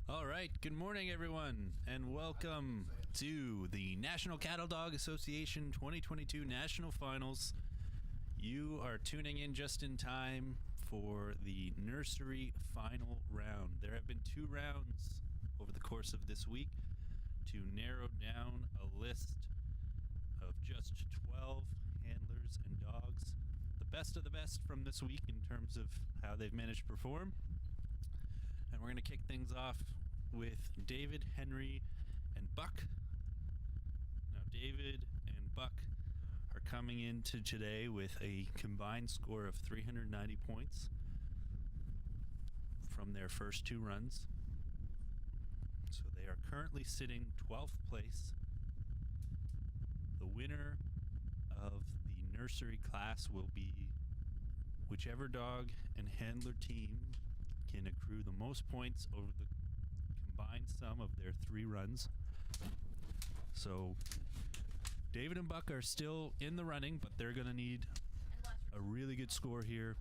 All right, good morning, everyone, and welcome to the National Cattle Dog Association 2022 National Finals. You are tuning in just in time for the nursery final round. There have been 2 rounds over the course of this week to narrow down a list of just 12 handlers and dogs, the best of the best from this week in terms of how they've managed to perform. And we're going to kick things off with David, Henry, and Buck. Now, David and Buck are coming into today with a combined score of 390 points from their first 2 runs. So they are currently sitting 12th place. The winner of the nursery class will be whichever dog and handler team can accrue the most points over the combined sum of their 3 runs. So David and Buck are still in the running, but they're going to need a really good score here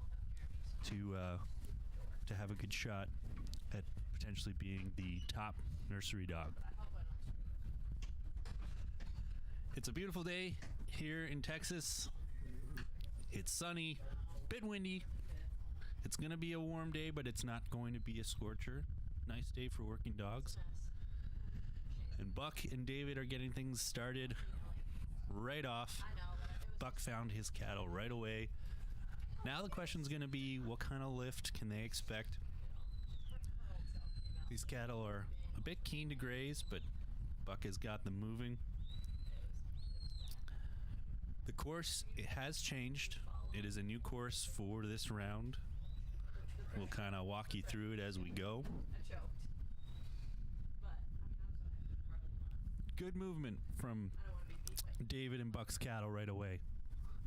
to have a good shot at potentially being the top nursery dog. It's a beautiful day here in Texas. It's sunny, bit windy. It's going to be a warm day, but it's not going to be a scorcher. Nice day for working dogs. And Buck and David are getting things started right off. Buck found his cattle right away. Now the question's going to be, what kind of lift can they expect? These cattle are a bit keen to graze, but Buck has got them moving. The course, it has changed. It is a new course for this round. We'll kind of walk you through it as we go. Good movement from David and Buck's cattle right away.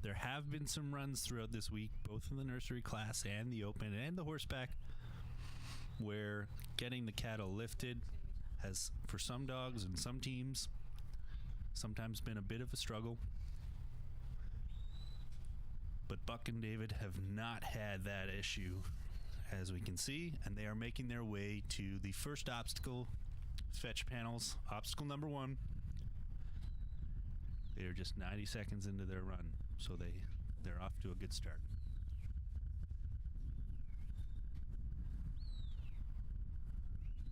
There have been some runs throughout this week, both in the nursery class and the open and the horseback, where getting the cattle lifted has, for some dogs and some teams, sometimes been a bit of a struggle. But Buck and David have not had that issue, as we can see, and they are making their way to the first obstacle, fetch panels, obstacle number 1. They are just 90 seconds into their run, so they're off to a good start.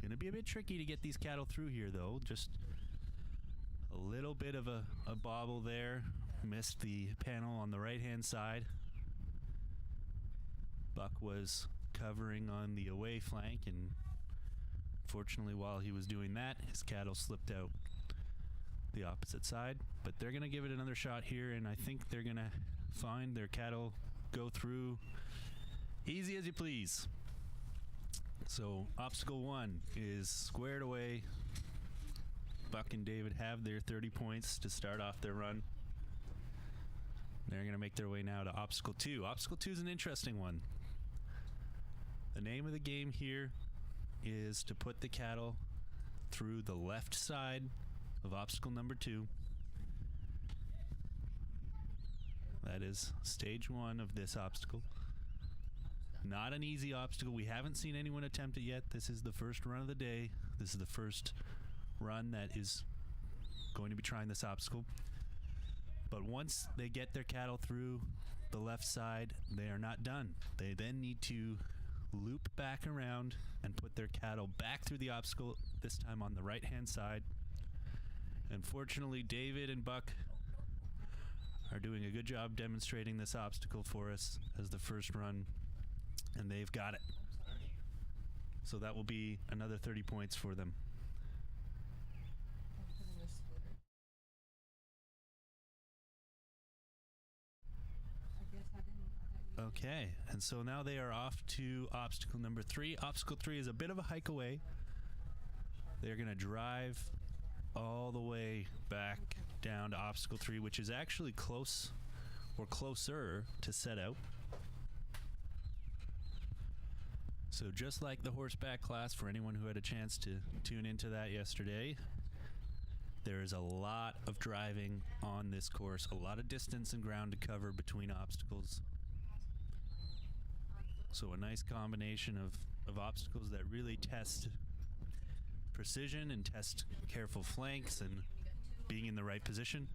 Gonna be a bit tricky to get these cattle through here, though. Just a little bit of a bobble there. Missed the panel on the right-hand side. Buck was covering on the away flank, and fortunately while he was doing that, his cattle slipped out the opposite side. But they're going to give it another shot here, and I think they're going to find their cattle go through easy as you please. So obstacle 1 is squared away. Buck and David have their 30 points to start off their run. They're going to make their way now to obstacle 2. Obstacle 2 is an interesting one. The name of the game here is to put the cattle through the left side of obstacle number 2. That is stage 1 of this obstacle. Not an easy obstacle. We haven't seen anyone attempt it yet. This is the first run of the day. This is the first run that is going to be trying this obstacle. But once they get their cattle through the left side, they are not done. They then need to loop back around and put their cattle back through the obstacle, this time on the right-hand side. Unfortunately, David and Buck are doing a good job demonstrating this obstacle for us as the first run, and they've got it. So that will be another 30 points for them. Okay, and so now they are off to obstacle number 3. Obstacle 3 is a bit of a hike away. They're going to drive all the way back down to obstacle 3, which is actually close or closer to set out. So just like the horseback class, for anyone who had a chance to tune into that yesterday, there is a lot of driving on this course, a lot of distance and ground to cover between obstacles. So a nice combination of obstacles that really test precision and test careful flanks and being in the right position.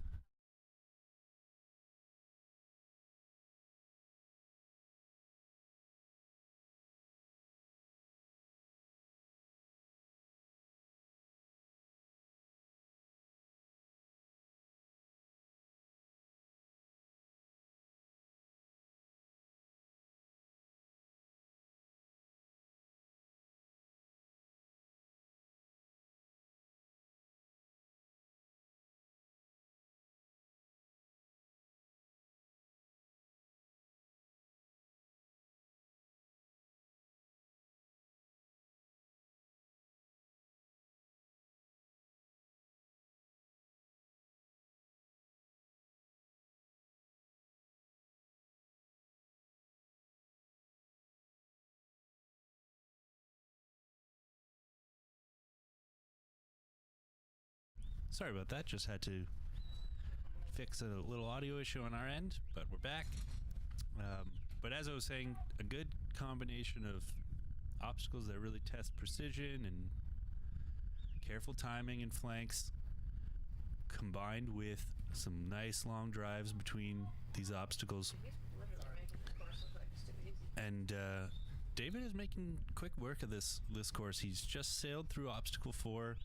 Sorry about that, just had to fix a little audio issue on our end, but we're back. But as I was saying, a good combination of obstacles that really test precision and careful timing and flanks, combined with some nice long drives between these obstacles. And David is making quick work of this course. He's just sailed through obstacle 4,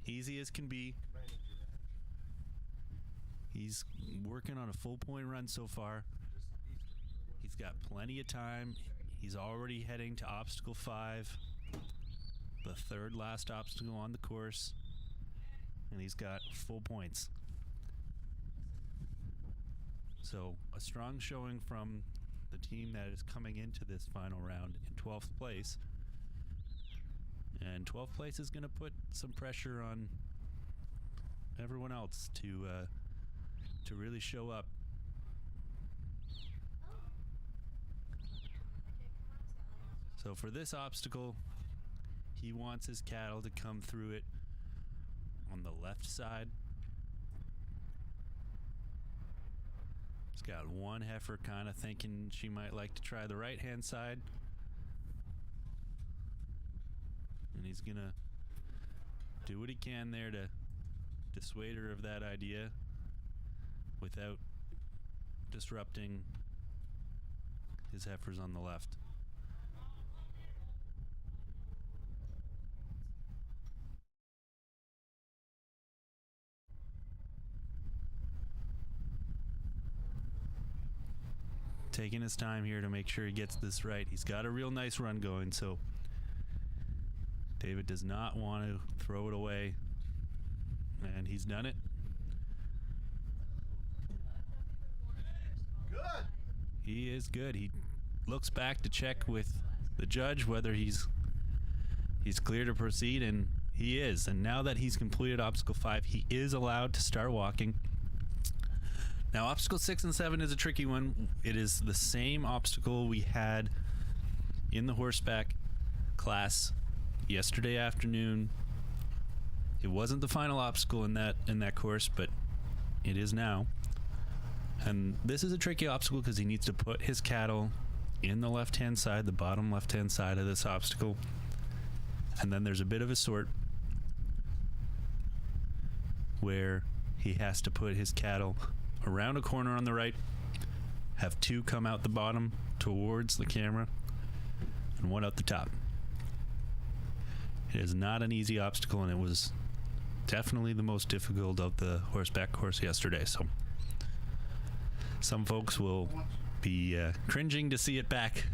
easy as can be. He's working on a full point run so far. He's got plenty of time. He's already heading to obstacle 5, the third last obstacle on the course, and he's got full points. So a strong showing from the team that is coming into this final round in 12th place. And 12th place is going to put some pressure on everyone else to really show up. So for this obstacle, he wants his cattle to come through it on the left side. He's got one heifer kind of thinking she might like to try the right-hand side. And he's gonna do what he can there to dissuade her of that idea without disrupting his heifers on the left. Taking his time here to make sure he gets this right. He's got a real nice run going, so David does not want to throw it away, and he's done it. Good. He is good. He looks back to check with the judge whether he's clear to proceed, and he is. And now that he's completed obstacle 5, he is allowed to start walking. Now, obstacle 6 and 7 is a tricky one. It is the same obstacle we had in the horseback class yesterday afternoon. It wasn't the final obstacle in that course, but it is now. And this is a tricky obstacle because he needs to put his cattle in the left-hand side, the bottom left-hand side of this obstacle. And then there's a bit of a sort where he has to put his cattle around a corner on the right, have 2 come out the bottom towards the camera, and 1 out the top. It is not an easy obstacle, and it was definitely the most difficult of the horseback course yesterday. So some folks will be cringing to see it back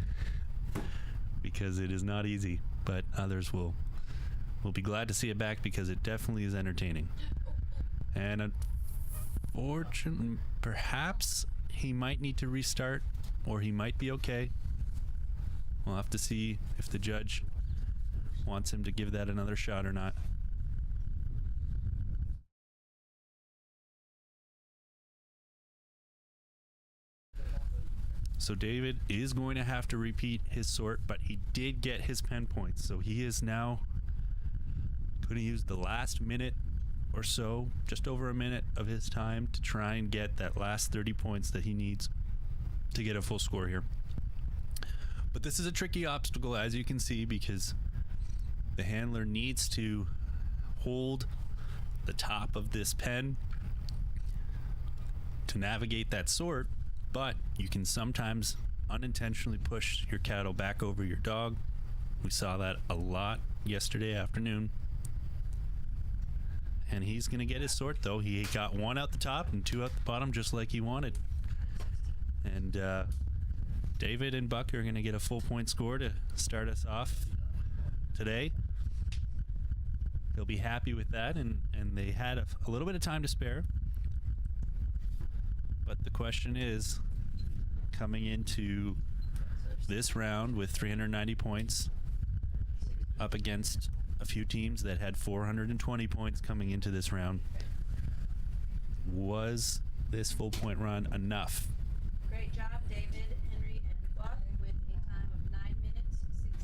because it is not easy, but others will be glad to see it back because it definitely is entertaining. And unfortunately, perhaps he might need to restart, or he might be okay. We'll have to see if the judge wants him to give that another shot or not. So David is going to have to repeat his sort, but he did get his pen points. So he is now going to use the last minute or so, just over a minute of his time, to try and get that last 30 points that he needs to get a full score here. But this is a tricky obstacle, as you can see, because The handler needs to hold the top of this pen to navigate that sort, but you can sometimes unintentionally push your cattle back over your dog. We saw that a lot yesterday afternoon. And he's going to get his sort, though. He got one out the top and two out the bottom, just like he wanted. And David and Buck are going to get a full point score to start us off today. They'll be happy with that, and they had a little bit of time to spare. But the question is, coming into this round with 390 points up against a few teams that had 420 points coming into this round, was this full point run enough? Great job, David, Henry, and Buck, with a time of 9 minutes,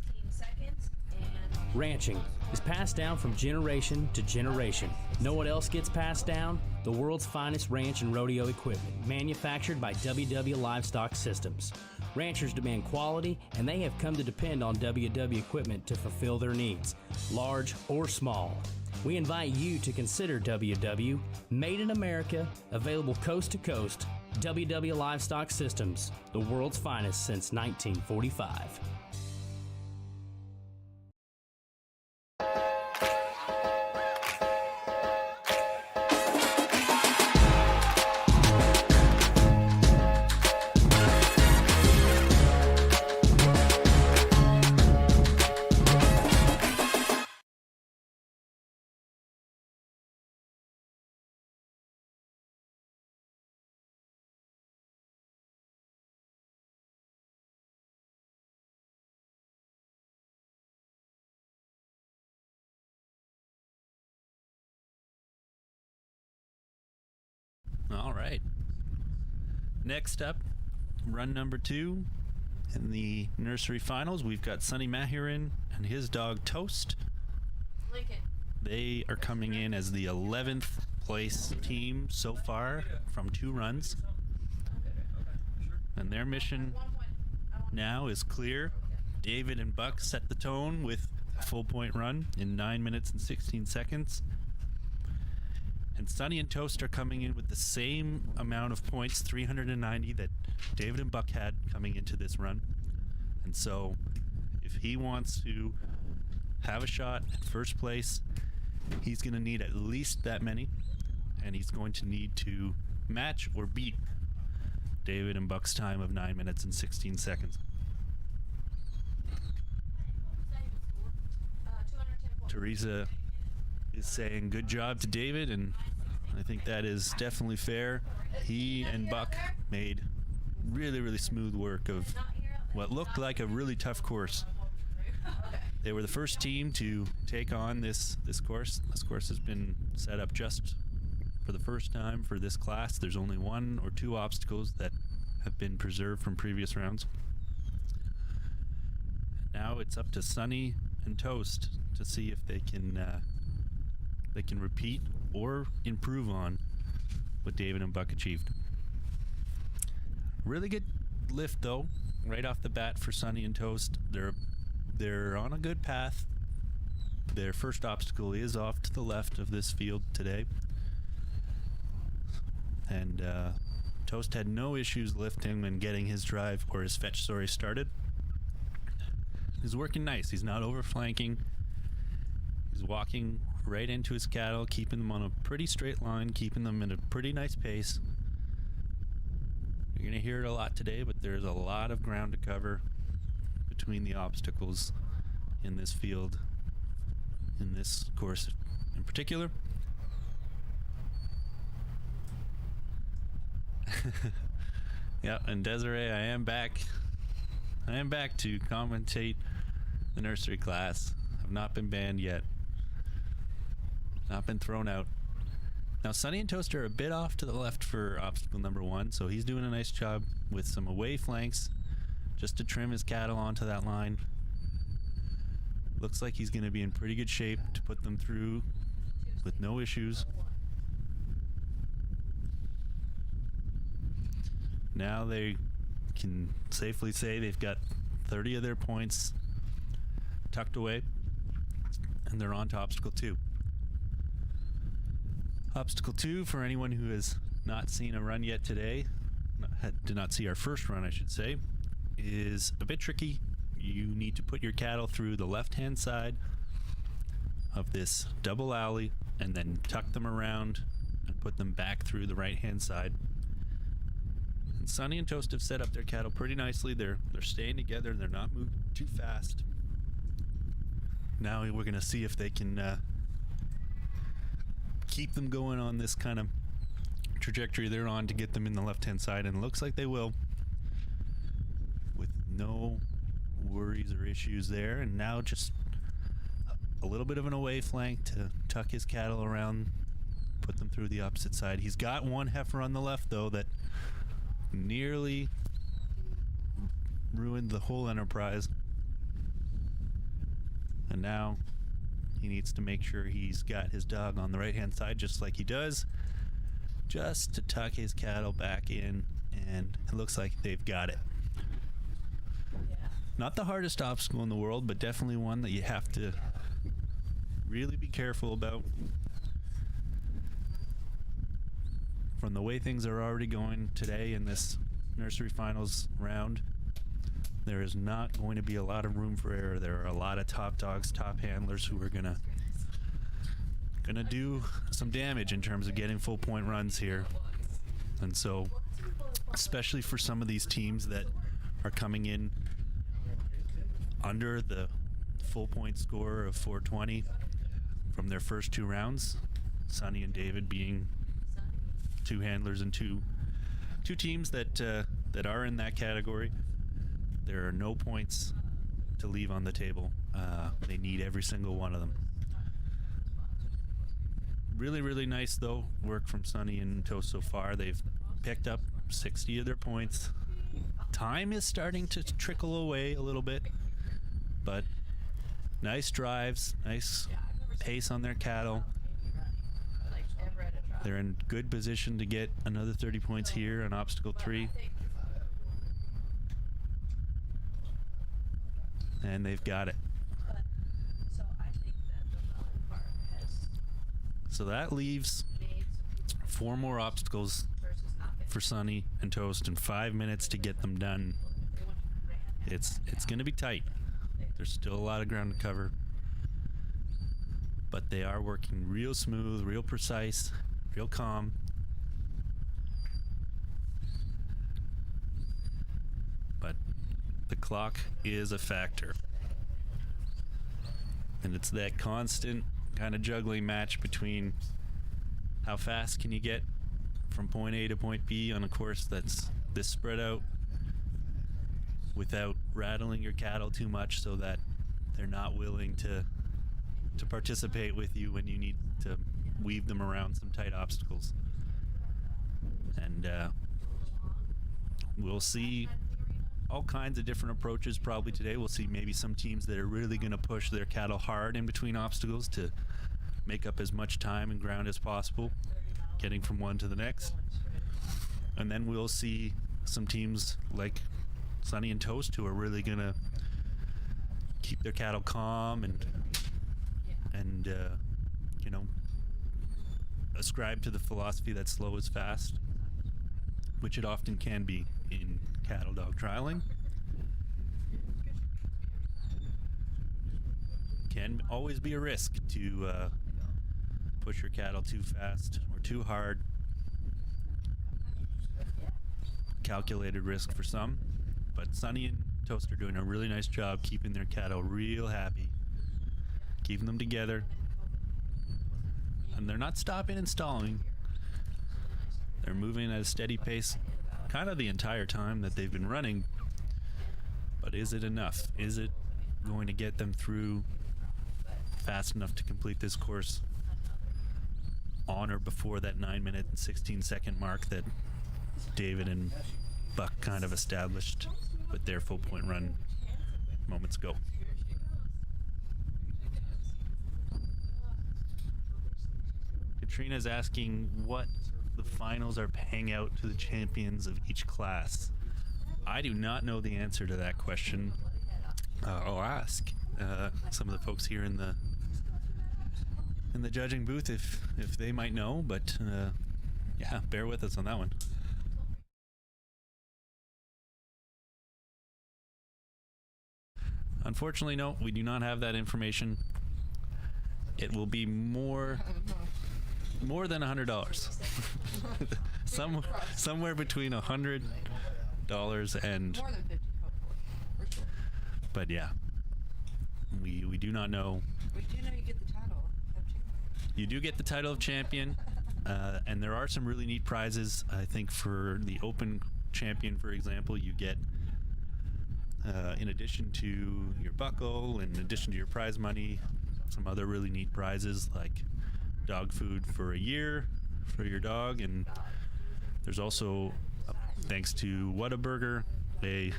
16 seconds. And ranching is passed down from generation to generation. Know what else gets passed down? The world's finest ranch and rodeo equipment, manufactured by WW Livestock Systems. Ranchers demand quality, and they have come to depend on WW equipment to fulfill their needs, large or small. We invite you to consider WW, made in America, available coast to coast. WW Livestock Systems, the world's finest since 1945. All right. Next up, run number 2 in the nursery finals. We've got Sonny Mahurin and his dog Toast. Lincoln. They are coming in as the 11th place team so far from 2 runs. And their mission now is clear. David and Buck set the tone with a full point run in 9 minutes and 16 seconds. And Sonny and Toast are coming in with the same amount of points, 390, that David and Buck had coming into this run. And so if he wants to have a shot at first place, he's going to need at least that many. And he's going to need to match or beat David and Buck's time of 9 minutes and 16 seconds. Teresa is saying good job to David, and I think that is definitely fair. He and Buck made really, really smooth work of what looked like a really tough course. They were the first team to take on this course. This course has been set up just for the first time for this class. There's only 1 or 2 obstacles that have been preserved from previous rounds. Now it's up to Sonny and Toast to see if they can repeat or improve on what David and Buck achieved. Really good lift, though, right off the bat for Sonny and Toast. They're on a good path. Their first obstacle is off to the left of this field today. And Toast had no issues lifting and getting his drive or his fetch, started. He's working nice. He's not overflanking. He's walking right into his cattle, keeping them on a pretty straight line, keeping them at a pretty nice pace. You're going to hear it a lot today, but there's a lot of ground to cover between the obstacles in this field, in this course in particular. Yeah, and Desiree, I am back. I am back to commentate the nursery class. I've not been banned yet. Not been thrown out. Now, Sonny and Toast are a bit off to the left for obstacle number 1, so he's doing a nice job with some away flanks just to trim his cattle onto that line. Looks like he's going to be in pretty good shape to put them through with no issues. Now they can safely say they've got 30 of their points tucked away. and they're on to obstacle 2. Obstacle 2, for anyone who has not seen a run yet today, did not see our first run, I should say, is a bit tricky. You need to put your cattle through the left-hand side of this double alley and then tuck them around and put them back through the right-hand side. And Sonny and Toast have set up their cattle pretty nicely. They're staying together. They're not moving too fast. Now we're going to see if they can keep them going on this kind of trajectory they're on to get them in the left-hand side, and it looks like they will, with no worries or issues there. And now just a little bit of an away flank to tuck his cattle around, put them through the opposite side. He's got one heifer on the left, though, that nearly ruined the whole enterprise. And now he needs to make sure he's got his dog on the right-hand side, just like he does, just to tuck his cattle back in, and it looks like they've got it. Not the hardest obstacle in the world, but definitely one that you have to really be careful about. From the way things are already going today in this nursery finals round, there is not going to be a lot of room for error. There are a lot of top dogs, top handlers who are gonna do some damage in terms of getting full point runs here. And so, especially for some of these teams that are coming in under the full point score of 420 from their first 2 rounds, Sonny and David being 2 handlers and two teams that are in that category, there are no points to leave on the table. They need every single one of them. Really, really nice, though, work from Sonny and Toast so far. They've picked up 60 of their points. Time is starting to trickle away a little bit, but nice drives, nice pace on their cattle. They're in good position to get another 30 points here on obstacle 3. And they've got it. So that leaves 4 more obstacles for Sonny and Toast and 5 minutes to get them done. It's going to be tight. There's still a lot of ground to cover, but they are working real smooth, real precise, real calm. But the clock is a factor, and it's that constant kind of juggling match between how fast can you get from point A to point B on a course that's this spread out without rattling your cattle too much so that they're not willing to participate with you when you need to weave them around some tight obstacles. And we'll see all kinds of different approaches probably today. We'll see maybe some teams that are really going to push their cattle hard in between obstacles to make up as much time and ground as possible, getting from one to the next. And then we'll see some teams like Sonny and Toast who are really going to keep their cattle calm and ascribe to the philosophy that slow is fast, which it often can be in cattle dog trialing. Can always be a risk to push your cattle too fast or too hard. Calculated risk for some, but Sonny and Toast are doing a really nice job keeping their cattle real happy, keeping them together, and they're not stopping and stalling. They're moving at a steady pace kind of the entire time that they've been running. But is it enough? Is it going to get them through fast enough to complete this course on or before that 9-minute and 16-second mark that David and Buck kind of established with their full point run moments ago? Katrina's asking what the finals are paying out to the champions of each class. I do not know the answer to that question. I'll ask some of the folks here in the in the judging booth if they might know, but yeah, bear with us on that one. Unfortunately, no, we do not have that information. It will be more than $100. Somewhere between $100 and More than 50, hopefully. For sure. but yeah, we do not know. We do know you get the title of champion. You do get the title of champion, and there are some really neat prizes. I think for the Open champion, for example, you get, in addition to your buckle, in addition to your prize money, some other really neat prizes like dog food for a year for your dog, and there's also, thanks to Whataburger, a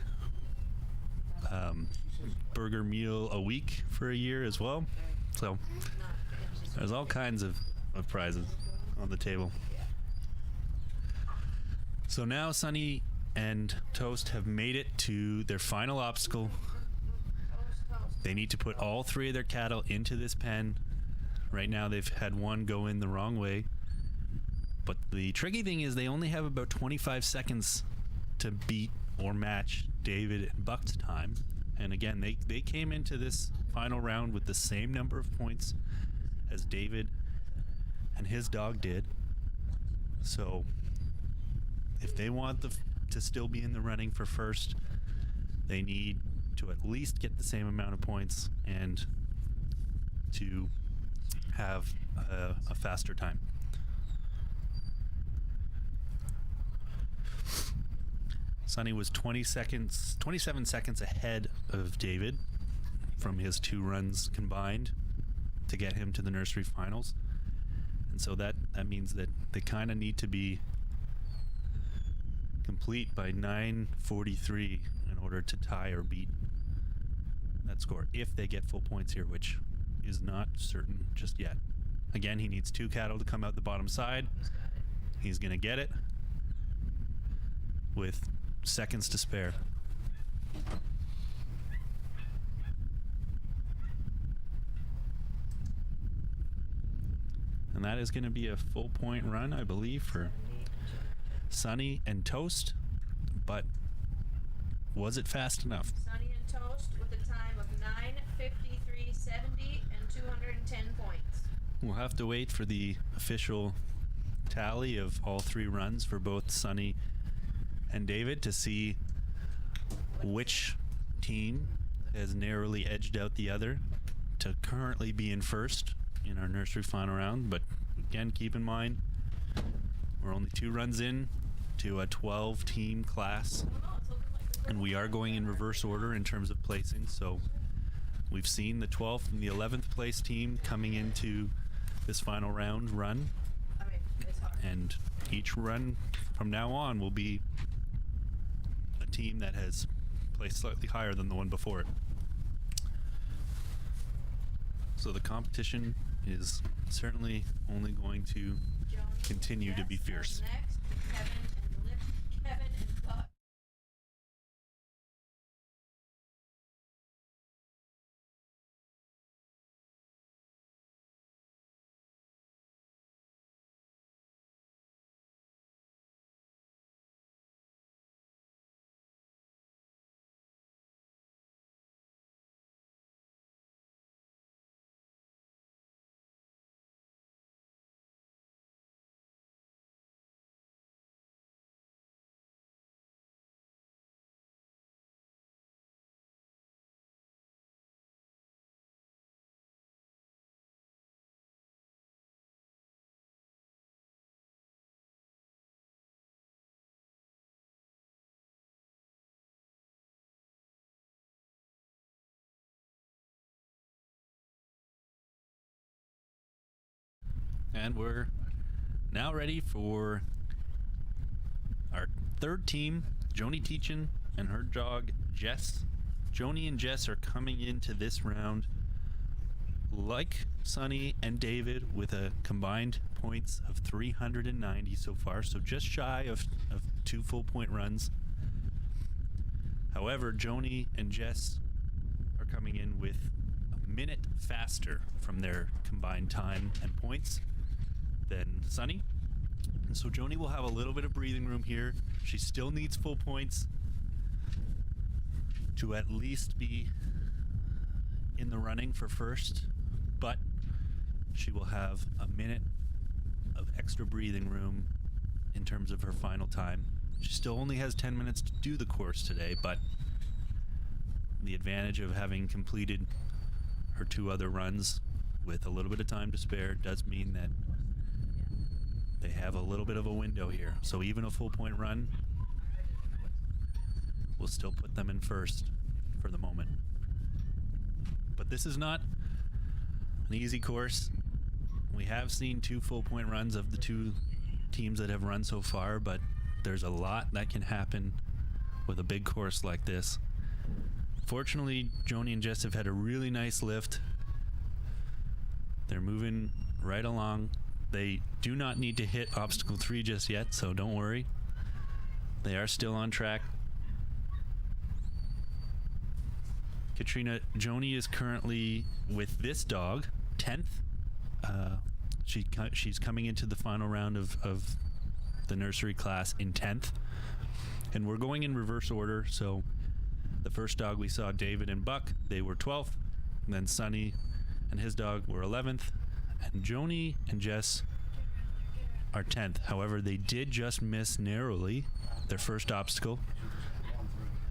burger meal a week for a year as well. So there's all kinds of prizes on the table. So now Sunny and Toast have made it to their final obstacle. They need to put all 3 of their cattle into this pen. Right now they've had one go in the wrong way. But the tricky thing is they only have about 25 seconds to beat or match David and Buck's time. And again, they came into this final round with the same number of points as David and his dog did. So if they want to still be in the running for first, they need to at least get the same amount of points and to have a faster time. Sonny was 27 seconds ahead of David from his 2 runs combined to get him to the nursery finals. And so that means that they kind of need to be complete by 9:43 in order to tie or beat that score, if they get full points here, which is not certain just yet. Again, he needs 2 cattle to come out the bottom side. He's going to get it with seconds to spare. And that is going to be a full point run, I believe, for Sunny and Toast. But was it fast enough? Sunny and Toast with a time of 9:53.70 and 210 points. We'll have to wait for the official tally of all 3 runs for both Sunny and David to see which team has narrowly edged out the other to currently be in first in our nursery final round. But again, keep in mind, we're only 2 runs in to a 12-team class, and we are going in reverse order in terms of placing. So we've seen the 12th and the 11th place team coming into this final round run, and each run from now on will be a team that has placed slightly higher than the one before it. So the competition is certainly only going to continue to be fierce. Next, Kevin and Buck. And we're now ready for our 3rd team, Joni Teachin and her dog, Jess. Joni and Jess are coming into this round like Sunny and David with a combined points of 390 so far, so just shy of 2 full point runs. However, Joni and Jess are coming in with a minute faster from their combined time and points than Sunny. And so Joni will have a little bit of breathing room here. She still needs full points to at least be in the running for first, but she will have a minute of extra breathing room in terms of her final time. She still only has 10 minutes to do the course today, but the advantage of having completed her 2 other runs with a little bit of time to spare does mean that they have a little bit of a window here. So even a full point run will still put them in first for the moment. But this is not an easy course. We have seen 2 full point runs of the 2 teams that have run so far, but there's a lot that can happen with a big course like this. Fortunately, Joni and Jess have had a really nice lift. They're moving right along. They do not need to hit obstacle 3 just yet, so don't worry. They are still on track. Katrina, Joni is currently, with this dog, 10th. She's coming into the final round of the nursery class in 10th. And we're going in reverse order, so the first dog we saw, David and Buck, they were 12th. And then Sunny and his dog were 11th. And Joni and Jess are 10th. However, they did just miss narrowly their first obstacle.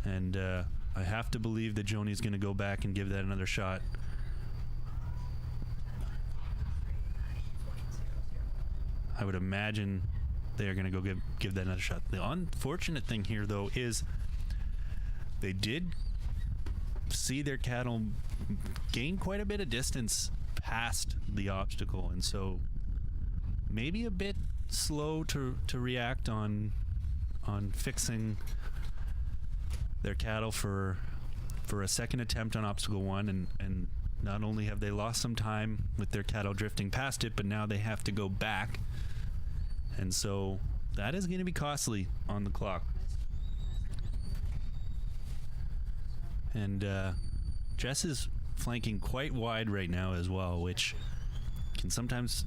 And I have to believe that Joni's going to go back and give that another shot. I would imagine they are going to go give that another shot. The unfortunate thing here, though, is they did see their cattle gain quite a bit of distance past the obstacle, and so maybe a bit slow to react on fixing their cattle for a second attempt on obstacle 1, and not only have they lost some time with their cattle drifting past it, but now they have to go back, and so that is going to be costly on the clock. And Jess is flanking quite wide right now as well, which can sometimes,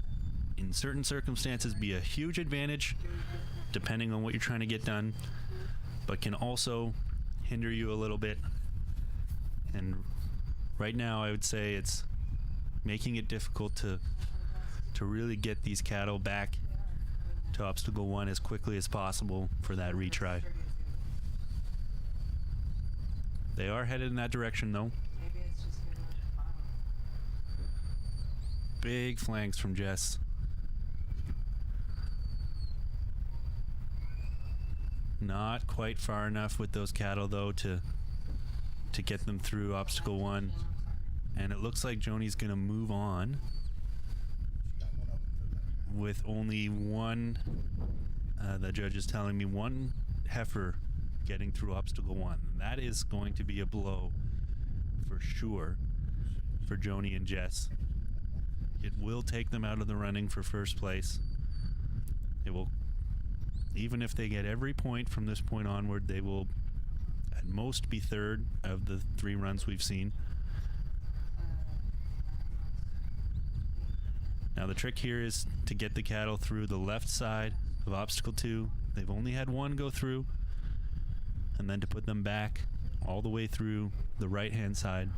in certain circumstances, be a huge advantage depending on what you're trying to get done, but can also hinder you a little bit. And right now I would say it's making it difficult to really get these cattle back to obstacle 1 as quickly as possible for that retry. They are headed in that direction, though. Big flanks from Jess. Not quite far enough with those cattle, though, to get them through obstacle 1. And it looks like Joni's going to move on with only one, the judge is telling me, one heifer getting through obstacle 1. That is going to be a blow for sure for Joni and Jess. It will take them out of the running for first place. It will, even if they get every point from this point onward, they will at most be third of the 3 runs we've seen. Now the trick here is to get the cattle through the left side of obstacle 2. They've only had one go through, and then to put them back all the way through the right hand side.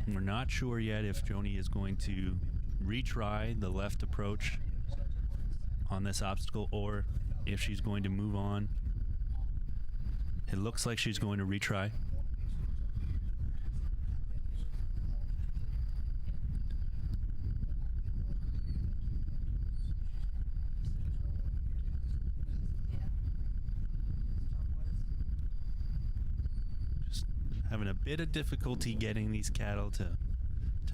We're not sure yet if Joni is going to retry the left approach on this obstacle or if she's going to move on. It looks like she's going to retry. Just having a bit of difficulty getting these cattle to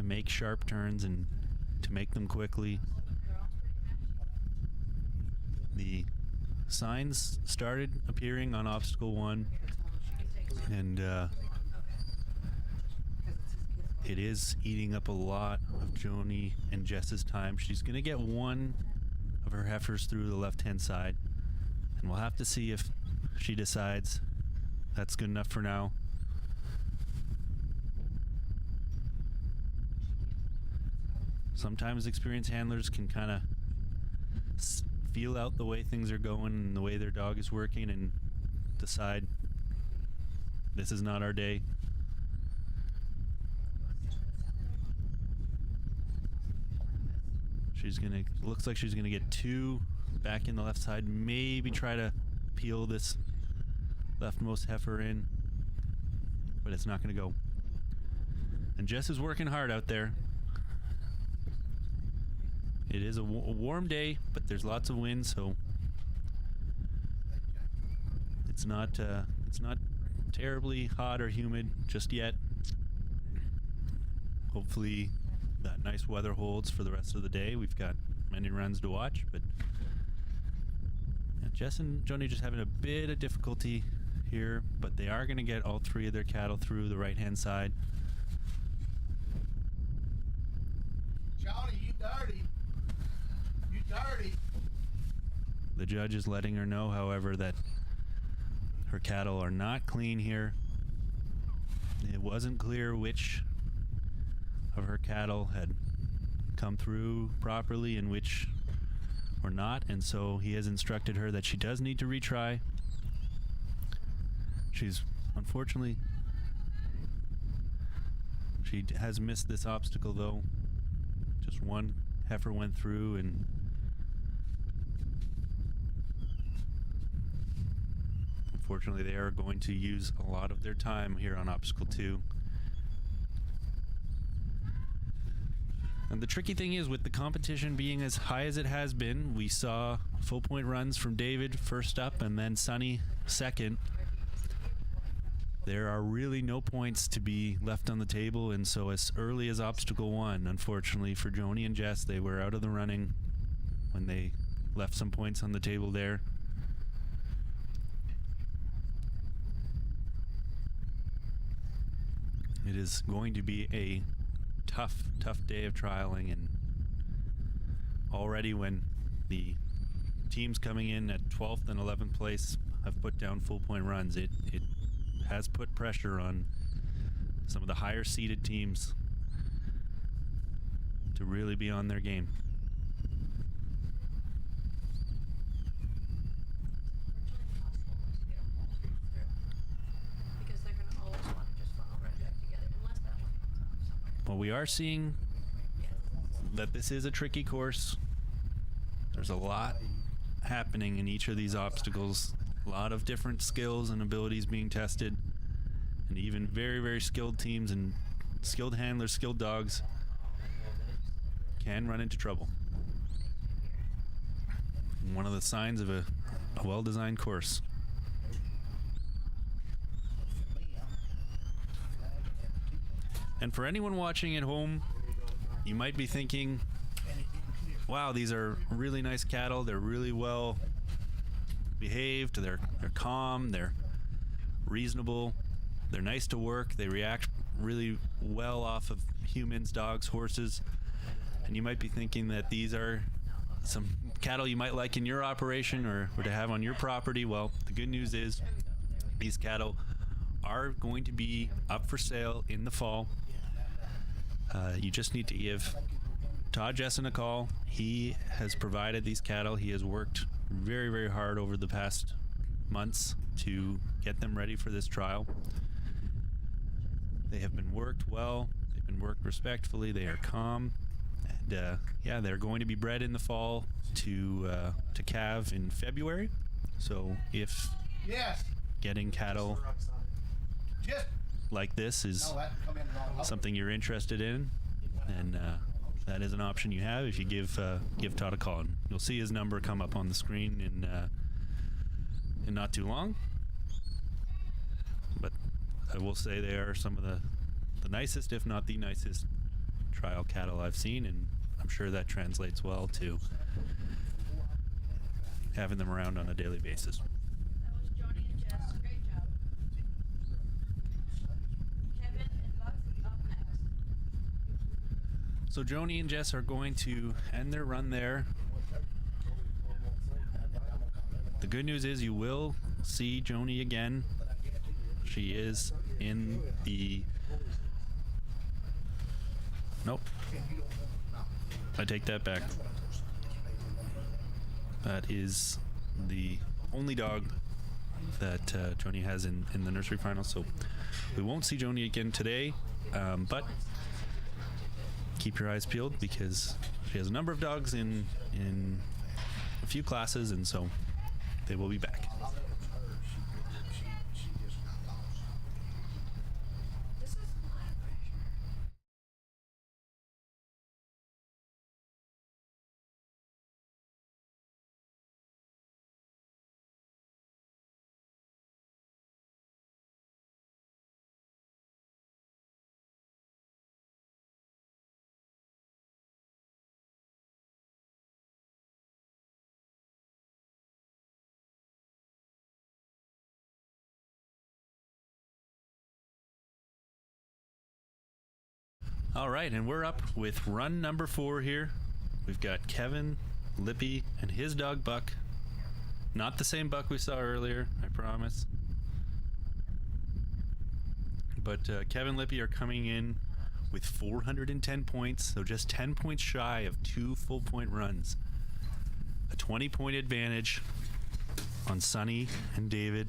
make sharp turns and to make them quickly. The signs started appearing on obstacle 1, and it is eating up a lot of Joni and Jess's time. She's going to get one of her heifers through the left-hand side. And we'll have to see if she decides that's good enough for now. Sometimes experienced handlers can kind of feel out the way things are going and the way their dog is working and decide this is not our day. Looks like she's gonna get 2 back in the left side, maybe try to peel this leftmost heifer in, but it's not gonna go. And Jess is working hard out there. It is a warm day, but there's lots of wind, so it's not terribly hot or humid just yet. Hopefully that nice weather holds for the rest of the day. We've got many runs to watch, but yeah, Jess and Joni just having a bit of difficulty here, but they are going to get all 3 of their cattle through the right-hand side. Johnny, you dirty. You dirty. The judge is letting her know, however, that her cattle are not clean here. It wasn't clear which of her cattle had come through properly and which were not, and so he has instructed her that she does need to retry. She's unfortunately, she has missed this obstacle though. Just one heifer went through, and unfortunately they are going to use a lot of their time here on obstacle 2. And the tricky thing is, with the competition being as high as it has been, we saw full point runs from David first up and then Sonny second. There are really no points to be left on the table, and so as early as obstacle 1, unfortunately for Joni and Jess, they were out of the running when they left some points on the table there. It is going to be a tough day of trialing, and already when the teams coming in at 12th and 11th place have put down full point runs, it has put pressure on some of the higher seeded teams to really be on their game. Well, we are seeing that this is a tricky course. There's a lot happening in each of these obstacles. A lot of different skills and abilities being tested. And even very, very skilled teams and skilled handlers, skilled dogs can run into trouble. One of the signs of a well-designed course. And for anyone watching at home, you might be thinking, wow, these are really nice cattle. They're really well behaved. They're calm. They're reasonable. They're nice to work. They react really well off of humans, dogs, horses. And you might be thinking that these are some cattle you might like in your operation or to have on your property. Well, the good news is these cattle are going to be up for sale in the fall. You just need to give Todd Jessen a call. He has provided these cattle. He has worked very, very hard over the past months to get them ready for this trial. They have been worked well. They've been worked respectfully. They are calm. And yeah, they're going to be bred in the fall to calve in February. So if getting cattle like this is something you're interested in, and that is an option you have if you give Todd a call. And you'll see his number come up on the screen in not too long. But I will say they are some of the nicest, if not the nicest, trial cattle I've seen, and I'm sure that translates well to having them around on a daily basis. That was Joni and Jess. Great job. Kevin and Buck up next. So Joni and Jess are going to end their run there. good news is you will see Joni again. She is in the... Nope. I take that back. That is the only dog that Joni has in the nursery finals. So we won't see Joni again today, but keep your eyes peeled because she has a number of dogs in a few classes, and so they will be back. All right, and we're up with run number 4 here. We've got Kevin Lippy and his dog Buck. Not the same Buck we saw earlier, I promise. But Kevin Lippy are coming in with 410 points, so just 10 points shy of 2 full-point runs. A 20-point advantage on Sonny and David.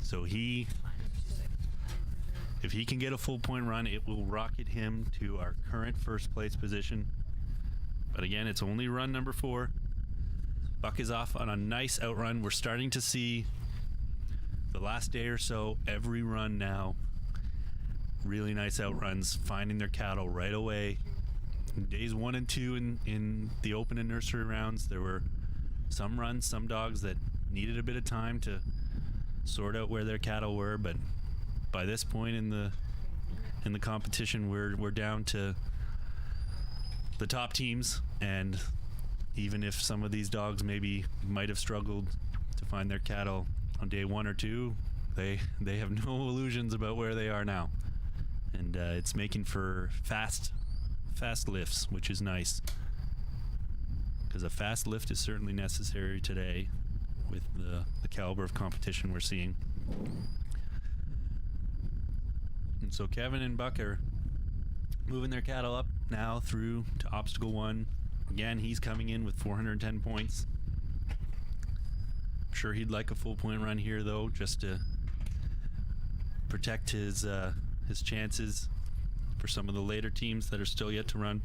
So if he can get a full point run, it will rocket him to our current first place position. But again, it's only run number 4. Buck is off on a nice outrun. We're starting to see the last day or so, every run now, really nice outruns, finding their cattle right away. In days 1 and 2 in the open and nursery rounds, there were some runs, some dogs that needed a bit of time to sort out where their cattle were, but by this point in the competition, we're down to the top teams, and even if some of these dogs maybe might have struggled to find their cattle on day 1 or 2, they have no illusions about where they are now, and it's making for fast lifts, which is nice, because a fast lift is certainly necessary today with the caliber of competition we're seeing. And so Kevin and Buck are moving their cattle up now through to obstacle 1. Again, he's coming in with 410 points. I'm sure he'd like a full point run here, though, just to protect his chances for some of the later teams that are still yet to run.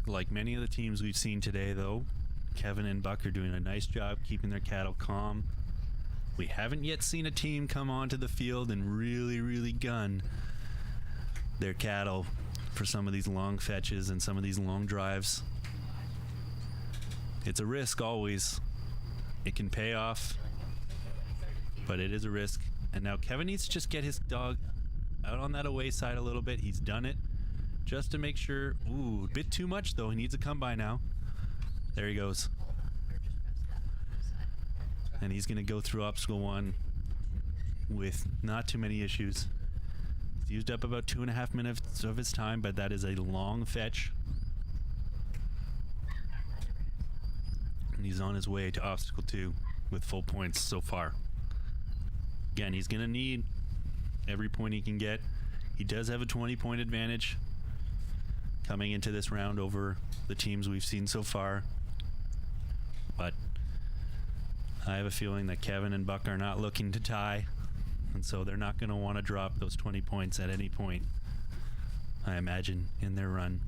Like many of the teams we've seen today, though, Kevin and Buck are doing a nice job keeping their cattle calm. We haven't yet seen a team come onto the field and really gun their cattle for some of these long fetches and some of these long drives. It's a risk always. It can pay off, but it is a risk. And now Kevin needs to just get his dog out on that away side a little bit. He's done it just to make sure. Ooh, a bit too much though. He needs to come by now. There he goes. And he's going to go through obstacle 1 with not too many issues. He's used up about 2.5 minutes of his time, but that is a long fetch. And he's on his way to obstacle 2 with full points so far. Again, he's going to need every point he can get. He does have a 20-point advantage coming into this round over the teams we've seen so far. But I have a feeling that Kevin and Buck are not looking to tie, and so they're not going to want to drop those 20 points at any point, I imagine, in their run.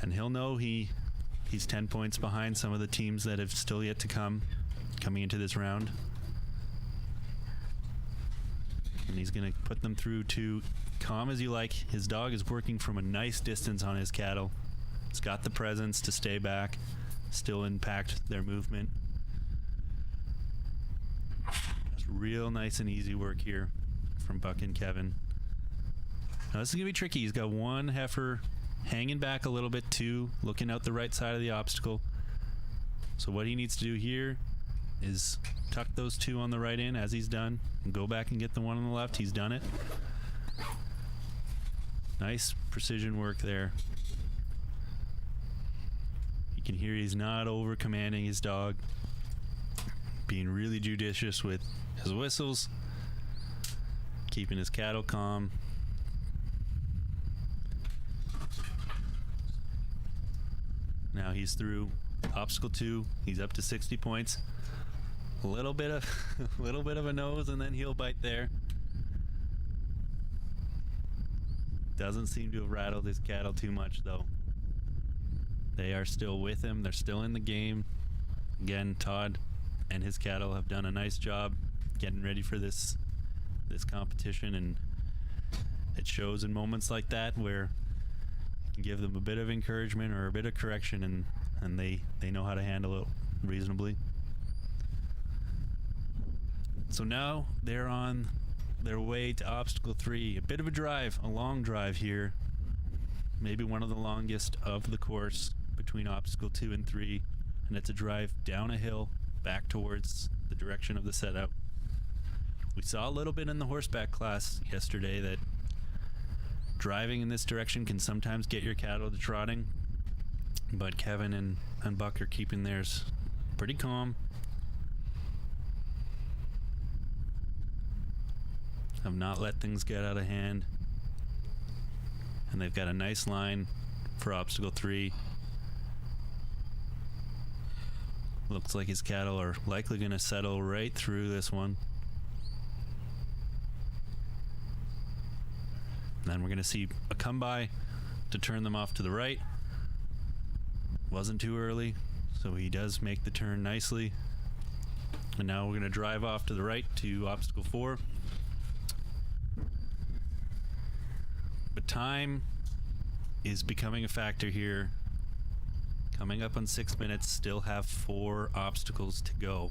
And he'll know he's 10 points behind some of the teams that have still yet to come, coming into this round. And he's going to put them through to calm as you like. His dog is working from a nice distance on his cattle. It's got the presence to stay back, still impact their movement. Just real nice and easy work here from Buck and Kevin. Now this is going to be tricky. He's got one heifer hanging back a little bit too, looking out the right side of the obstacle. So what he needs to do here is tuck those two on the right in as he's done, and go back and get the one on the left. He's done it. Nice precision work there. You can hear he's not over commanding his dog, being really judicious with his whistles, keeping his cattle calm. Now he's through obstacle 2. He's up to 60 points. A little bit of a nose, and then he'll bite there. Doesn't seem to have rattled his cattle too much though. They are still with him. They're still in the game. Again, Todd and his cattle have done a nice job getting ready for this competition, and it shows in moments like that where you can give them a bit of encouragement or a bit of correction, and they know how to handle it reasonably. So now they're on their way to obstacle 3. A bit of a drive, a long drive here. Maybe one of the longest of the course between obstacle 2 and 3. And it's a drive down a hill back towards the direction of the set out. We saw a little bit in the horseback class yesterday that driving in this direction can sometimes get your cattle to trotting. But Kevin and Buck are keeping theirs pretty calm. Have not let things get out of hand, and they've got a nice line for obstacle 3. Looks like his cattle are likely going to settle right through this one, and then we're going to see a come by to turn them off to the right. Wasn't too early, so he does make the turn nicely, and now we're going to drive off to the right to obstacle 4. But time is becoming a factor here. Coming up on 6 minutes, still have 4 obstacles to go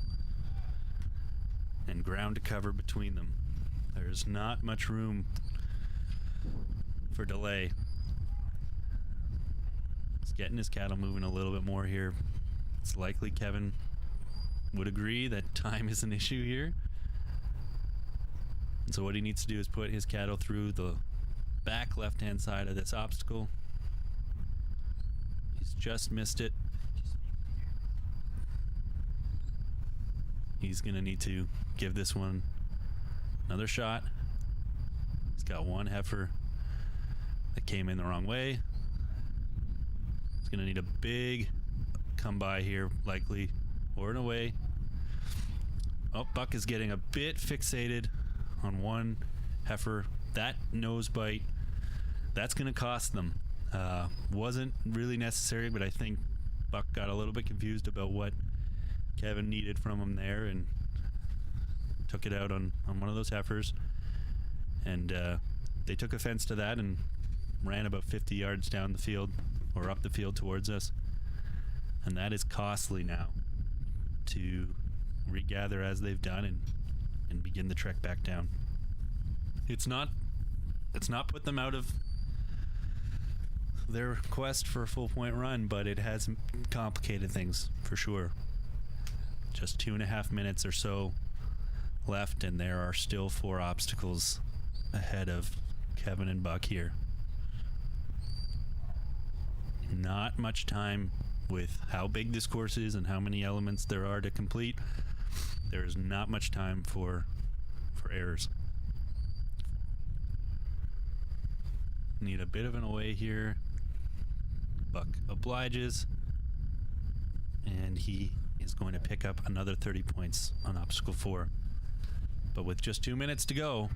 and ground to cover between them. There's not much room for delay. He's getting his cattle moving a little bit more here. It's likely Kevin would agree that time is an issue here. And so what he needs to do is put his cattle through the back left-hand side of this obstacle. He's just missed it. He's gonna need to give this one another shot. He's got one heifer that came in the wrong way. He's gonna need a big come by here, likely, or in a way. Oh, Buck is getting a bit fixated on one heifer. That nose bite, that's going to cost them. Wasn't really necessary, but I think Buck got a little bit confused about what Kevin needed from him there and took it out on one of those heifers. And they took offense to that and ran about 50 yards down the field, or up the field towards us. And that is costly now to regather as they've done and begin the trek back down. It's not put them out of their quest for a full point run, but it has complicated things for sure. Just 2.5 minutes or so left, and there are still 4 obstacles ahead of Kevin and Buck here. Not much time with how big this course is and how many elements there are to complete. There is not much time for errors. Need a bit of an away here. Buck obliges, and he is going to pick up another 30 points on obstacle 4. But with just 2 minutes to go,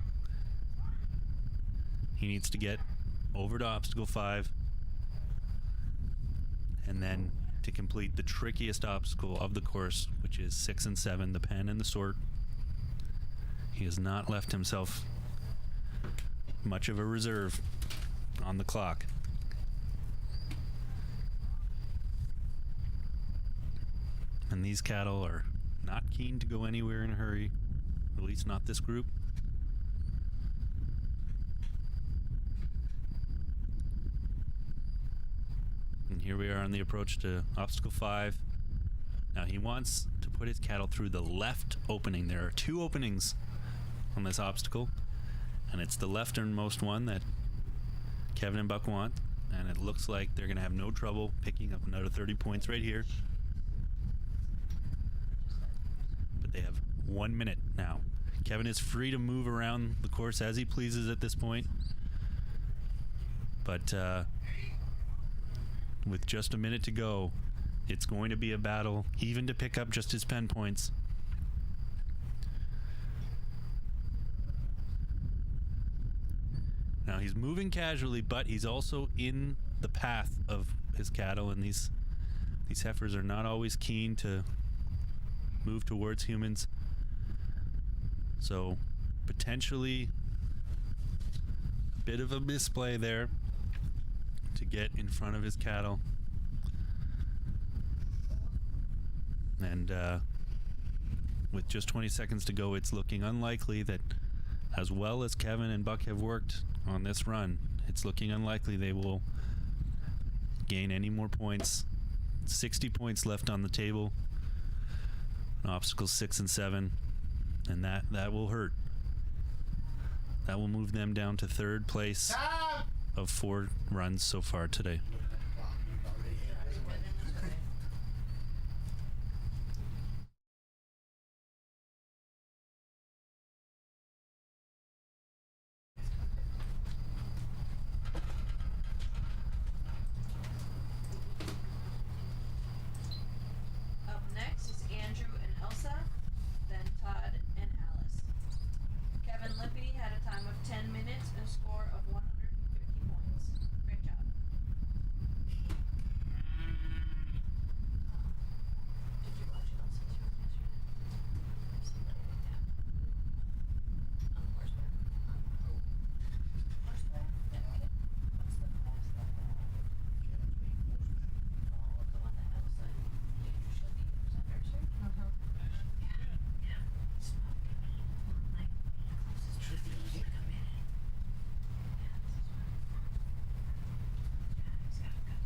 he needs to get over to obstacle 5, and then to complete the trickiest obstacle of the course, which is 6 and 7, the pen and the sort. He has not left himself much of a reserve on the clock. And these cattle are not keen to go anywhere in a hurry, at least not this group. And here we are on the approach to obstacle 5. Now he wants to put his cattle through the left opening. There are 2 openings on this obstacle, and it's the lefternmost one that Kevin and Buck want, and it looks like they're going to have no trouble picking up another 30 points right here. But they have 1 minute now. Kevin is free to move around the course as he pleases at this point. But with just a minute to go, it's going to be a battle, even to pick up just his pen points. Now he's moving casually, but he's also in the path of his cattle, and these heifers are not always keen to move towards humans. So potentially a bit of a misplay there to get in front of his cattle. And with just 20 seconds to go, it's looking unlikely that, as well as Kevin and Buck have worked on this run, it's looking unlikely they will gain any more points. 60 points left on the table on obstacles 6 and 7, and that will hurt. That will move them down to 3rd place of 4 runs so far today. Up next is Andrew and Elsa, then Todd and Alice. Kevin Lippy had a time of 10 minutes and a score of 150 points. Great job. Did you watch Elsa's run yesterday? Somebody went down. On horseback. Horseback? Yeah. What's the class that? Oh, the one that Elsa and Andrew Shelby was at nursery? Yeah. Smoking. Like, closest to the to come in. Yeah, this is fun. Yeah, he's got a good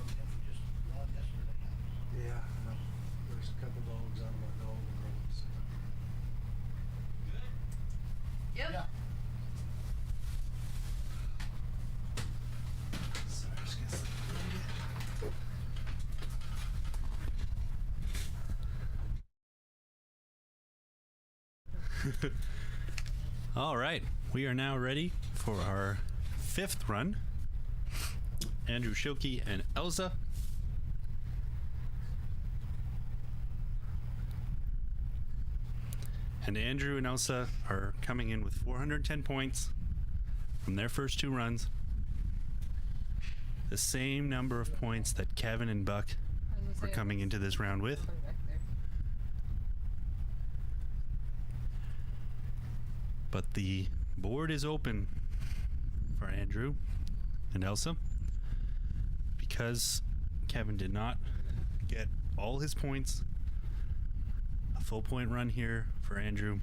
This first one is good. Yeah, I know. There's a couple dogs out of my dog roads. Yep. Yeah. Sorry, just gonna slip it in. All right, we are now ready for our 5th run. Andrew Schilke and Elsa. And Andrew and Elsa are coming in with 410 points from their first 2 runs. The same number of points that Kevin and Buck were coming into this round with. But the board is open for Andrew and Elsa because Kevin did not get all his points. A full point run here for Andrew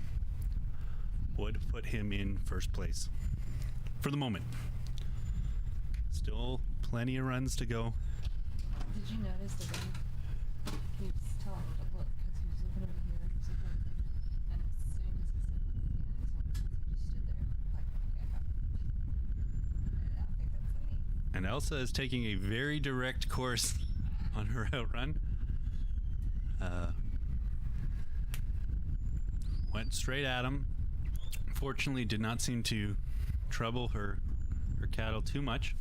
would put him in first place for the moment. Still plenty of runs to go. Did you notice that Ben keeps telling him to look because he was looking over here, he was looking over there, and as soon as he said, yeah, he just stood there like, okay, I got it. I think that's the neat. And Elsa is taking a very direct course on her outrun. Went straight at him. Fortunately, did not seem to trouble her cattle too much.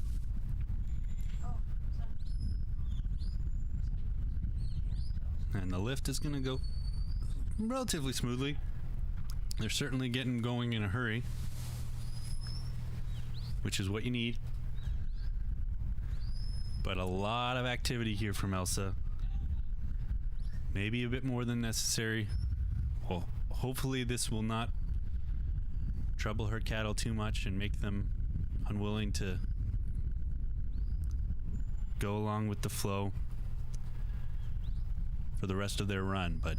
And the lift is going to go relatively smoothly. They're certainly getting going in a hurry, which is what you need. But a lot of activity here from Elsa. Maybe a bit more than necessary. Well, hopefully this will not trouble her cattle too much and make them unwilling to go along with the flow for the rest of their run. But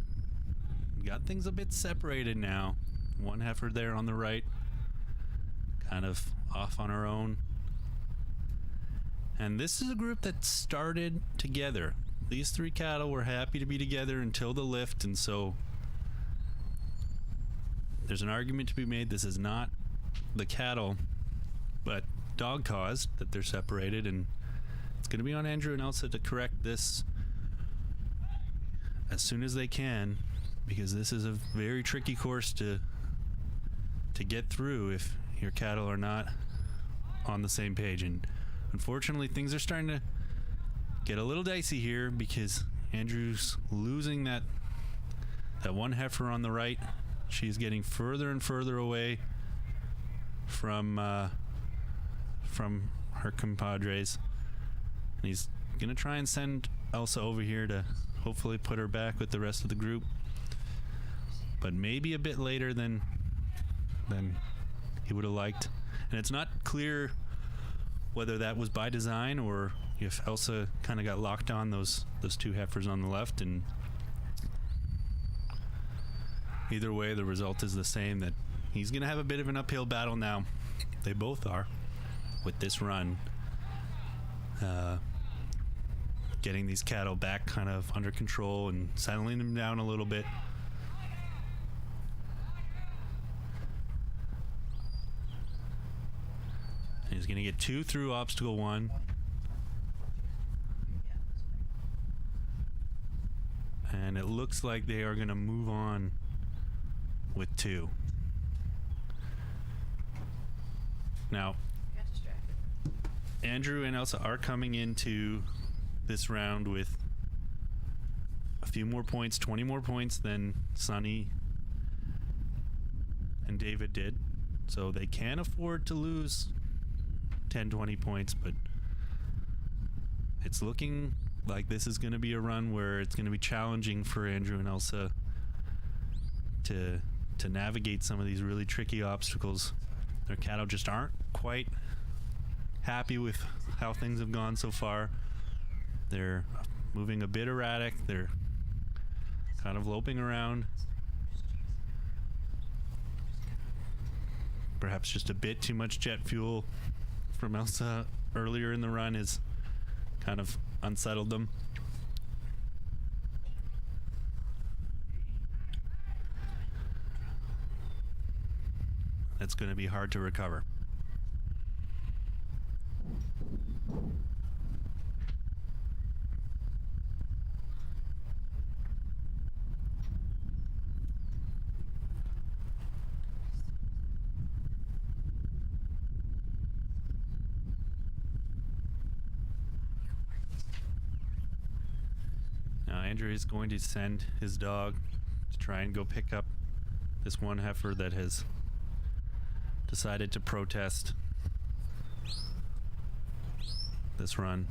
we got things a bit separated now. One heifer there on the right, kind of off on her own. And this is a group that started together. These three cattle were happy to be together until the lift, and so there's an argument to be made. This is not the cattle, but dog caused that they're separated, and it's going to be on Andrew and Elsa to correct this as soon as they can, because this is a very tricky course to get through if your cattle are not on the same page. And unfortunately, things are starting to get a little dicey here because Andrew's losing that one heifer on the right. She's getting further and further away from her compadres. And he's gonna try and send Elsa over here to hopefully put her back with the rest of the group, but maybe a bit later than he would have liked. And it's not clear whether that was by design or if Elsa kind of got locked on those two heifers on the left. And either way, the result is the same, that he's going to have a bit of an uphill battle now. They both are with this run. Getting these cattle back kind of under control and settling them down a little bit. And he's going to get 2 through obstacle 1. And it looks like they are going to move on with 2. Now, Andrew and Elsa are coming into this round with a few more points, 20 more points than Sonny and David did. So they can afford to lose 10, 20 points, but it's looking like this is going to be a run where it's going to be challenging for Andrew and Elsa to navigate some of these really tricky obstacles. Their cattle just aren't quite happy with how things have gone so far. They're moving a bit erratic. They're kind of loping around. Perhaps just a bit too much jet fuel from Elsa earlier in the run has kind of unsettled them. It's going to be hard to recover. Now Andrew is going to send his dog to try and go pick up this one heifer that has decided to protest this run.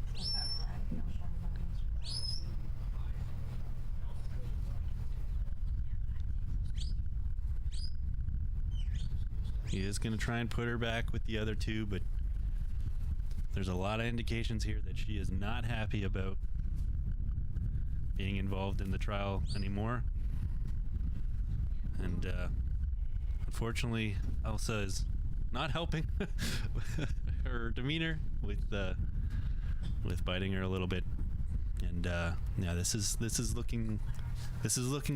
He is going to try and put her back with the other two, but there's a lot of indications here that she is not happy about being involved in the trial anymore. And unfortunately, Elsa is not helping her demeanor with biting her a little bit. And yeah, this is looking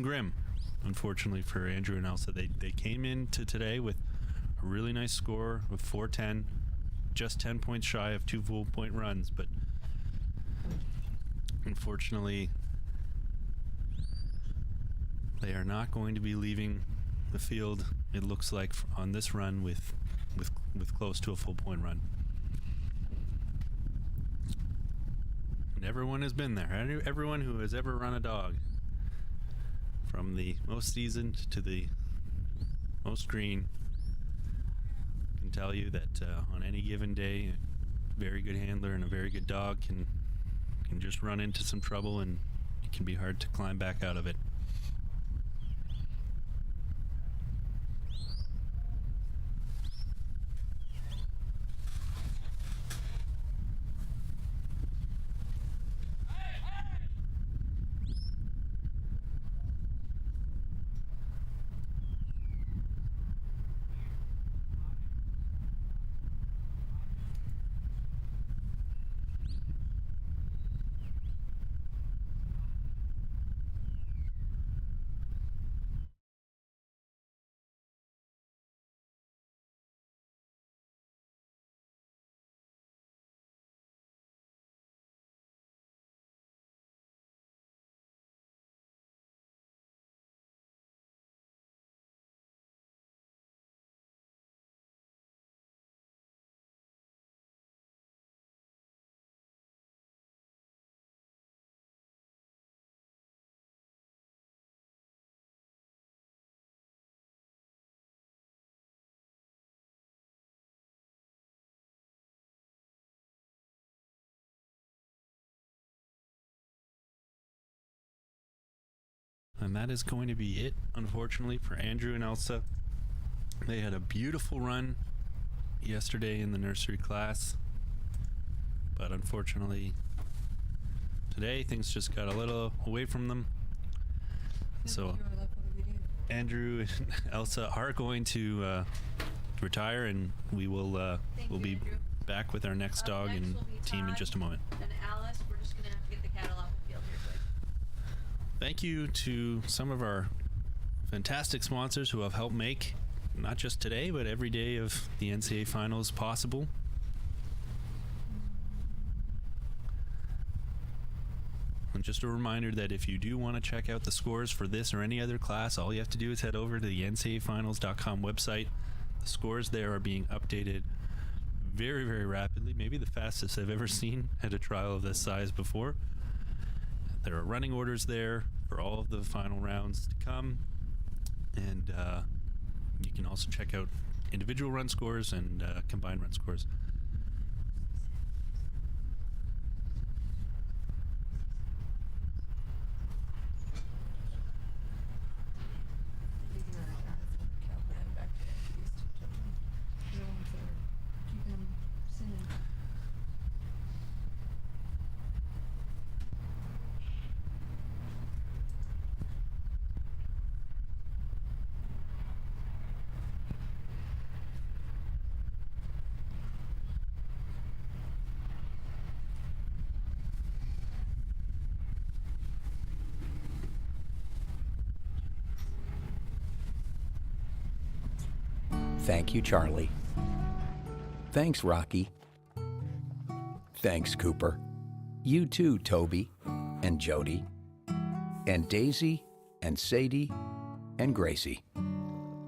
grim, unfortunately, for Andrew and Elsa. They came into today with a really nice score with 410, just 10 points shy of 2 full point runs, but unfortunately they are not going to be leaving the field, it looks like, on this run with close to a full point run. And everyone has been there. Everyone who has ever run a dog, from the most seasoned to the most green, can tell you that on any given day, a very good handler and a very good dog can You can just run into some trouble and it can be hard to climb back out of it. And that is going to be it, unfortunately, for Andrew and Elsa. They had a beautiful run yesterday in the nursery class, but unfortunately today things just got a little away from them. So Andrew and Elsa are going to retire, and we will we'll be Andrew. back with our next dog Next and will be team in Todd just a moment. And Alice, we're just gonna have to get the cattle off the field here quick. Thank you to some of our fantastic sponsors who have helped make not just today, but every day of the NCA Finals possible. And just a reminder that if you do want to check out the scores for this or any other class, all you have to do is head over to the NCAfinals.com website. The scores there are being updated very, very rapidly, maybe the fastest I've ever seen at a trial of this size before. There are running orders there for all of the final rounds to come, and you can also check out individual run scores and combined run scores. Thank you, Charlie. Thanks, Rocky. Thanks, Cooper. You too, Toby and Jody and Daisy and Sadie and Gracie.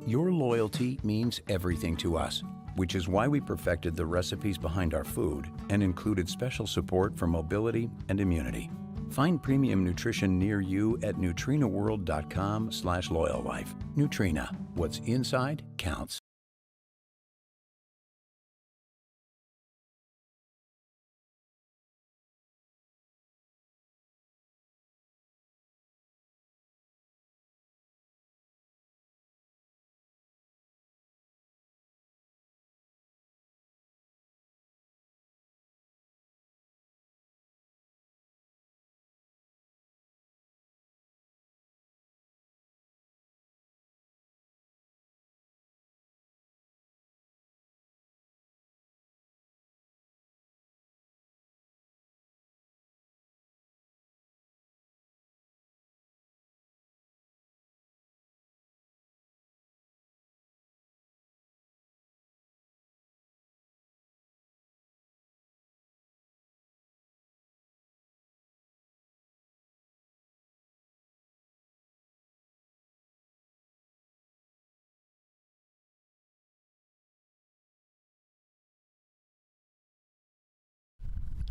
Your loyalty means everything to us, which is why we perfected the recipes behind our food and included special support for mobility and immunity. Find premium nutrition near you at nutrinaworld.com/loyallife. Nutrina, what's inside counts.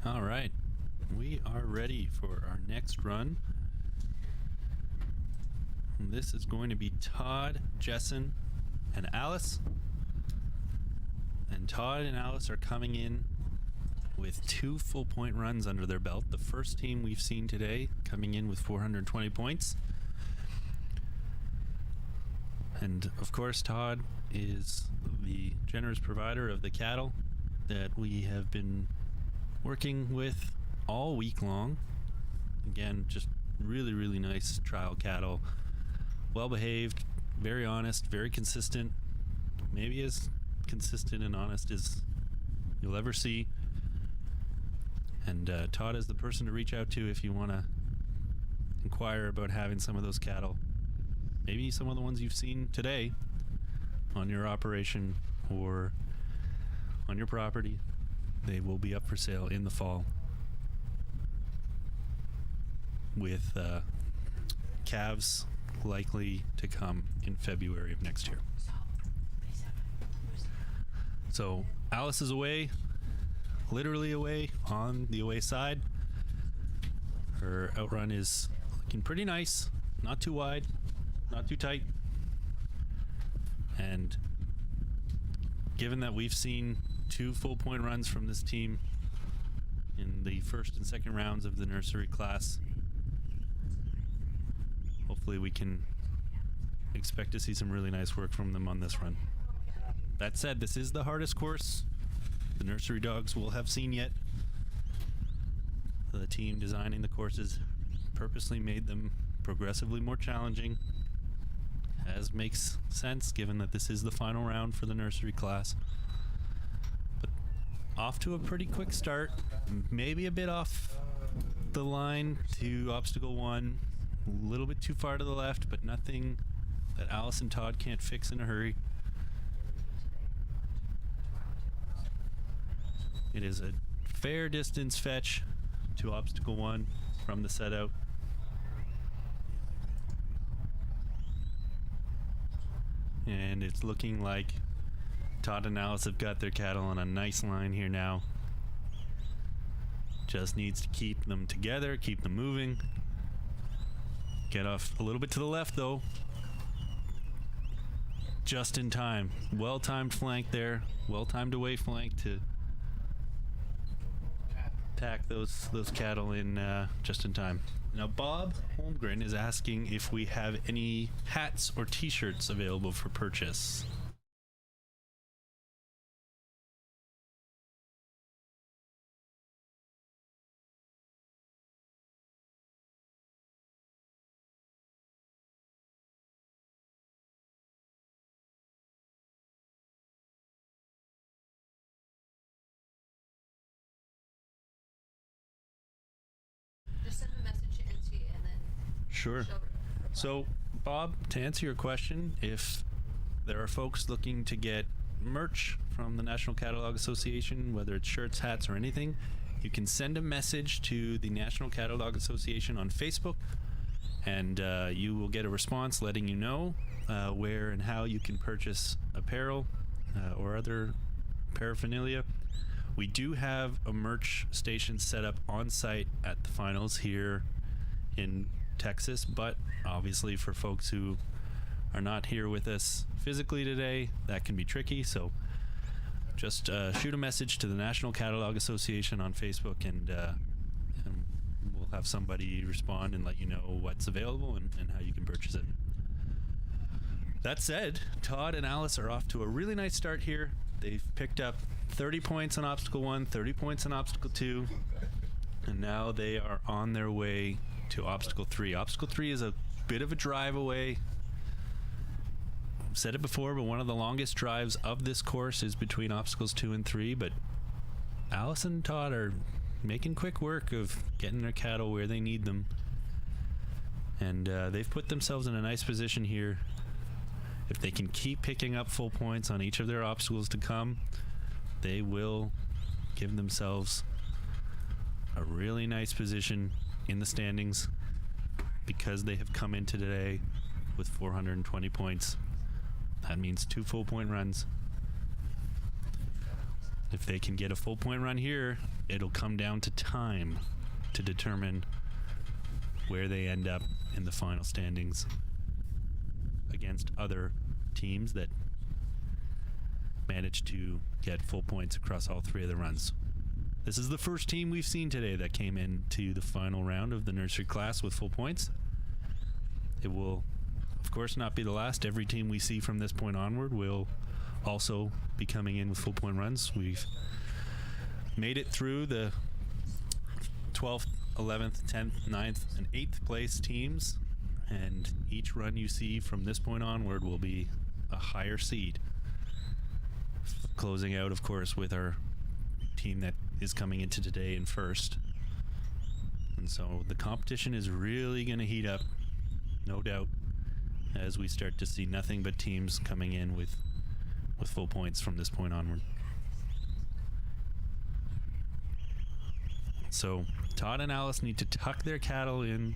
All right, we are ready for our next run. And this is going to be Todd, Jessen, and Alice. And Todd and Alice are coming in with 2 full point runs under their belt. The first team we've seen today coming in with 420 points. And of course, Todd is the generous provider of the cattle that we have been working with all week long. Again, just really, really nice trial cattle. Well behaved, very honest, very consistent. Maybe as consistent and honest as you'll ever see. And Todd is the person to reach out to if you want to inquire about having some of those cattle. Maybe some of the ones you've seen today on your operation or on your property. They will be up for sale in the fall with calves likely to come in February of next year. So Alice is away, literally away on the away side. Her outrun is looking pretty nice, not too wide, not too tight. And given that we've seen 2 full point runs from this team in the first and second rounds of the nursery class, hopefully we can expect to see some really nice work from them on this run. That said, this is the hardest course the nursery dogs will have seen yet. The team designing the courses purposely made them progressively more challenging, as makes sense given that this is the final round for the nursery class. But off to a pretty quick start, maybe a bit off the line to obstacle 1, a little bit too far to the left, but nothing that Alice and Todd can't fix in a hurry. It is a fair distance fetch to obstacle 1 from the set out. And it's looking like Todd and Alice have got their cattle on a nice line here now. Just needs to keep them together, keep them moving. Get off a little bit to the left though. Just in time. Well-timed flank there. Well-timed away flank to pack those cattle in just in time. Now Bob Holmgren is asking if we have any hats or t-shirts available for purchase. Just send a message to NCA and then Sure. she'll reply. So, Bob, to answer your question, if there are folks looking to get merch from the National Catalog Association, whether it's shirts, hats, or anything, you can send a message to the National Catalog Association on Facebook, and you will get a response letting you know where and how you can purchase apparel or other paraphernalia. We do have a merch station set up on site at the finals here in Texas, but obviously for folks who are not here with us physically today, that can be tricky. So just shoot a message to the National Catalog Association on Facebook, and we'll have somebody respond and let you know what's available and how you can purchase it. That said, Todd and Alice are off to a really nice start here. They've picked up 30 points on obstacle 1, 30 points on obstacle 2, and now they are on their way to obstacle 3. Obstacle 3 is a bit of a drive away. I've said it before, but one of the longest drives of this course is between obstacles 2 and 3, but Alice and Todd are making quick work of getting their cattle where they need them, and they've put themselves in a nice position here. If they can keep picking up full points on each of their obstacles to come, they will give themselves a really nice position in the standings, because they have come into today with 420 points. That means 2 full point runs. If they can get a full point run here, it'll come down to time to determine where they end up in the final standings against other teams that managed to get full points across all 3 of the runs. This is the first team we've seen today that came into the final round of the nursery class with full points. It will, of course, not be the last. Every team we see from this point onward will also be coming in with full point runs. We've made it through the 12th, 11th, 10th, 9th, and 8th place teams, and each run you see from this point onward will be a higher seed. Closing out, of course, with our team that is coming into today in first. And so the competition is really going to heat up, no doubt, as we start to see nothing but teams coming in with full points from this point onward. So Todd and Alice need to tuck their cattle in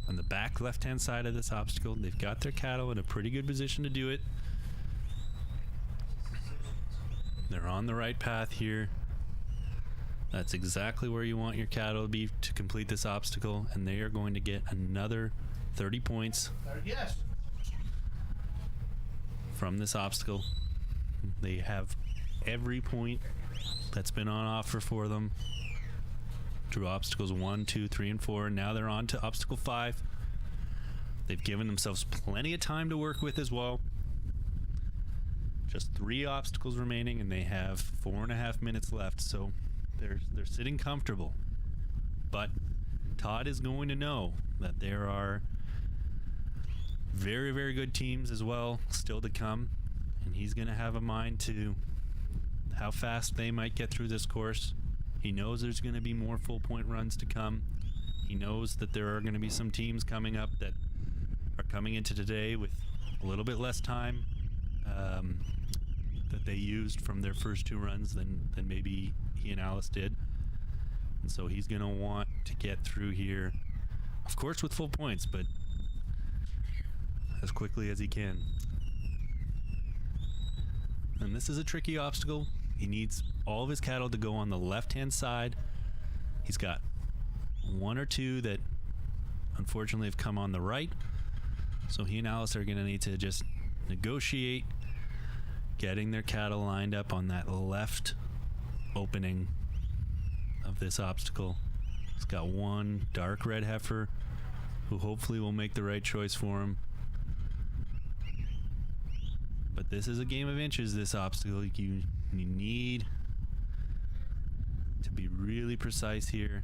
on the back left-hand side of this obstacle. They've got their cattle in a pretty good position to do it. They're on the right path here. That's exactly where you want your cattle to be to complete this obstacle, and they are going to get another 30 points from this obstacle. They have every point that's been on offer for them through obstacles 1, 2, 3, and 4. Now they're on to obstacle 5. They've given themselves plenty of time to work with as well. Just 3 obstacles remaining, and they have 4.5 minutes left, so they're sitting comfortable. But Todd is going to know that there are very, very good teams as well still to come, and he's going to have a mind to how fast they might get through this course. He knows there's going to be more full point runs to come. He knows that there are going to be some teams coming up that are coming into today with a little bit less time that they used from their first 2 runs than maybe he and Alice did. And so he's going to want to get through here, of course with full points, but as quickly as he can. And this is a tricky obstacle. He needs all of his cattle to go on the left-hand side. He's got 1 or 2 that unfortunately have come on the right. So he and Alice are going to need to just negotiate getting their cattle lined up on that left opening of this obstacle. He's got 1 dark red heifer who hopefully will make the right choice for him. But this is a game of inches, this obstacle. You need to be really precise here.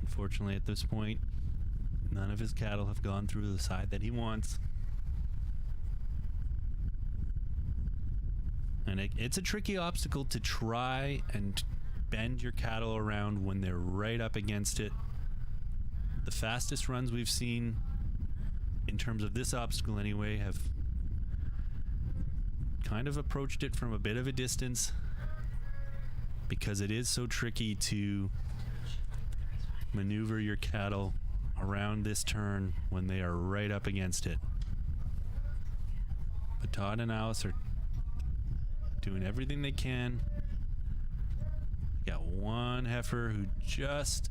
Unfortunately, at this point, none of his cattle have gone through the side that he wants. And it's a tricky obstacle to try and bend your cattle around when they're right up against it. The fastest runs we've seen, in terms of this obstacle anyway, have kind of approached it from a bit of a distance because it is so tricky to maneuver your cattle around this turn when they are right up against it. But Todd and Alice are doing everything they can. Got 1 heifer who just,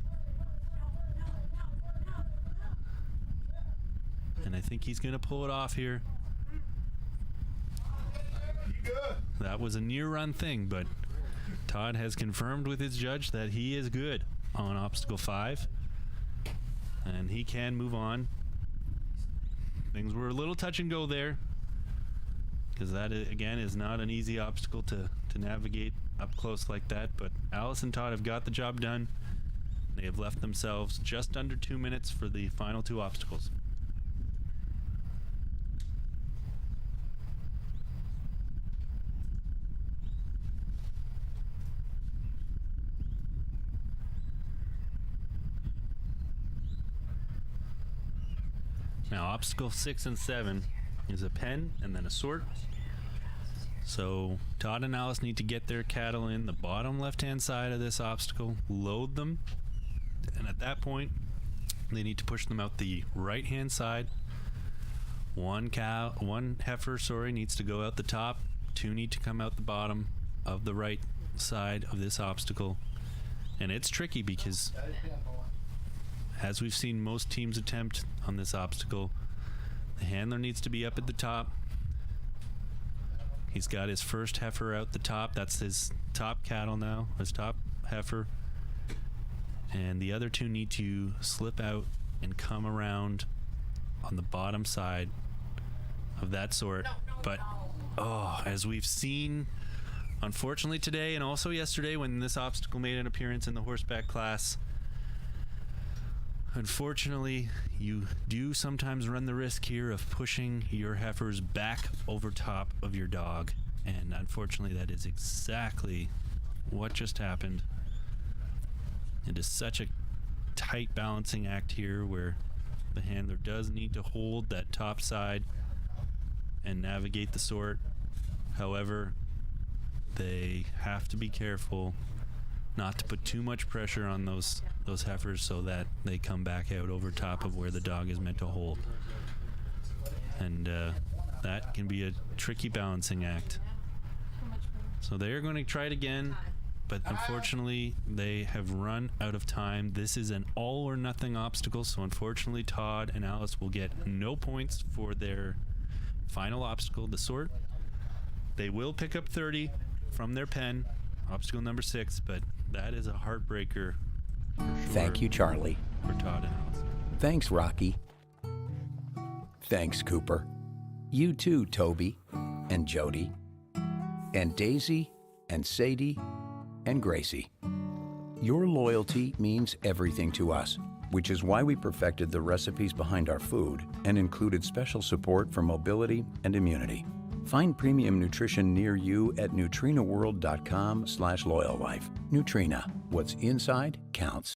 and I think he's going to pull it off here. That was a near run thing, but Todd has confirmed with his judge that he is good on obstacle 5, and he can move on. Things were a little touch and go there, because that, again, is not an easy obstacle to navigate up close like that. But Alice and Todd have got the job done. They have left themselves just under 2 minutes for the final 2 obstacles. Now, obstacle 6 and 7 is a pen and then a sort. So Todd and Alice need to get their cattle in the bottom left-hand side of this obstacle, load them, and at that point, they need to push them out the right-hand side. 1 heifer, needs to go out the top. 2 need to come out the bottom of the right side of this obstacle. And it's tricky because, as we've seen most teams attempt on this obstacle, the handler needs to be up at the top. He's got his first heifer out the top. That's his top cattle now, his top heifer. And the other two need to slip out and come around on the bottom side of that sort. But, as we've seen, unfortunately today and also yesterday when this obstacle made an appearance in the horseback class, unfortunately, you do sometimes run the risk here of pushing your heifers back over top of your dog. And unfortunately, that is exactly what just happened. It is such a tight balancing act here where the handler does need to hold that top side and navigate the sort. However, they have to be careful not to put too much pressure on those heifers so that they come back out over top of where the dog is meant to hold. And that can be a tricky balancing act. So they're going to try it again, but unfortunately they have run out of time. This is an all or nothing obstacle, so unfortunately Todd and Alice will get no points for their final obstacle, the sort. They will pick up 30 from their pen, obstacle number 6, but that is a heartbreaker. For sure. Thank you, Charlie. For Todd and Alice. Thanks, Rocky. Thanks, Cooper. You too, Toby and Jody and Daisy and Sadie and Gracie. Your loyalty means everything to us, which is why we perfected the recipes behind our food and included special support for mobility and immunity. Find premium nutrition near you at nutrinaworld.com/loyallife. Nutrina, what's inside counts.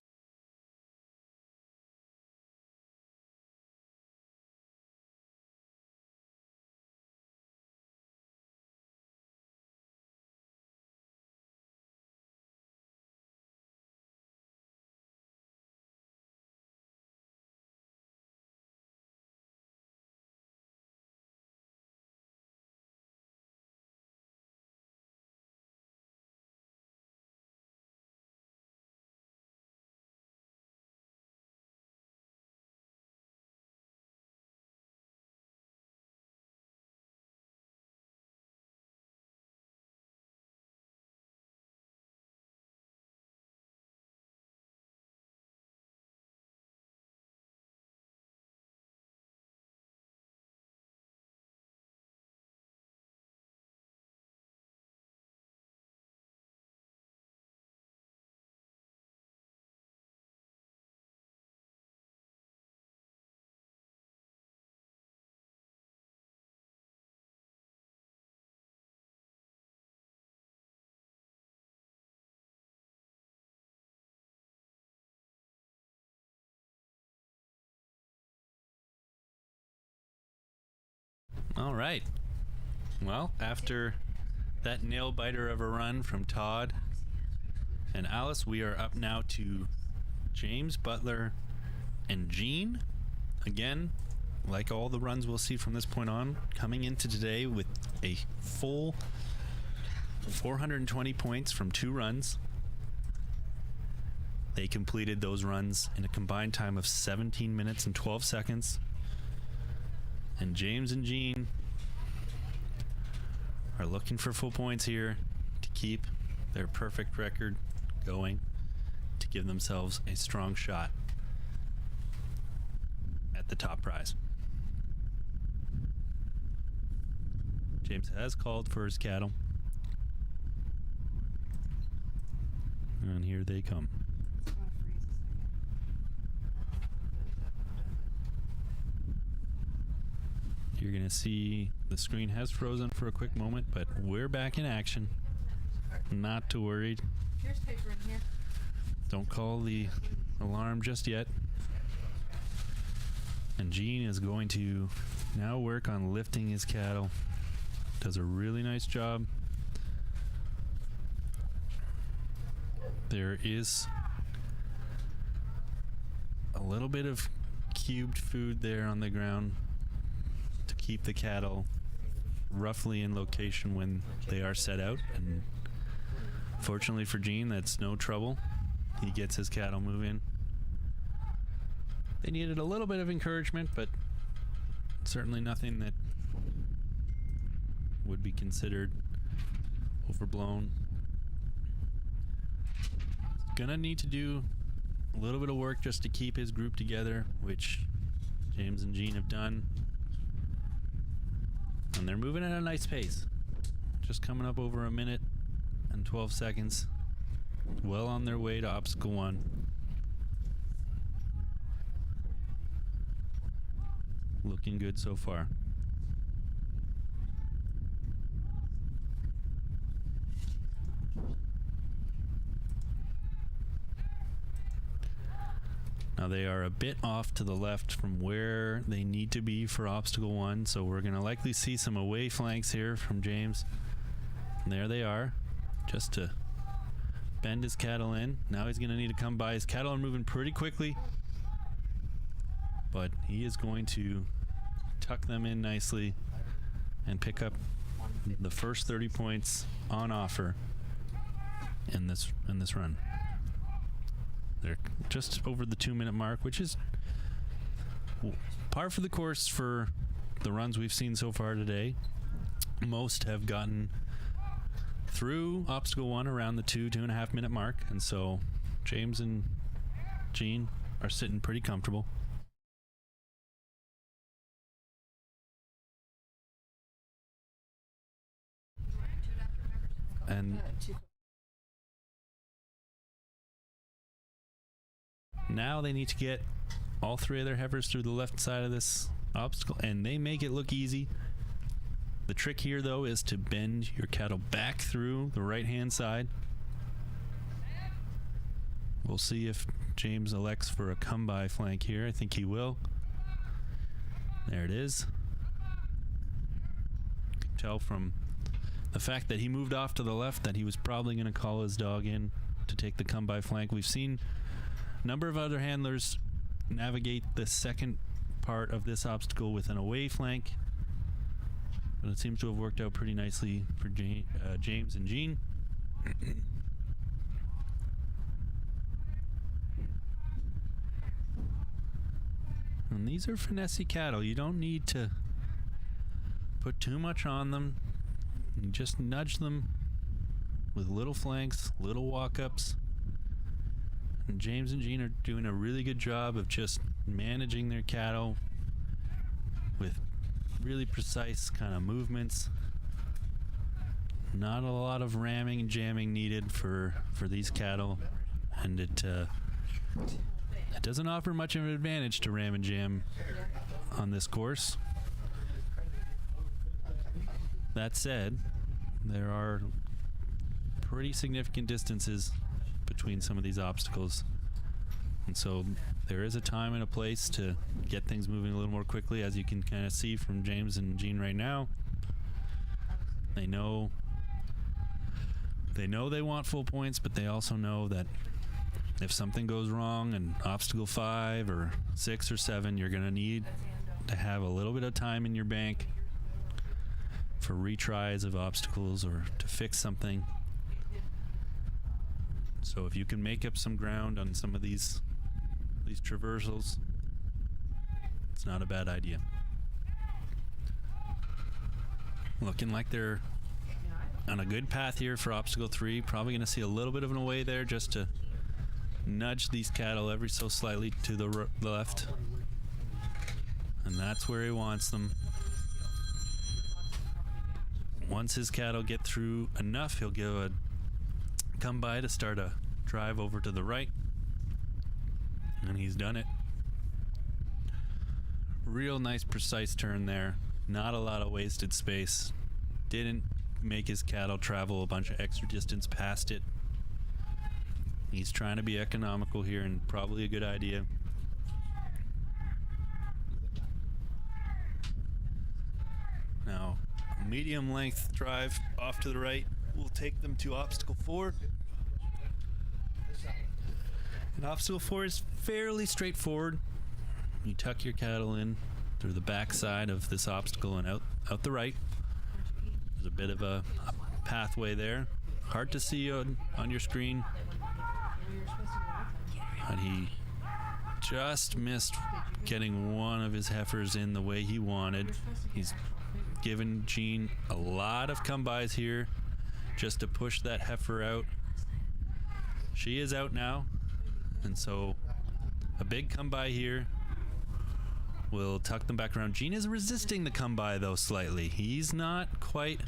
All right. Well, after that nail biter of a run from Todd and Alice, we are up now to James, Butler, and Jean. Again, like all the runs we'll see from this point on, coming into today with a full 420 points from 2 runs. They completed those runs in a combined time of 17 minutes and 12 seconds. And James and Jean are looking for full points here to keep their perfect record going, to give themselves a strong shot at the top prize. James has called for his cattle. And here they come. You're going to see the screen has frozen for a quick moment, but we're back in action. Not to worry. Here's paper in here. Don't call the alarm just yet. And Gene is going to now work on lifting his cattle. Does a really nice job. There is a little bit of cubed food there on the ground to keep the cattle roughly in location when they are set out, and fortunately for Gene, that's no trouble. He gets his cattle moving. They needed a little bit of encouragement, but certainly nothing that would be considered overblown. Gonna need to do a little bit of work just to keep his group together, which James and Jean have done. And they're moving at a nice pace. Just coming up over a minute and 12 seconds. Well on their way to obstacle 1. Looking good so far. Now they are a bit off to the left from where they need to be for obstacle 1, so we're going to likely see some away flanks here from James. And there they are, just to bend his cattle in. Now he's going to need to come by. His cattle are moving pretty quickly, but he is going to tuck them in nicely and pick up the first 30 points on offer in this run. They're just over the 2-minute mark, which is par for the course for the runs we've seen so far today. Most have gotten through obstacle 1 around the 2.5 minute mark, and so James and Jean are sitting pretty comfortable. And now they need to get all 3 of their heifers through the left side of this obstacle, and they make it look easy. The trick here, though, is to bend your cattle back through the right-hand side. We'll see if James elects for a come-by flank here. I think he will. There it is. You can tell from the fact that he moved off to the left that he was probably going to call his dog in to take the come-by flank. We've seen a number of other handlers navigate the second part of this obstacle with an away flank, but it seems to have worked out pretty nicely for James and Jean. And these are finesse cattle. You don't need to put too much on them. You just nudge them with little flanks, little walk-ups. And James and Jean are doing a really good job of just managing their cattle with really precise kind of movements. Not a lot of ramming and jamming needed for these cattle, and it doesn't offer much of an advantage to ram and jam on this course. That said, there are pretty significant distances between some of these obstacles, and so there is a time and a place to get things moving a little more quickly, as you can kind of see from James and Jean right now. They know they want full points, but they also know that if something goes wrong in obstacle 5 or 6 or 7, you're going to need to have a little bit of time in your bank for retries of obstacles or to fix something. So if you can make up some ground on some of these traversals, it's not a bad idea. Looking like they're on a good path here for obstacle 3. Probably going to see a little bit of an away there just to nudge these cattle ever so slightly to the left. And that's where he wants them. Once his cattle get through enough, he'll give a come by to start a drive over to the right. And he's done it. Real nice precise turn there. Not a lot of wasted space. Didn't make his cattle travel a bunch of extra distance past it. He's trying to be economical here, and probably a good idea. Now, a medium length drive off to the right will take them to obstacle 4. And obstacle 4 is fairly straightforward. You tuck your cattle in through the back side of this obstacle and out the right. There's a bit of a pathway there. Hard to see on your screen. But he just missed getting one of his heifers in the way he wanted. He's given Jean a lot of come-bys here just to push that heifer out. She is out now, and so a big come-by here will tuck them back around. Jean is resisting the come-by, though, slightly. He is not quite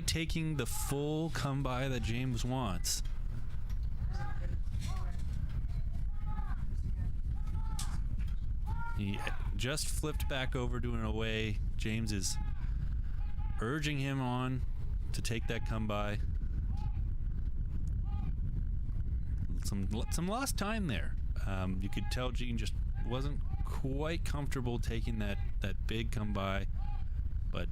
taking the full come-by that James wants. He just flipped back over to an away. James is urging him on to take that come-by. Some lost time there. You could tell Jean just wasn't quite comfortable taking that big come-by, but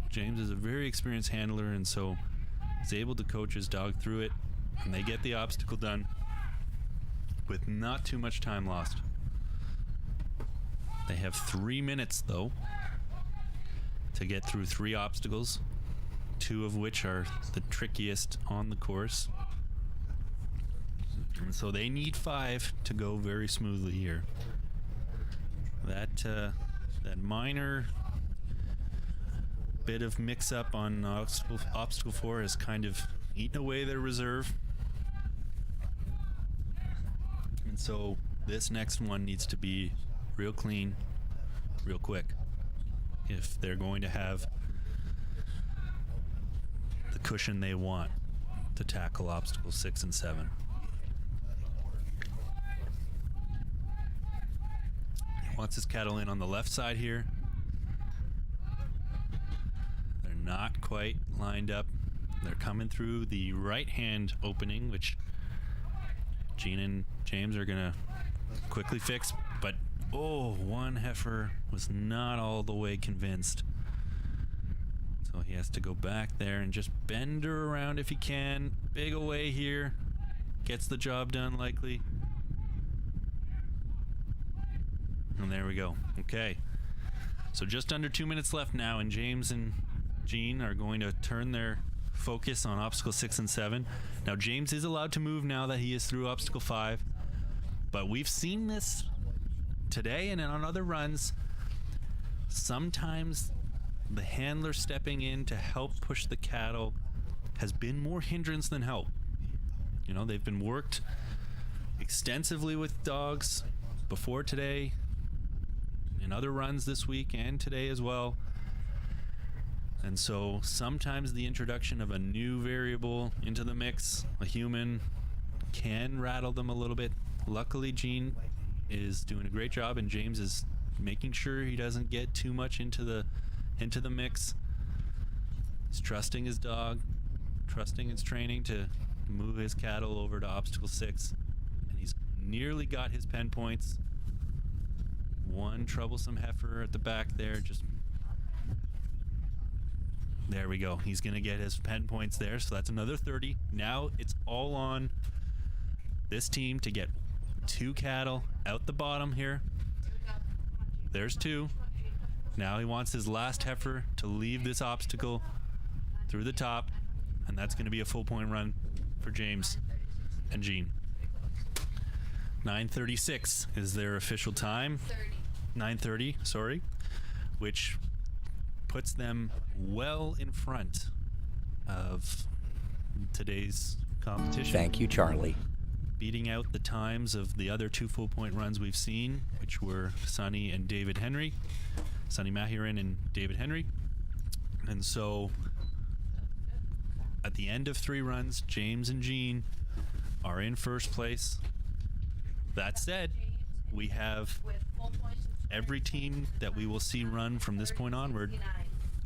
James is a very experienced handler, and so he's able to coach his dog through it, and they get the obstacle done with not too much time lost. They have 3 minutes, though, to get through 3 obstacles, 2 of which are the trickiest on the course. And so they need 5 to go very smoothly here. That minor bit of mix-up on obstacle 4 has kind of eaten away their reserve. And so this next one needs to be real clean, real quick, if they're going to have the cushion they want to tackle obstacles 6 and 7. He wants his cattle in on the left side here. They're not quite lined up. They're coming through the right-hand opening, which Jean and James are gonna quickly fix, but one heifer was not all the way convinced. So he has to go back there and just bend her around if he can. Big away here. Gets the job done likely. And there we go. Okay. So just under 2 minutes left now, and James and Jean are going to turn their focus on obstacle 6 and 7. Now James is allowed to move now that he is through obstacle 5. But we've seen this today and on other runs. Sometimes the handler stepping in to help push the cattle has been more hindrance than help. You know, they've been worked extensively with dogs before today, in other runs this week and today as well. And so sometimes the introduction of a new variable into the mix, a human, can rattle them a little bit. Luckily, Jean is doing a great job, and James is making sure he doesn't get too much into the mix. He's trusting his dog, trusting its training to move his cattle over to obstacle 6, and he's nearly got his pen points. One troublesome heifer at the back there, there we go. He's gonna get his pen points there, so that's another 30. Now it's all on this team to get 2 cattle out the bottom here. There's 2. Now he wants his last heifer to leave this obstacle through the top, and that's going to be a full point run for James and Jean. 9:36 is their official time. 9:30, sorry, which puts them well in front of today's competition. Thank you, Charlie. Beating out the times of the other 2 full point runs we've seen, which were Sonny and David Henry. Sonny Mahurin and David Henry. And so at the end of 3 runs, James and Jean are in first place. That said, we have every team that we will see run from this point onward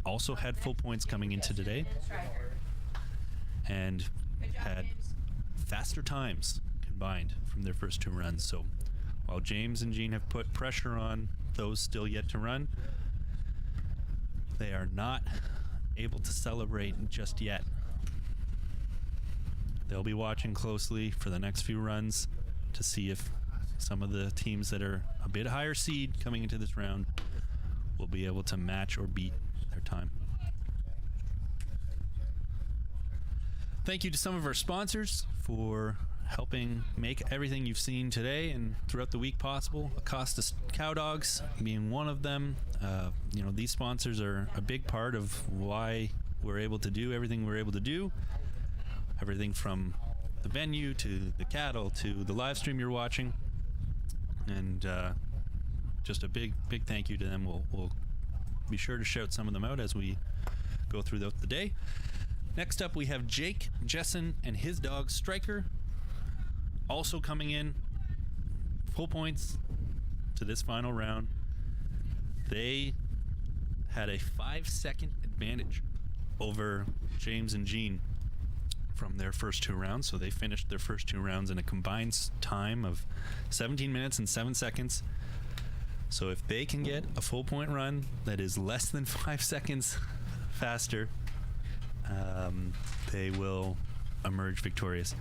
also had full points coming into today and had faster times combined from their first 2 runs. So while James and Jean have put pressure on those still yet to run, they are not able to celebrate just yet. They'll be watching closely for the next few runs to see if some of the teams that are a bit higher seed coming into this round will be able to match or beat their time. Thank you to some of our sponsors for helping make everything you've seen today and throughout the week possible. Acosta Cow Dogs being one of them. These sponsors are a big part of why we're able to do everything we're able to do. Everything from the venue to the cattle to the live stream you're watching. And just a big thank you to them. We'll be sure to shout some of them out as we go throughout the day. Next up, we have Jake Jessen and his dog Striker, also coming in full points to this final round. They had a 5-second advantage over James and Jean from their first 2 rounds. So they finished their first 2 rounds in a combined time of 17 minutes and 7 seconds. So if they can get a full point run that is less than 5 seconds faster, they will emerge victorious.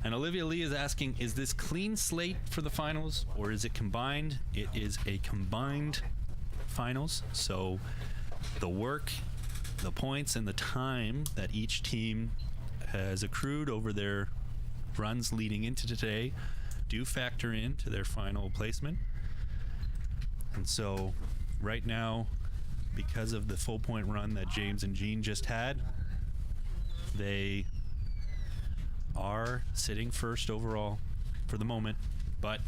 And Olivia Lee is asking, is this clean slate for the finals or is it combined? It is a combined finals. So the work, the points, and the time that each team has accrued over their runs leading into today do factor into their final placement. And so right now, because of the full point run that James and Jean just had, they are sitting first overall for the moment. But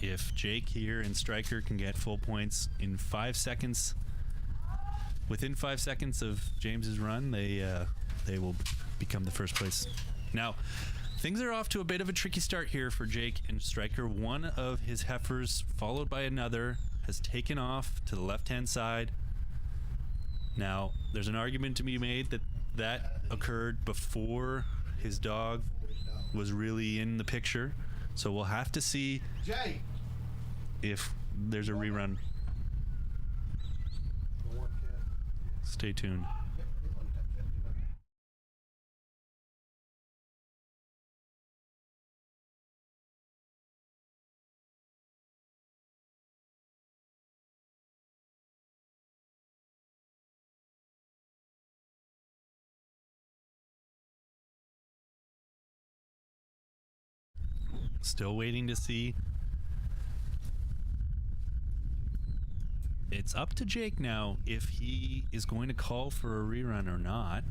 if Jake here and Striker can get full points in 5 seconds, within 5 seconds of James's run, they will become the first place. Now, things are off to a bit of a tricky start here for Jake and Striker. One of his heifers, followed by another, has taken off to the left-hand side. Now, there's an argument to be made that occurred before his dog was really in the picture. So we'll have to see if there's a rerun. Stay tuned. Still waiting to see. It's up to Jake now if he is going to call for a rerun or not.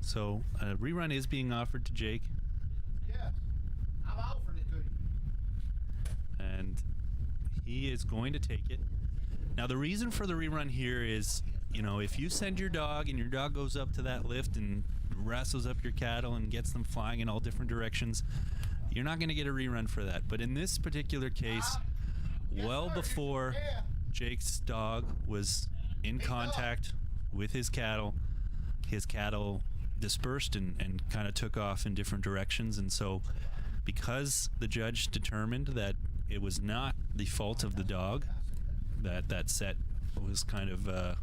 So a rerun is being offered to Jake. Yes, I'm offering it to you. And he is going to take it. Now the reason for the rerun here is, if you send your dog and your dog goes up to that lift and wrestles up your cattle and gets them flying in all different directions, you're not going to get a rerun for that. But in this particular case, well before Jake's dog was in contact with his cattle dispersed and kind of took off in different directions. And so because the judge determined that it was not the fault of the dog that set was kind of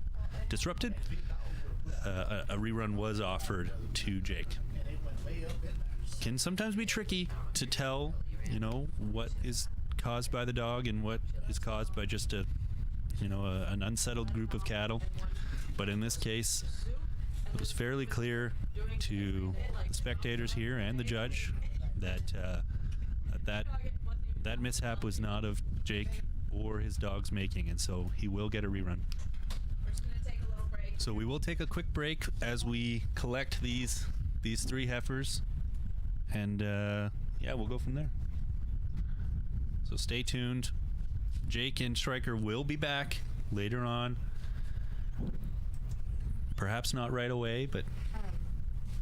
disrupted, a rerun was offered to Jake. Can sometimes be tricky to tell, what is caused by the dog and what is caused by just an unsettled group of cattle. But in this case, it was fairly clear to the spectators here and the judge that that mishap was not of Jake or his dog's making, and so he will get a rerun. So we will take a quick break as we collect these 3 heifers, and we'll go from there. So stay tuned. Jake and Striker will be back later on. Perhaps not right away, but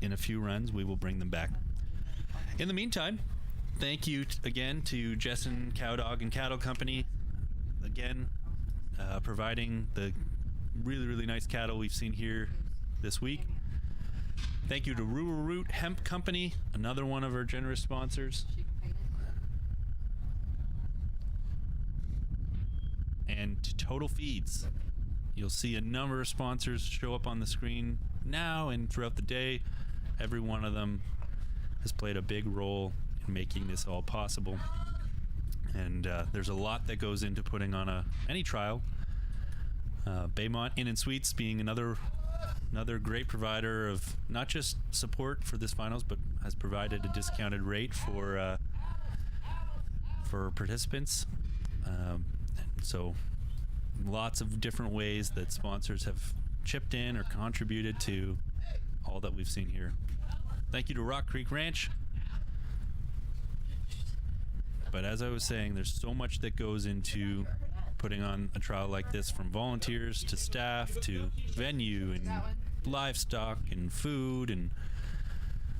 in a few runs we will bring them back. In the meantime, thank you again to Jessen Cow Dog and Cattle Company. Again, providing the really, really nice cattle we've seen here this week. Thank you to Rural Root Hemp Company, another one of our generous sponsors. She can paint it. And to Total Feeds. You'll see a number of sponsors show up on the screen now and throughout the day. Every one of them has played a big role in making this all possible. And there's a lot that goes into putting on any trial. Baymont Inn and Suites being another great provider of not just support for this finals, but has provided a discounted rate for participants. So lots of different ways that sponsors have chipped in or contributed to all that we've seen here. Thank you to Rock Creek Ranch. But as I was saying, there's so much that goes into putting on a trial like this, from volunteers to staff to venue and livestock and food and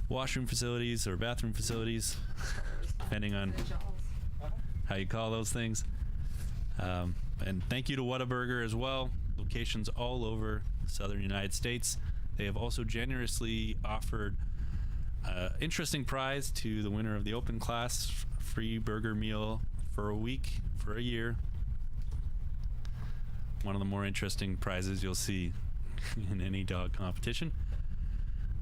washroom facilities or bathroom facilities, depending on how you call those things. And thank you to Whataburger as well. Locations all over the southern United States. They have also generously offered interesting prize to the winner of the open class, free burger meal for a week, for a year. One of the more interesting prizes you'll see in any dog competition.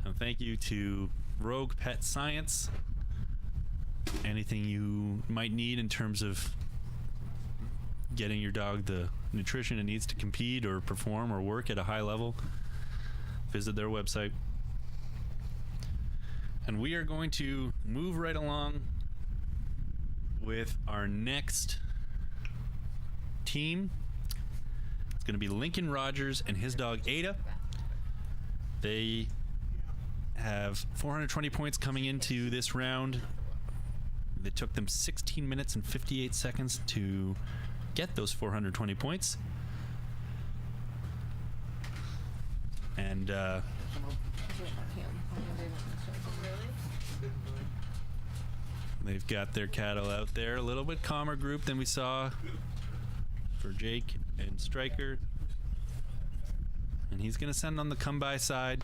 And thank you to Rogue Pet Science. Anything you might need in terms of getting your dog the nutrition it needs to compete or perform or work at a high level, visit their website. And we are going to move right along with our next team. It's going to be Lincoln Rogers and his dog Ada. They have 420 points coming into this round. It took them 16 minutes and 58 seconds to get those 420 points. And they've got their cattle out there, a little bit calmer group than we saw for Jake and Stryker. And he's going to send on the come-by side.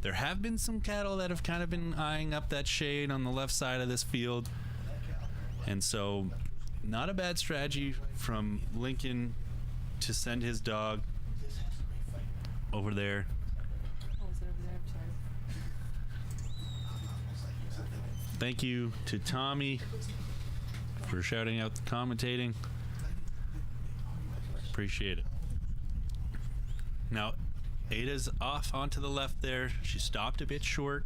There have been some cattle that have kind of been eyeing up that shade on the left side of this field. And so, not a bad strategy from Lincoln to send his dog over there. Oh, is it over there? I'm sorry. Thank you to Tommy for shouting out the commentating. Appreciate it. Now, Ada's off onto the left there. She stopped a bit short,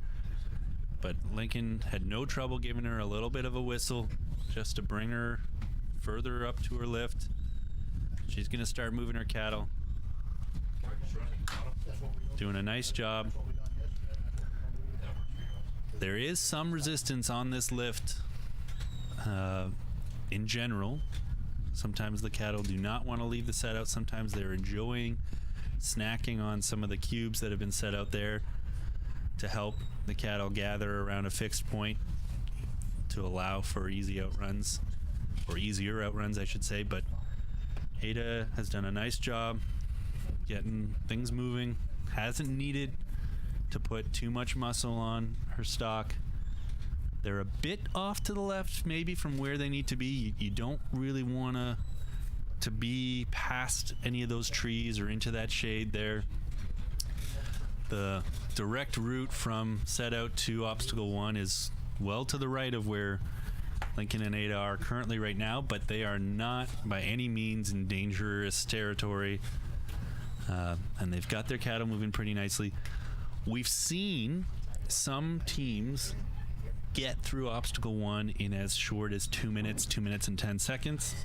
but Lincoln had no trouble giving her a little bit of a whistle just to bring her further up to her lift. She's going to start moving her cattle. Doing a nice job. There is some resistance on this lift in general. Sometimes the cattle do not want to leave the set out. Sometimes they're enjoying snacking on some of the cubes that have been set out there to help the cattle gather around a fixed point to allow for easy outruns, or easier outruns, I should say. But Ada has done a nice job getting things moving. Hasn't needed to put too much muscle on her stock. They're a bit off to the left, maybe, from where they need to be. You don't really want to be past any of those trees or into that shade there. The direct route from set out to obstacle 1 is well to the right of where Lincoln and Ada are currently right now, but they are not by any means in dangerous territory. And they've got their cattle moving pretty nicely. We've seen some teams get through obstacle 1 in as short as 2 minutes, 2 minutes and 10 seconds.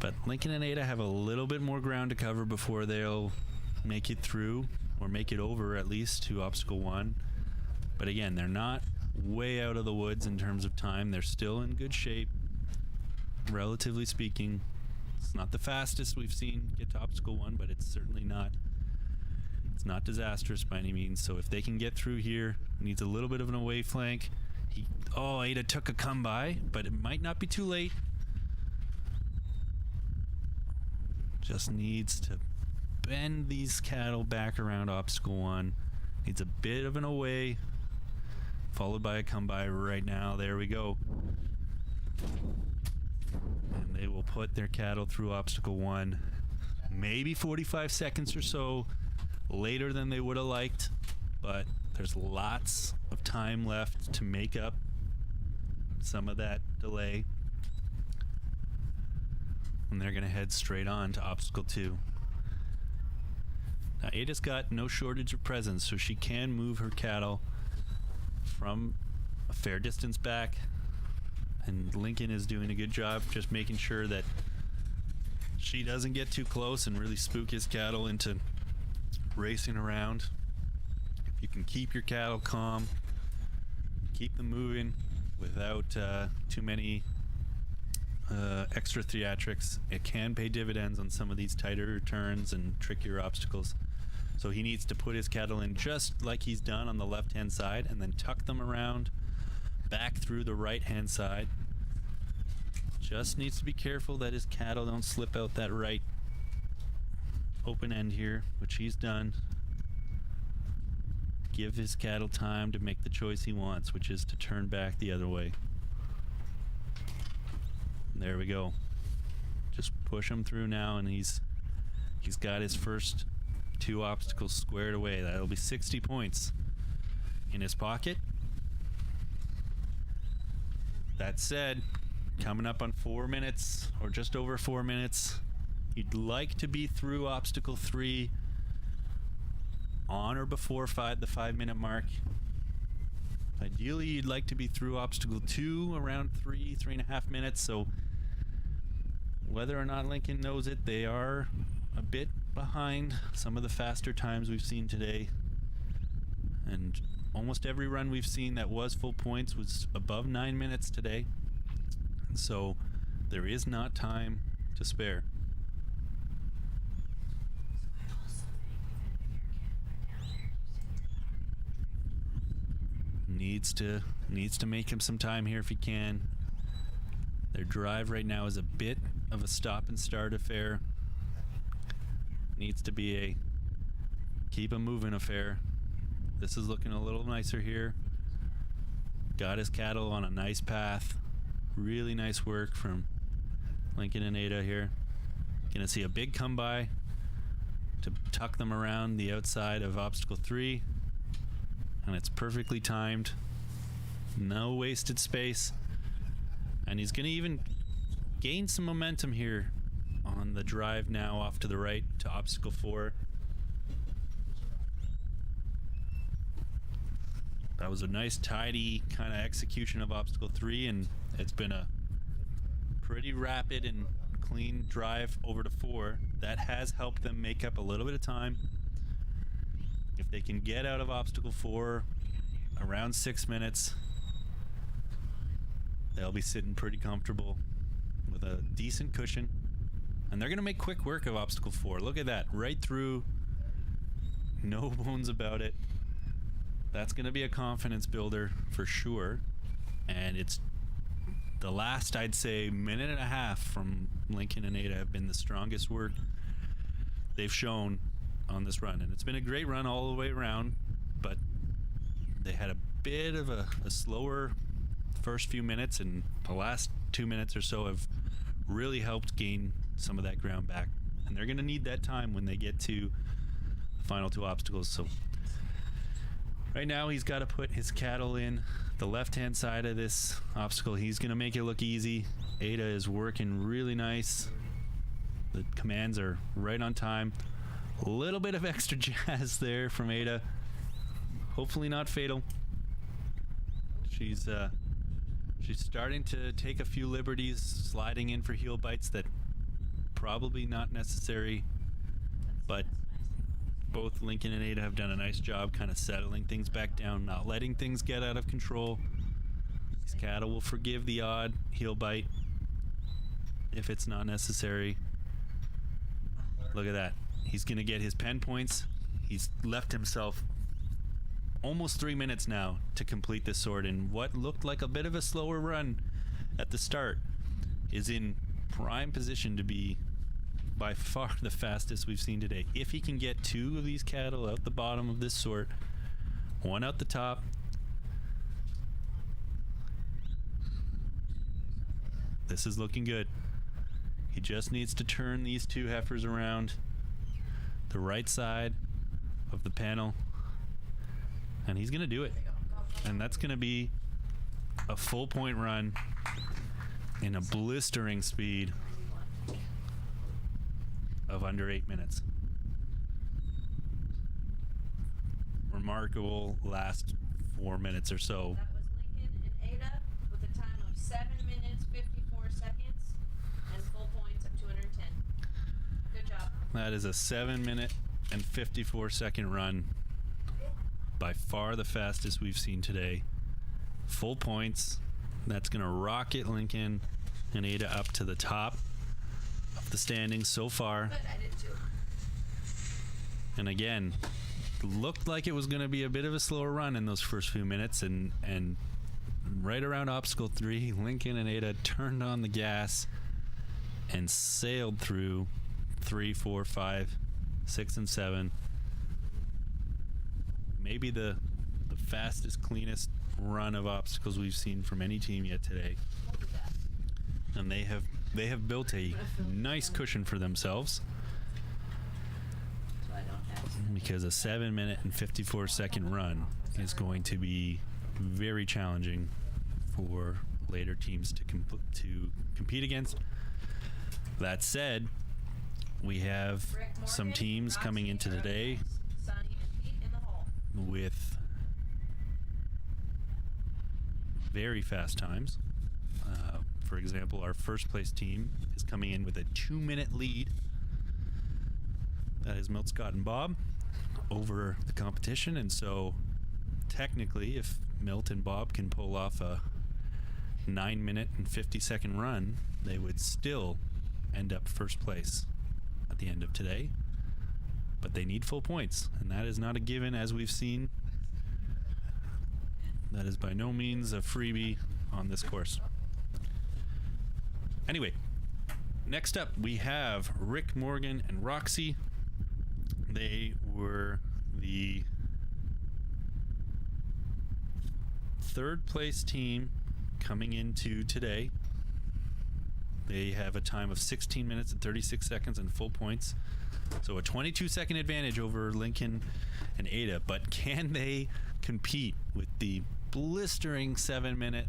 But Lincoln and Ada have a little bit more ground to cover before they'll make it through, or make it over at least, to obstacle 1. But again, they're not way out of the woods in terms of time. They're still in good shape, relatively speaking. It's not the fastest we've seen get to obstacle 1, but it's certainly not, it's not disastrous by any means. So if they can get through here, needs a little bit of an away flank. Ada took a come by, but it might not be too late. Just needs to bend these cattle back around obstacle 1. Needs a bit of an away, followed by a come by right now. There we go. And they will put their cattle through obstacle 1, maybe 45 seconds or so later than they would have liked, but there's lots of time left to make up some of that delay. And they're going to head straight on to obstacle 2. Now, Ada's got no shortage of presence, so she can move her cattle from a fair distance back. And Lincoln is doing a good job just making sure that she doesn't get too close and really spook his cattle into racing around. If you can keep your cattle calm, keep them moving without too many extra theatrics, it can pay dividends on some of these tighter turns and trickier obstacles. So he needs to put his cattle in just like he's done on the left hand side and then tuck them around back through the right hand side. Just needs to be careful that his cattle don't slip out that right open end here, which he's done. Give his cattle time to make the choice he wants, which is to turn back the other way. There we go. Just push him through now, and he's got his first 2 obstacles squared away. That'll be 60 points in his pocket. That said, coming up on 4 minutes, or just over 4 minutes, you'd like to be through obstacle 3 on or before the 5-minute mark. Ideally, you'd like to be through obstacle 2 around 3.5 minutes. So whether or not Lincoln knows it, they are a bit behind some of the faster times we've seen today. And almost every run we've seen that was full points was above 9 minutes today. So there is not time to spare. Needs to make him some time here if he can. Their drive right now is a bit of a stop and start affair. Needs to be a keep him moving affair. This is looking a little nicer here. Got his cattle on a nice path. Really nice work from Lincoln and Ada here. Gonna see a big come by to tuck them around the outside of obstacle 3. And it's perfectly timed. No wasted space. And he's going to even gain some momentum here on the drive now off to the right to obstacle 4. That was a nice, tidy kind of execution of obstacle 3, and it's been a pretty rapid and clean drive over to 4. That has helped them make up a little bit of time. If they can get out of obstacle 4 around 6 minutes, they'll be sitting pretty comfortable with a decent cushion. And they're going to make quick work of obstacle 4. Look at that. Right through. No bones about it. That's going to be a confidence builder for sure. And it's the last, I'd say, minute and a half from Lincoln and Ada have been the strongest work they've shown on this run. And it's been a great run all the way around, but they had a bit of a slower first few minutes, and the last 2 minutes or so have really helped gain some of that ground back. And they're going to need that time when they get to the final 2 obstacles. So right now he's got to put his cattle in the left-hand side of this obstacle. He's going to make it look easy. Ada is working really nice. The commands are right on time. A little bit of extra jazz there from Ada. Hopefully not fatal. She's starting to take a few liberties, sliding in for heel bites that probably not necessary, but both Lincoln and Ada have done a nice job kind of settling things back down, not letting things get out of control. These cattle will forgive the odd heel bite if it's not necessary. Look at that. He's going to get his pen points. He's left himself almost 3 minutes now to complete this sort, and what looked like a bit of a slower run at the start is in prime position to be by far the fastest we've seen today. If he can get 2 of these cattle out the bottom of this sort, 1 out the top, this is looking good. He just needs to turn these 2 heifers around the right side of the panel, and he's gonna do it. And that's gonna be a full point run in a blistering speed of under 8 minutes. Remarkable last 4 minutes or so. That was Lincoln and Ada with a time of 7 minutes 54 seconds and full points of 210. Good job. That is a 7-minute and 54-second run. By far the fastest we've seen today. Full points. That's going to rocket Lincoln and Ada up to the top of the standings so far. Good, I did too. And again, looked like it was going to be a bit of a slower run in those first few minutes, and right around obstacle 3, Lincoln and Ada turned on the gas and sailed through 3, 4, 5, 6, and 7. Maybe the fastest, cleanest run of obstacles we've seen from any team yet today. And they have built a nice cushion for themselves, So I don't have because a 7-minute and 54-second run is going to be very challenging for later teams to compete against. That said, we have Rick Morgan, some teams coming Roxy, into today Sonny and Pete in the hole. with very fast times. For example, our first place team is coming in with a 2-minute lead. That is Milt, Scott, and Bob over the competition. And so technically, if Milt and Bob can pull off a 9-minute and 50-second run, they would still end up first place at the end of today. But they need full points, and that is not a given, as we've seen. That is by no means a freebie on this course. Anyway, next up we have Rick Morgan and Roxy. They were the 3rd place team coming into today. They have a time of 16 minutes and 36 seconds and full points. So a 22-second advantage over Lincoln and Ada. But can they compete with the blistering 7-minute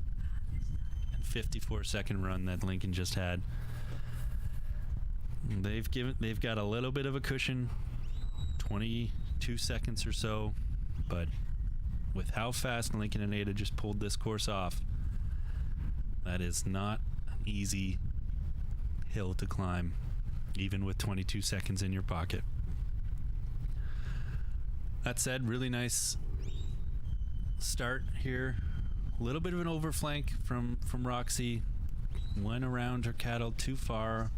and 54-second run that Lincoln just had? They've got a little bit of a cushion, 22 seconds or so, but with how fast Lincoln and Ada just pulled this course off, that is not an easy hill to climb, even with 22 seconds in your pocket. That said, really nice start here. A little bit of an overflank from Roxy. Went around her cattle too far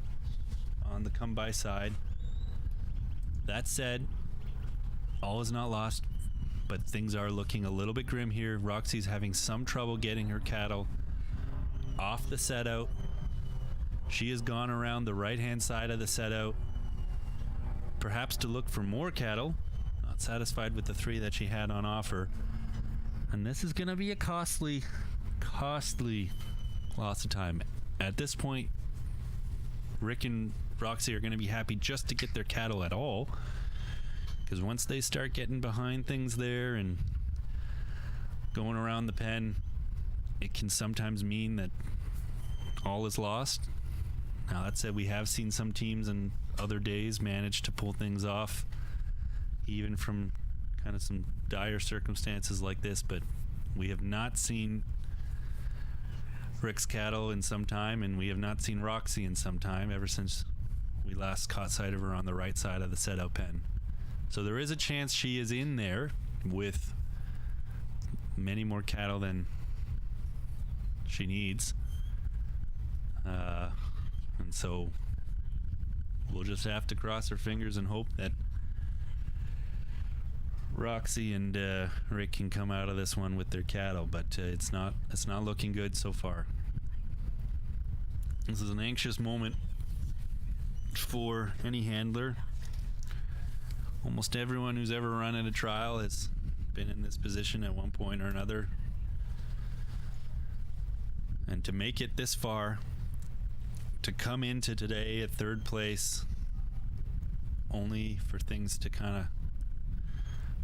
on the come-by side. That said, all is not lost, but things are looking a little bit grim here. Roxy's having some trouble getting her cattle off the set out. She has gone around the right-hand side of the set out, perhaps to look for more cattle, not satisfied with the 3 that she had on offer. And this is going to be a costly loss of time. At this point, Rick and Roxy are going to be happy just to get their cattle at all, because once they start getting behind things there and going around the pen, it can sometimes mean that all is lost. Now, that said, we have seen some teams in other days manage to pull things off, even from kind of some dire circumstances like this, but we have not seen Rick's cattle in some time, and we have not seen Roxy in some time, ever since we last caught sight of her on the right side of the set-out pen. So there is a chance she is in there with many more cattle than she needs. And so we'll just have to cross our fingers and hope that Roxy and Rick can come out of this one with their cattle, but it's not looking good so far. This is an anxious moment for any handler. Almost everyone who's ever run at a trial has been in this position at one point or another. And to make it this far, to come into today at third place, only for things to kind of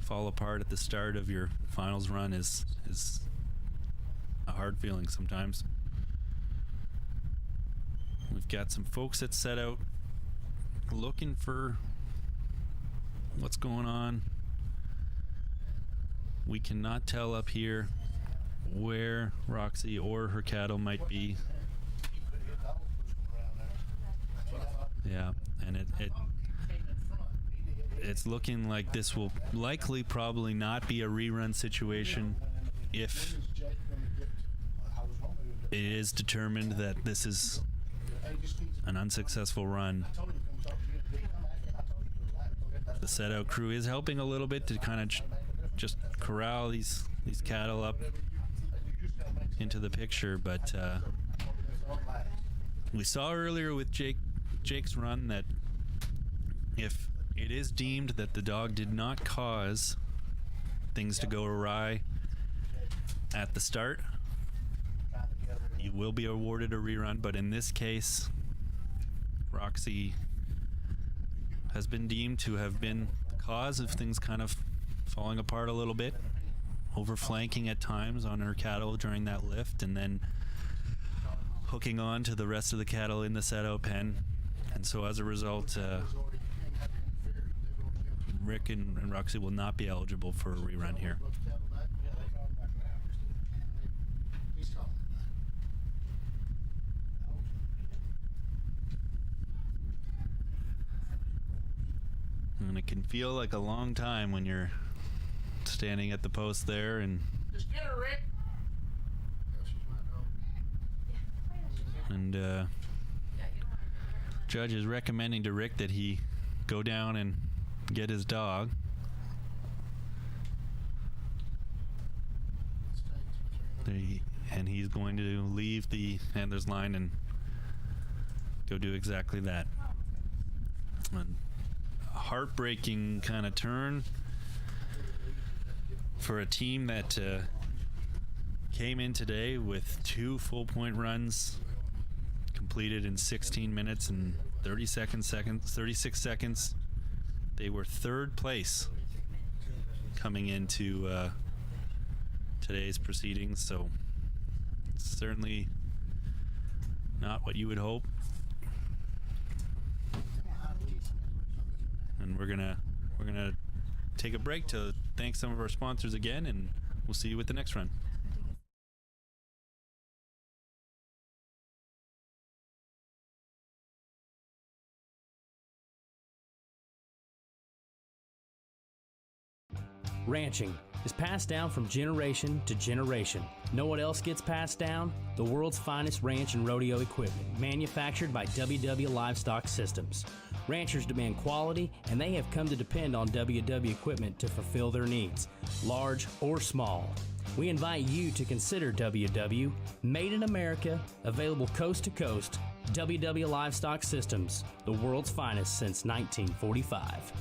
fall apart at the start of your finals run is a hard feeling sometimes. We've got some folks that set out looking for what's going on. We cannot tell up here where Roxy or her cattle might be. Yeah, and it's looking like this will likely probably not be a rerun situation if it is determined that this is an unsuccessful run. The set out crew is helping a little bit to kind of just corral these cattle up into the picture, but we saw earlier with Jake's run that if it is deemed that the dog did not cause things to go awry at the start, you will be awarded a rerun. But in this case, Roxy has been deemed to have been the cause of things kind of falling apart a little bit, overflanking at times on her cattle during that lift, and then hooking on to the rest of the cattle in the set-out pen. And so as a result, Rick and Roxy will not be eligible for a rerun here. And it can feel like a long time when you're standing at the post there, and Just get her, Rick. and judge is recommending to Rick that he go down and get his dog. And he's going to leave the handler's line and go do exactly that. And a heartbreaking kind of turn for a team that came in today with 2 full point runs completed in 16 minutes and 36 seconds. They were third place coming into today's proceedings, so it's certainly not what you would hope. And we're gonna take a break to thank some of our sponsors again, and we'll see you with the next run. Ranching is passed down from generation to generation. Know what else gets passed down? The world's finest ranch and rodeo equipment, manufactured by WW Livestock Systems. Ranchers demand quality, and they have come to depend on WW equipment to fulfill their needs, large or small. We invite you to consider WW, made in America, available coast to coast. WW Livestock Systems, the world's finest since 1945.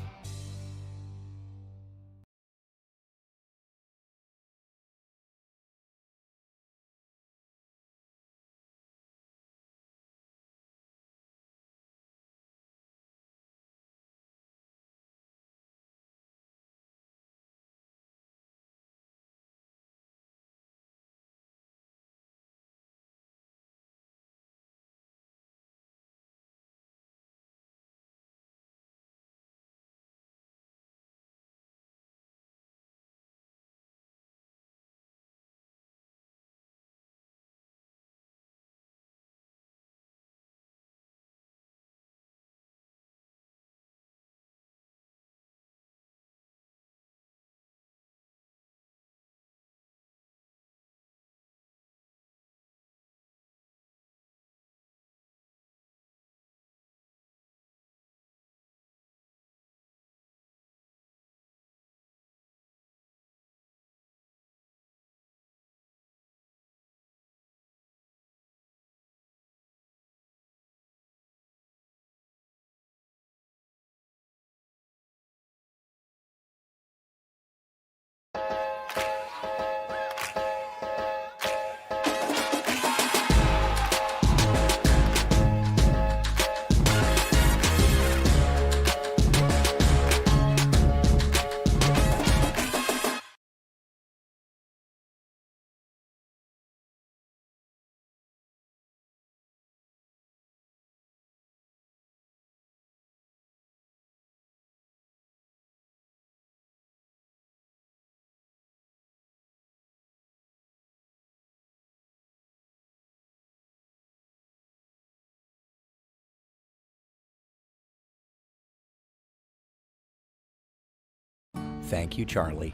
Thank you, Charlie.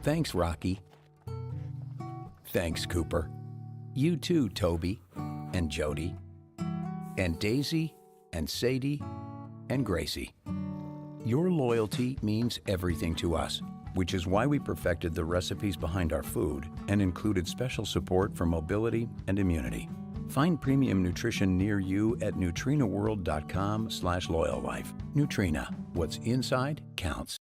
Thanks, Rocky. Thanks, Cooper. You too, Toby and Jody and Daisy and Sadie and Gracie. Your loyalty means everything to us, which is why we perfected the recipes behind our food and included special support for mobility and immunity. Find premium nutrition near you at nutrinaworld.com/loyallife. Nutrina, what's inside counts.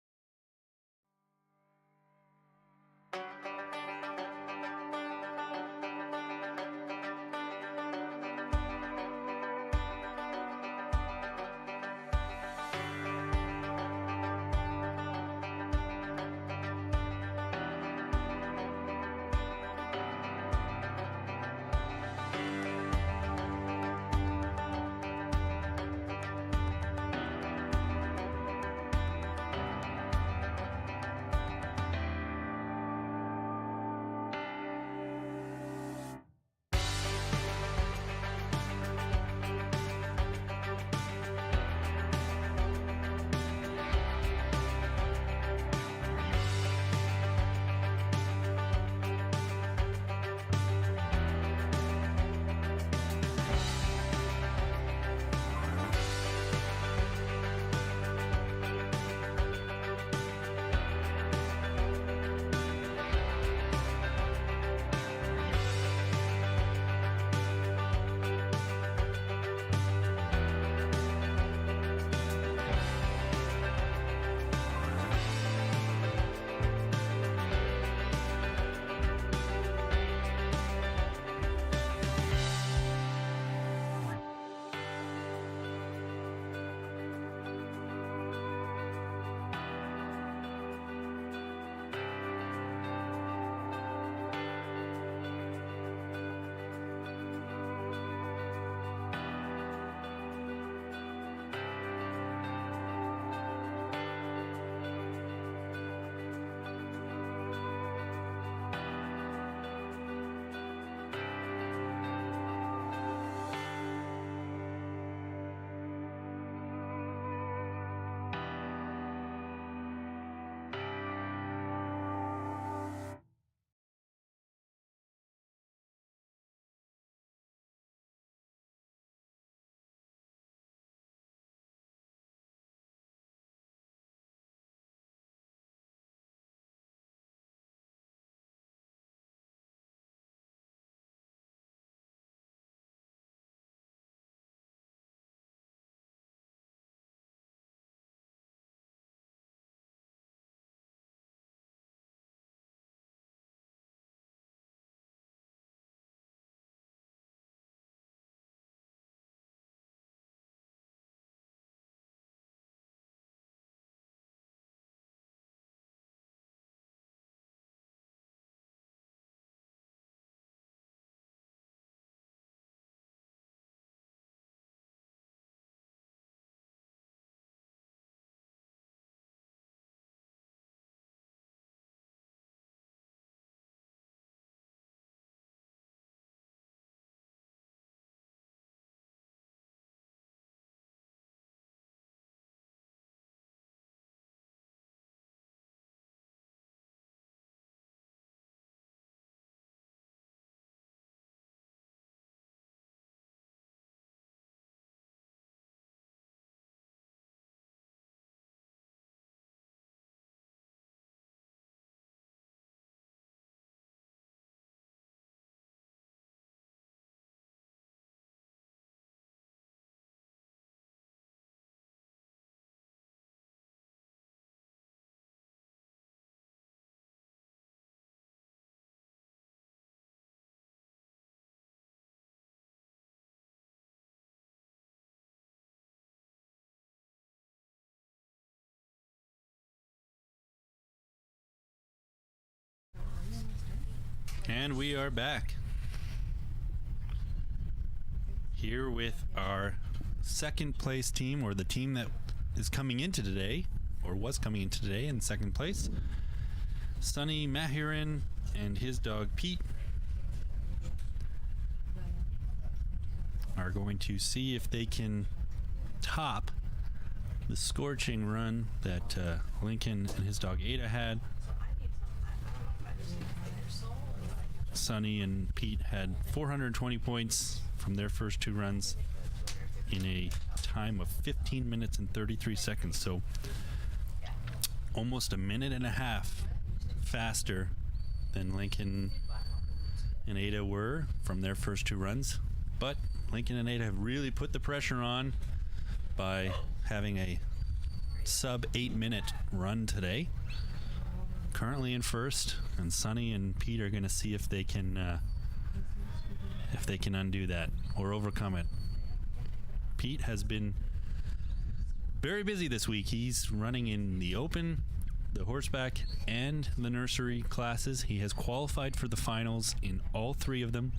And we are back here with our second place team, or the team that is coming into today, or was coming into today in second place. Sonny Mahirin and his dog Pete are going to see if they can top the scorching run that Lincoln and his dog Ada had. Sonny and Pete had 420 points from their first 2 runs in a time of 15 minutes and 33 seconds. So almost a minute and a half faster than Lincoln and Ada were from their first 2 runs. But Lincoln and Ada have really put the pressure on by having a sub 8-minute run today. Currently in first, and Sonny and Pete are going to see if they can undo that or overcome it. Pete has been very busy this week. He's running in the open, the horseback, and the nursery classes. He has qualified for the finals in all 3 of them,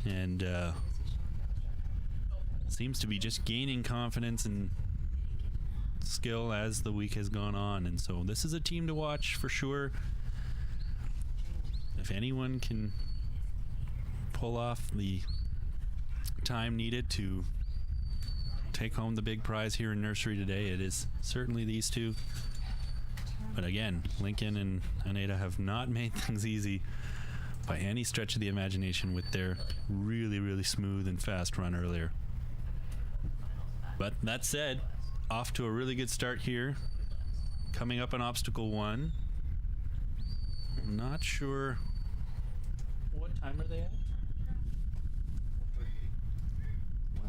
and seems to be just gaining confidence and skill as the week has gone on. And so this is a team to watch for sure. If anyone can pull off the time needed to take home the big prize here in nursery today, it is certainly these 2. But again, Lincoln and Ada have not made things easy by any stretch of the imagination with their really, really smooth and fast run earlier. But that said, off to a really good start here. Coming up on obstacle 1. I'm not sure. What time are they at?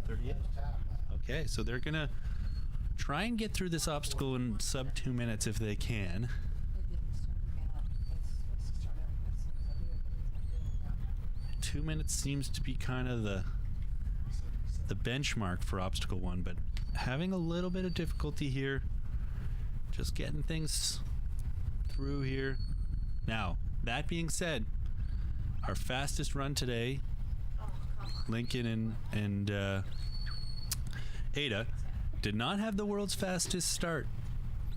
1:38. Okay, so they're gonna try and get through this obstacle in sub 2 minutes if they can. 2 minutes seems to be kind of the benchmark for obstacle 1, but having a little bit of difficulty here, just getting things through here. Now, that being said, our fastest run today, Lincoln and Ada, did not have the world's fastest start,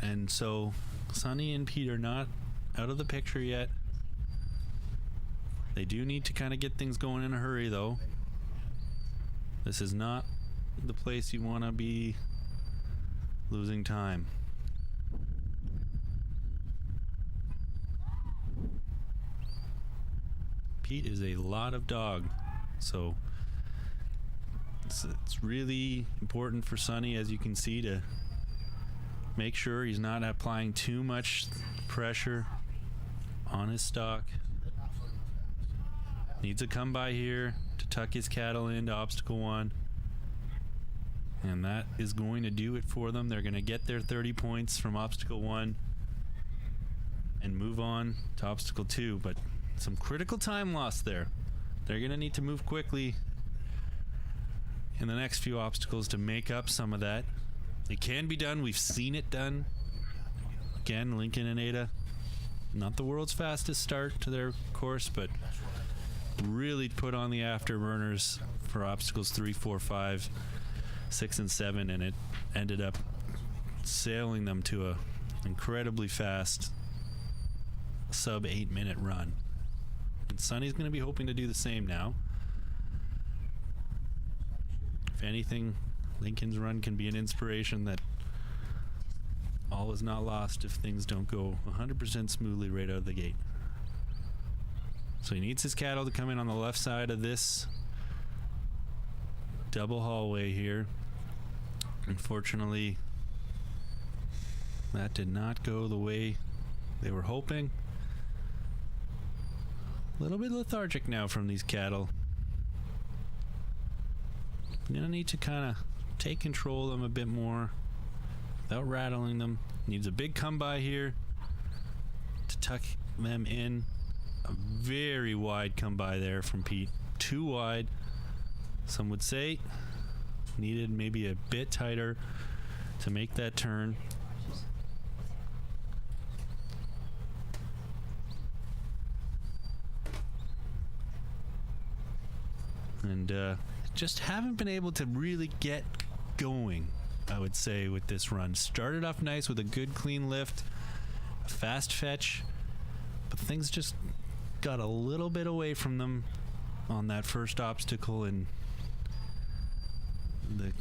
and so Sonny and Pete are not out of the picture yet. They do need to kind of get things going in a hurry, though. This is not the place you want to be losing time. Pete is a lot of dog, so it's really important for Sonny, as you can see, to make sure he's not applying too much pressure on his stock. Needs to come by here to tuck his cattle into obstacle 1. And that is going to do it for them. They're going to get their 30 points from obstacle 1 and move on to obstacle 2. But some critical time lost there. They're going to need to move quickly in the next few obstacles to make up some of that. It can be done. We've seen it done. Again, Lincoln and Ada, not the world's fastest start to their course, but really put on the afterburners for obstacles 3, 4, 5, 6, and 7, and it ended up sailing them to a incredibly fast sub 8-minute run. And Sonny's going to be hoping to do the same now. If anything, Lincoln's run can be an inspiration that all is not lost if things don't go 100% smoothly right out of the gate. So he needs his cattle to come in on the left side of this double hallway here. Unfortunately, that did not go the way they were hoping. A little bit lethargic now from these cattle. I'm gonna need to kind of take control of them a bit more without rattling them. Needs a big come by here to tuck them in. A very wide come by there from Pete. Too wide, some would say. Needed maybe a bit tighter to make that turn. And just haven't been able to really get going, I would say, with this run. Started off nice with a good clean lift, a fast fetch, but things just got a little bit away from them on that first obstacle, and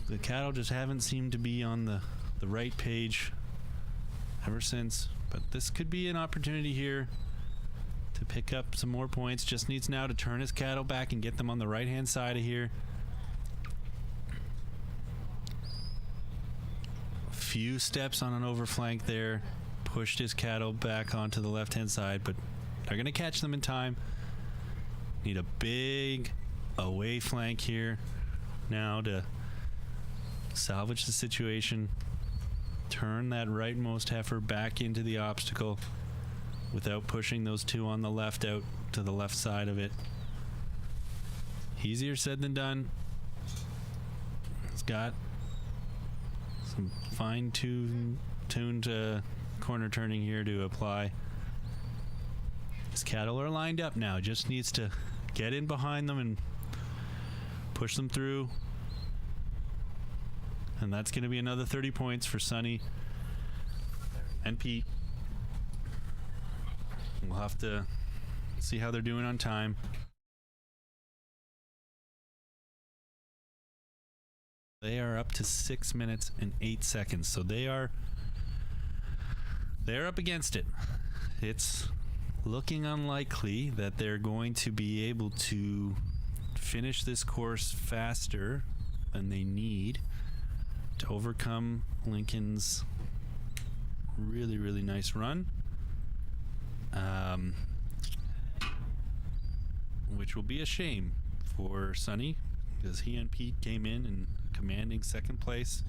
the cattle just haven't seemed to be on the the right page ever since. But this could be an opportunity here to pick up some more points. Just needs now to turn his cattle back and get them on the right hand side of here. Few steps on an overflank there, pushed his cattle back onto the left hand side, but they're gonna catch them in time. Need a big away flank here now to salvage the situation, turn that rightmost heifer back into the obstacle without pushing those two on the left out to the left side of it. Easier said than done. It's got some fine-tuned corner turning here to apply. His cattle are lined up now. Just needs to get in behind them and push them through. And that's going to be another 30 points for Sonny and Pete. We'll have to see how they're doing on time. They are up to 6 minutes and 8 seconds, so they're up against it. It's looking unlikely that they're going to be able to finish this course faster than they need to overcome Lincoln's really, really nice run. Which will be a shame for Sonny, because he and Pete came in commanding second place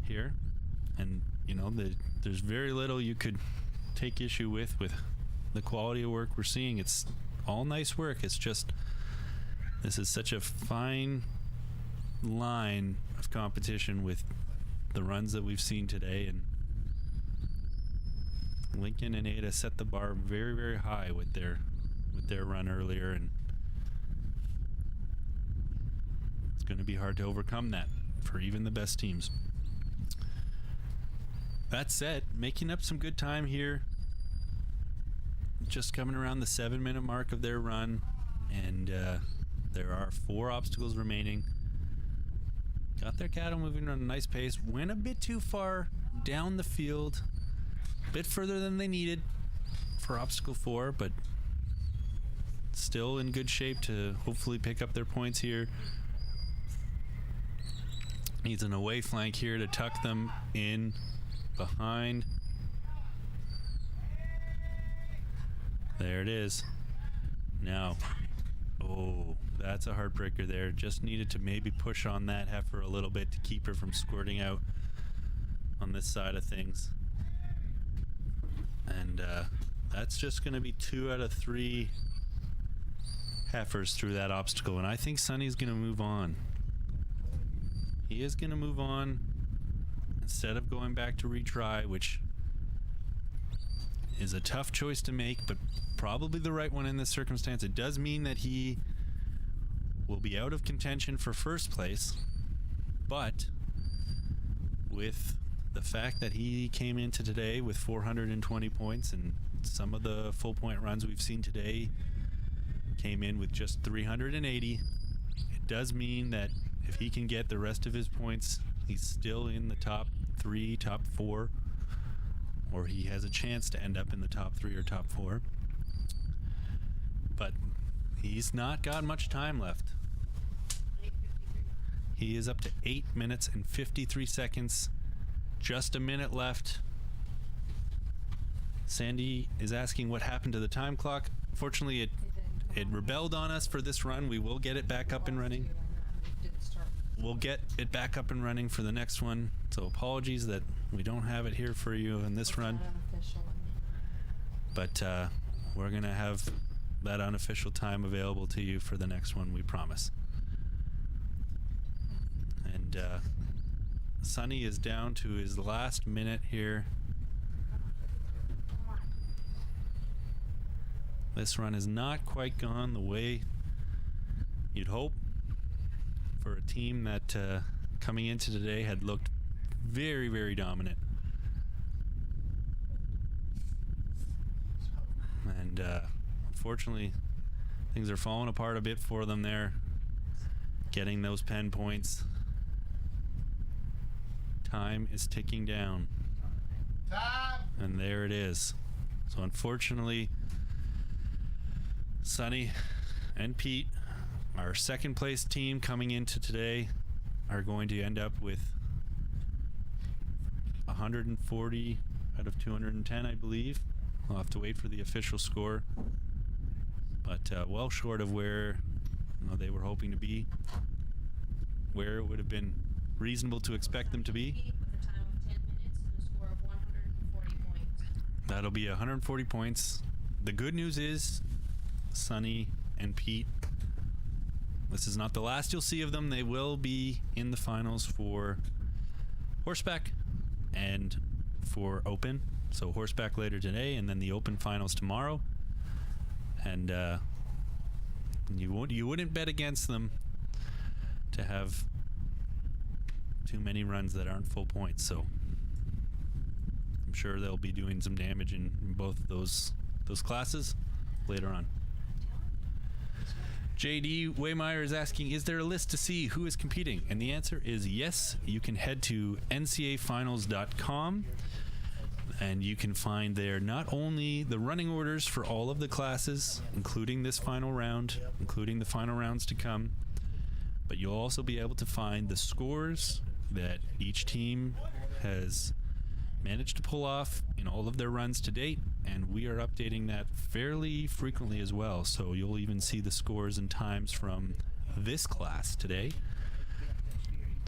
here, and you know there's very little you could take issue with the quality of work we're seeing. It's all nice work. It's just this is such a fine line of competition with the runs that we've seen today, and Lincoln and Ada set the bar very, very high with their run earlier, and it's going to be hard to overcome that for even the best teams. That said, making up some good time here, just coming around the 7-minute mark of their run, and there are 4 obstacles remaining. Got their cattle moving at a nice pace, went a bit too far down the field, a bit further than they needed for obstacle 4, but still in good shape to hopefully pick up their points here. Needs an away flank here to tuck them in behind. There it is. Now, oh, that's a heartbreaker there. Just needed to maybe push on that heifer a little bit to keep her from squirting out on this side of things. And that's just going to be 2 out of 3 heifers through that obstacle, and I think Sonny's going to move on. He is going to move on instead of going back to retry, which is a tough choice to make, but probably the right one in this circumstance. It does mean that he will be out of contention for first place, but with the fact that he came into today with 420 points, and some of the full point runs we've seen today came in with just 380, it does mean that if he can get the rest of his points, he's still in the top 3, top 4, or he has a chance to end up in the top 3 or top 4. But he's not got much time left. He is up to 8 minutes and 53 seconds. Just a minute left. Sandy is asking what happened to the time clock. Fortunately, it rebelled on us for this run. We will get it back up and running. We'll get it back up and running for the next one. So apologies that we don't have it here for you in this run. But we're going to have that unofficial time available to you for the next one, we promise. And Sonny is down to his last minute here. This run has not quite gone the way you'd hope for a team that coming into today had looked very, very dominant. And unfortunately, things are falling apart a bit for them there. Getting those pen points. time is ticking down. And there it is. So unfortunately, Sonny and Pete, our second place team coming into today, are going to end up with 140 out of 210, I believe. We'll have to wait for the official score, but well short of where they were hoping to be, where it would have been reasonable to expect them to be. With a time of 10 minutes and a score of 140 points. That'll be 140 points. The good news is, Sonny and Pete, this is not the last you'll see of them. They will be in the finals for horseback and for open. So horseback later today, and then the open finals tomorrow. And you wouldn't bet against them to have too many runs that aren't full points. So I'm sure they'll be doing some damage in both those classes later on. JD Waymeyer is asking, is there a list to see who is competing? And the answer is yes. You can head to ncafinals.com and you can find there not only the running orders for all of the classes, including this final round, including the final rounds to come, but you'll also be able to find the scores that each team has managed to pull off in all of their runs to date, and we are updating that fairly frequently as well. So you'll even see the scores and times from this class today.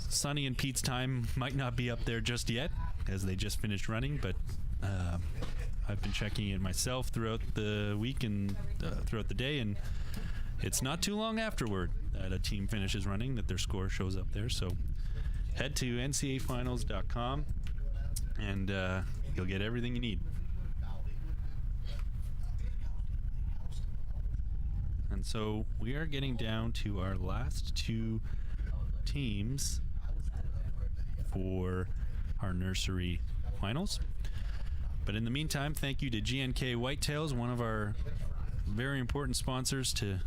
Sonny and Pete's time might not be up there just yet, as they just finished running, but I've been checking it myself throughout the week and throughout the day, and it's not too long afterward that a team finishes running that their score shows up there. So head to ncafinals.com and you'll get everything you need. And so we are getting down to our last two teams for our nursery finals. But in the meantime, thank you to GNK Whitetails, one of our very important sponsors, to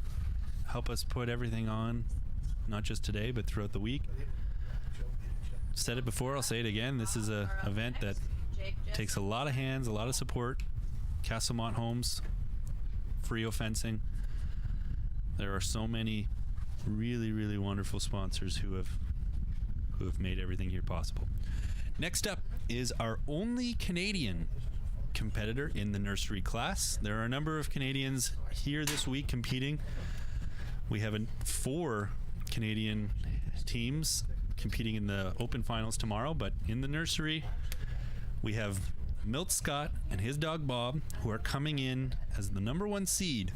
help us put everything on, not just today, but throughout the week. Said it before, I'll say it again. This is an event that takes a lot of hands, a lot of support. Castlemont Homes, Frio Fencing. There are so many really, really wonderful sponsors who have made everything here possible. Next up is our only Canadian competitor in the nursery class. There are a number of Canadians here this week competing. We have 4 Canadian teams competing in the open finals tomorrow, but in the nursery we have Milt Scott and his dog Bob, who are coming in as the number 1 seed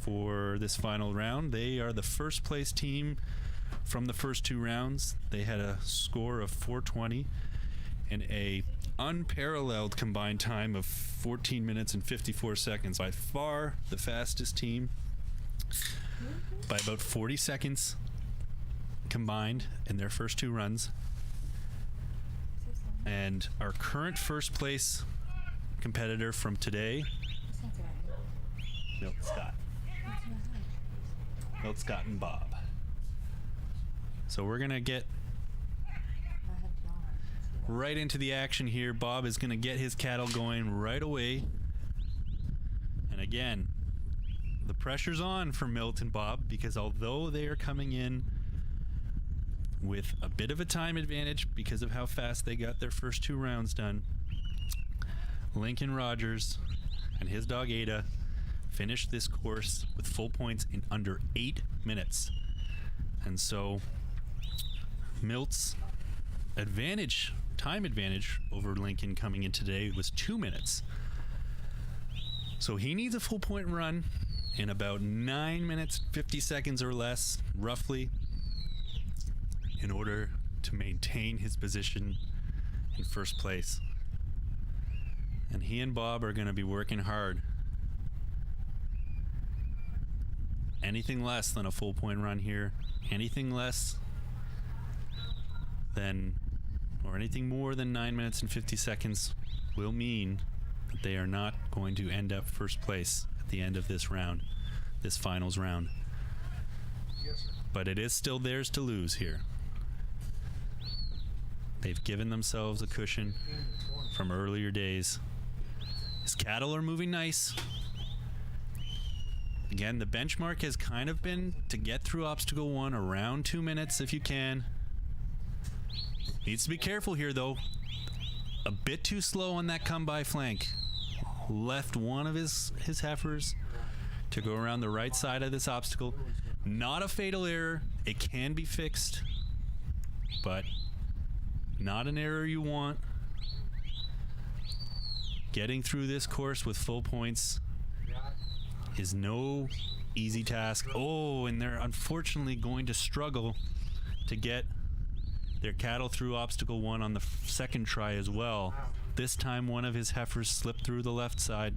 for this final round. They are the first place team from the first 2 rounds. They had a score of 420 and a unparalleled combined time of 14 minutes and 54 seconds. By far the fastest team, by about 40 seconds combined in their first 2 runs. And our current first place competitor from today, Milt Scott. Milt Scott and Bob. So we're gonna get right into the action here. Bob is gonna get his cattle going right away. And again, the pressure's on for Milt and Bob, because although they are coming in with a bit of a time advantage because of how fast they got their first 2 rounds done, Lincoln Rogers and his dog Ada finished this course with full points in under 8 minutes. And so Milt's time advantage over Lincoln coming in today was 2 minutes. So he needs a full point run in about 9 minutes, 50 seconds or less, roughly, in order to maintain his position in first place. And he and Bob are going to be working hard. Anything less than a full point run here, anything less than, or anything more than 9 minutes and 50 seconds will mean that they are not going to end up first place at the end of this round, this finals round. But it is still theirs to lose here. They've given themselves a cushion from earlier days. His cattle are moving nice. Again, the benchmark has kind of been to get through obstacle 1 around 2 minutes if you can. Needs to be careful here, though. A bit too slow on that come-by flank. Left one of his heifers to go around the right side of this obstacle. Not a fatal error. It can be fixed, but not an error you want. Getting through this course with full points is no easy task. Oh, and they're unfortunately going to struggle to get their cattle through obstacle 1 on the second try as well. This time one of his heifers slipped through the left side.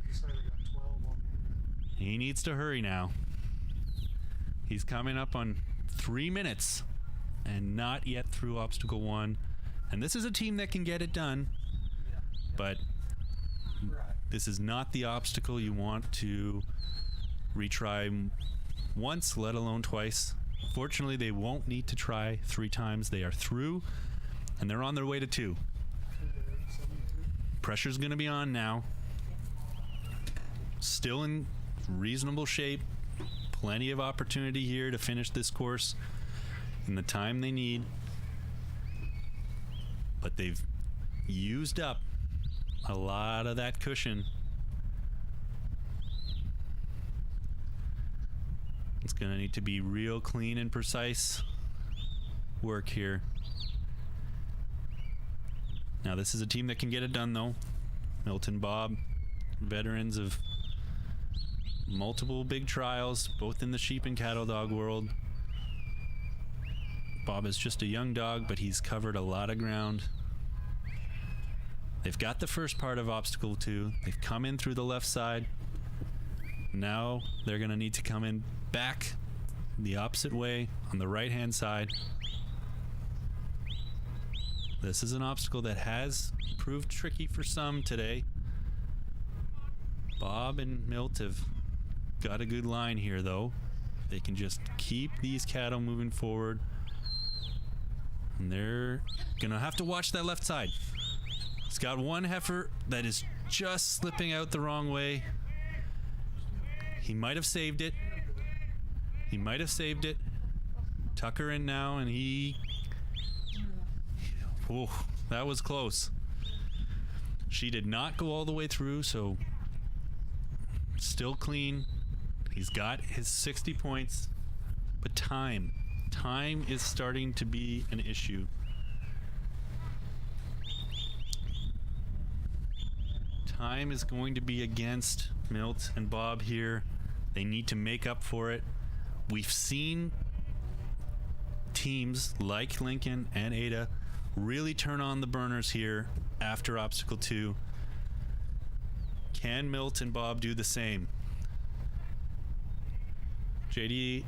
He needs to hurry now. He's coming up on 3 minutes and not yet through obstacle 1. And this is a team that can get it done, but this is not the obstacle you want to retry once, let alone twice. Fortunately, they won't need to try 3 times. They are through, and they're on their way to 2. Pressure's going to be on now. Still in reasonable shape. Plenty of opportunity here to finish this course in the time they need. But they've used up a lot of that cushion. It's going to need to be real clean and precise work here. Now, this is a team that can get it done, though. Milton Bob, veterans of multiple big trials, both in the sheep and cattle dog world. Bob is just a young dog, but he's covered a lot of ground. They've got the first part of obstacle 2. They've come in through the left side. Now they're going to need to come in back the opposite way on the right-hand side. This is an obstacle that has proved tricky for some today. Bob and Milt have got a good line here, though. They can just keep these cattle moving forward. And they're going to have to watch that left side. It's got one heifer that is just slipping out the wrong way. He might have saved it. He might have saved it. Tuck her in now, and he... Oh, that was close. She did not go all the way through, so still clean. He's got his 60 points, but time is starting to be an issue. Time is going to be against Milt and Bob here. They need to make up for it. We've seen teams like Lincoln and Ada really turn on the burners here after obstacle 2. Can Milt and Bob do the same? JD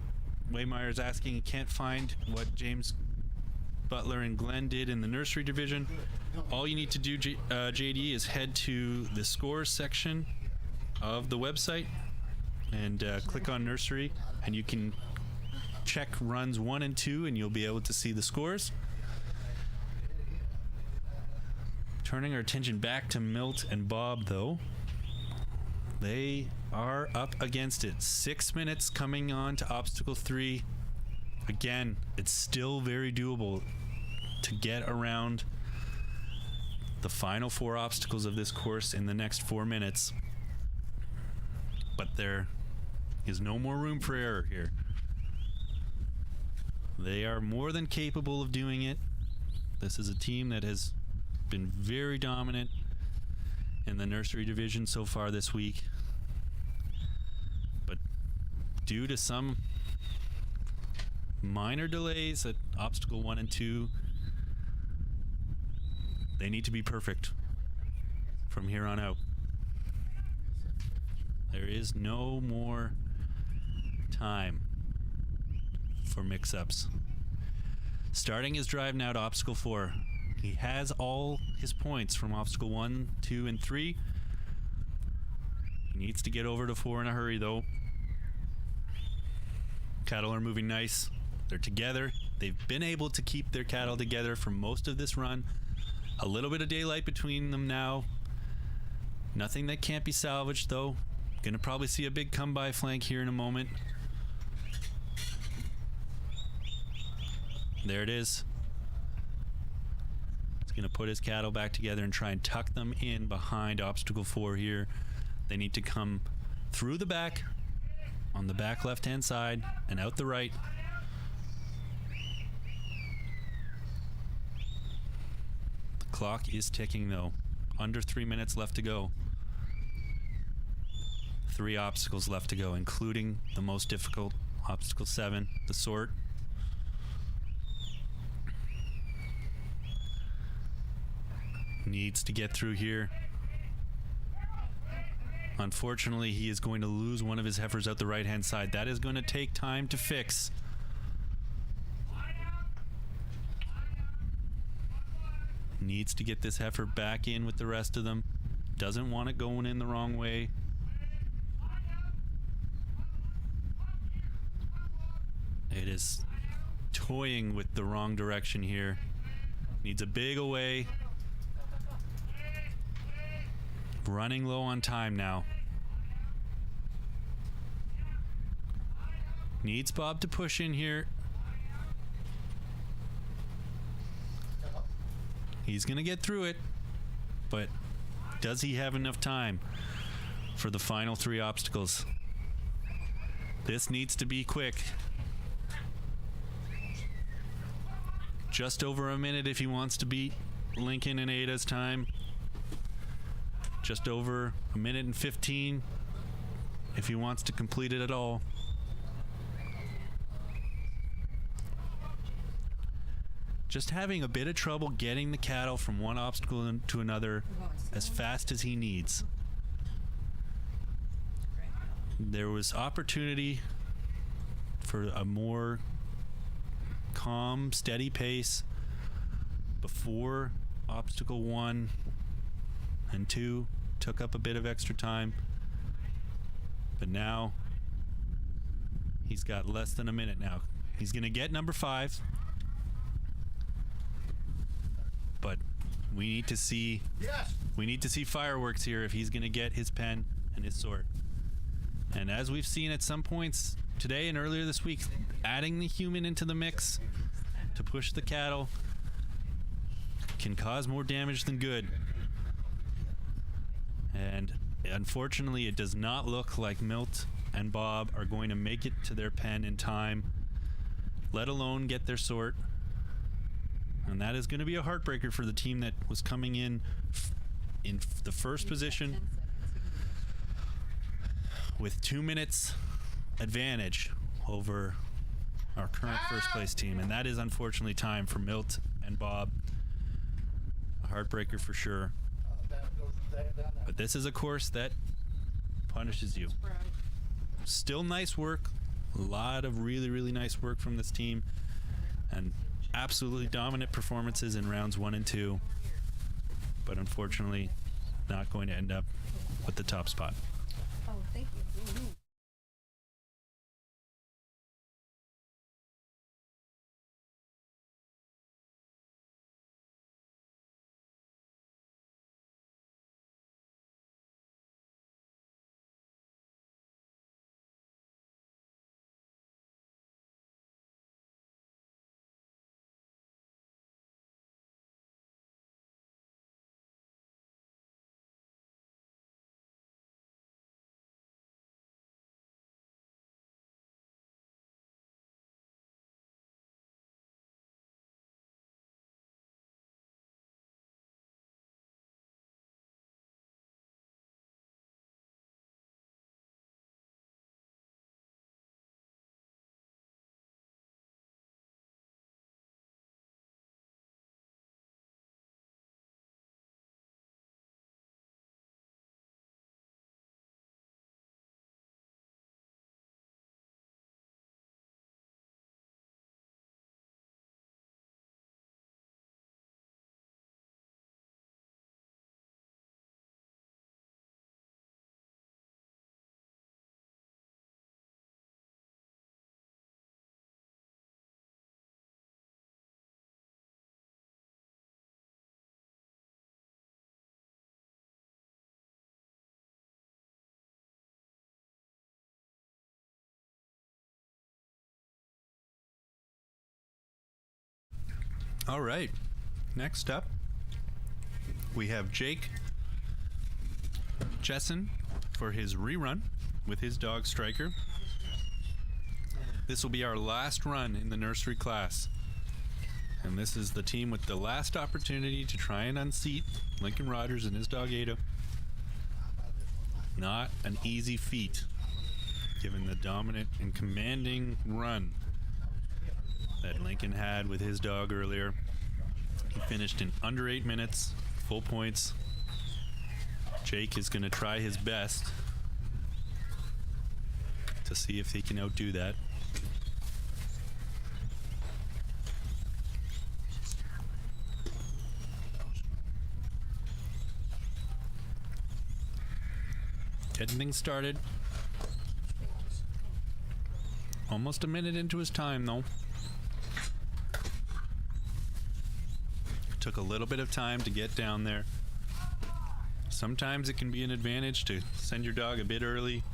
Waymeyer is asking, he can't find what James Butler and Glenn did in the nursery division. All you need to do, JD, is head to the scores section of the website and click on nursery, and you can check runs 1 and 2, and you'll be able to see the scores. Turning our attention back to Milt and Bob, though. They are up against it. 6 minutes coming on to obstacle 3. Again, it's still very doable to get around the final 4 obstacles of this course in the next 4 minutes. But there is no more room for error here. They are more than capable of doing it. This is a team that has been very dominant in the nursery division so far this week. But due to some minor delays at obstacle 1 and 2, they need to be perfect from here on out. There is no more time for mix-ups. Starting his drive now to obstacle 4. He has all his points from obstacle 1, 2, and 3. He needs to get over to 4 in a hurry, though. Cattle are moving nice. They're together. They've been able to keep their cattle together for most of this run. A little bit of daylight between them now. Nothing that can't be salvaged, though. Gonna probably see a big come-by flank here in a moment. There it is. He's gonna put his cattle back together and try and tuck them in behind obstacle 4 here. They need to come through the back, on the back left-hand side, and out the right. The clock is ticking, though. Under 3 minutes left to go. 3 obstacles left to go, including the most difficult, obstacle 7, the sort. Needs to get through here. Unfortunately, he is going to lose one of his heifers out the right-hand side. That is going to take time to fix. Needs to get this heifer back in with the rest of them. Doesn't want it going in the wrong way. It is toying with the wrong direction here. Needs a big away. Running low on time now. Needs Bob to push in here. He's going to get through it, but does he have enough time for the final 3 obstacles? This needs to be quick. Just over a minute if he wants to beat Lincoln and Ada's time. Just over a minute and 15 if he wants to complete it at all. Just having a bit of trouble getting the cattle from one obstacle to another as fast as he needs. There was opportunity for a more calm, steady pace before obstacle 1 and 2 took up a bit of extra time. But now he's got less than a minute now. He's going to get number 5. But we need to see fireworks here if he's going to get his pen and his sword. And as we've seen at some points today and earlier this week, adding the human into the mix to push the cattle can cause more damage than good. And unfortunately, it does not look like Milt and Bob are going to make it to their pen in time, let alone get their sort. And that is going to be a heartbreaker for the team that was coming in the first position with 2 minutes advantage over our current first place team. And that is unfortunately time for Milt and Bob. A heartbreaker for sure. But this is a course that punishes you. Still nice work. A lot of really, really nice work from this team. And absolutely dominant performances in rounds 1 and 2. But unfortunately, not going to end up with the top spot. Oh, thank you. All right. Next up, we have Jake Jessen for his rerun with his dog Striker. This will be our last run in the nursery class. And this is the team with the last opportunity to try and unseat Lincoln Rodgers and his dog Ada. Not an easy feat, given the dominant and commanding run that Lincoln had with his dog earlier. He finished in under 8 minutes, full points. Jake is going to try his best to see if he can outdo that. Getting things started. Almost a minute into his time, though. Took a little bit of time to get down there. Sometimes it can be an advantage to send your dog a bit early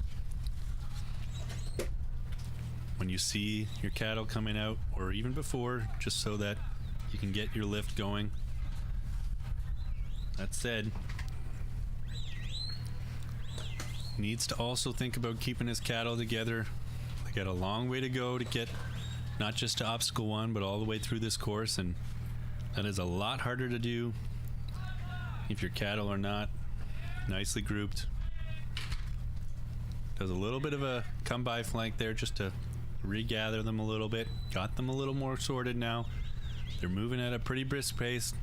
when you see your cattle coming out, or even before, just so that you can get your lift going. That said, needs to also think about keeping his cattle together. They got a long way to go to get not just to obstacle 1, but all the way through this course, and that is a lot harder to do if your cattle are not nicely grouped. Does a little bit of a come by flank there just to regather them a little bit. Got them a little more sorted now. They're moving at a pretty brisk pace.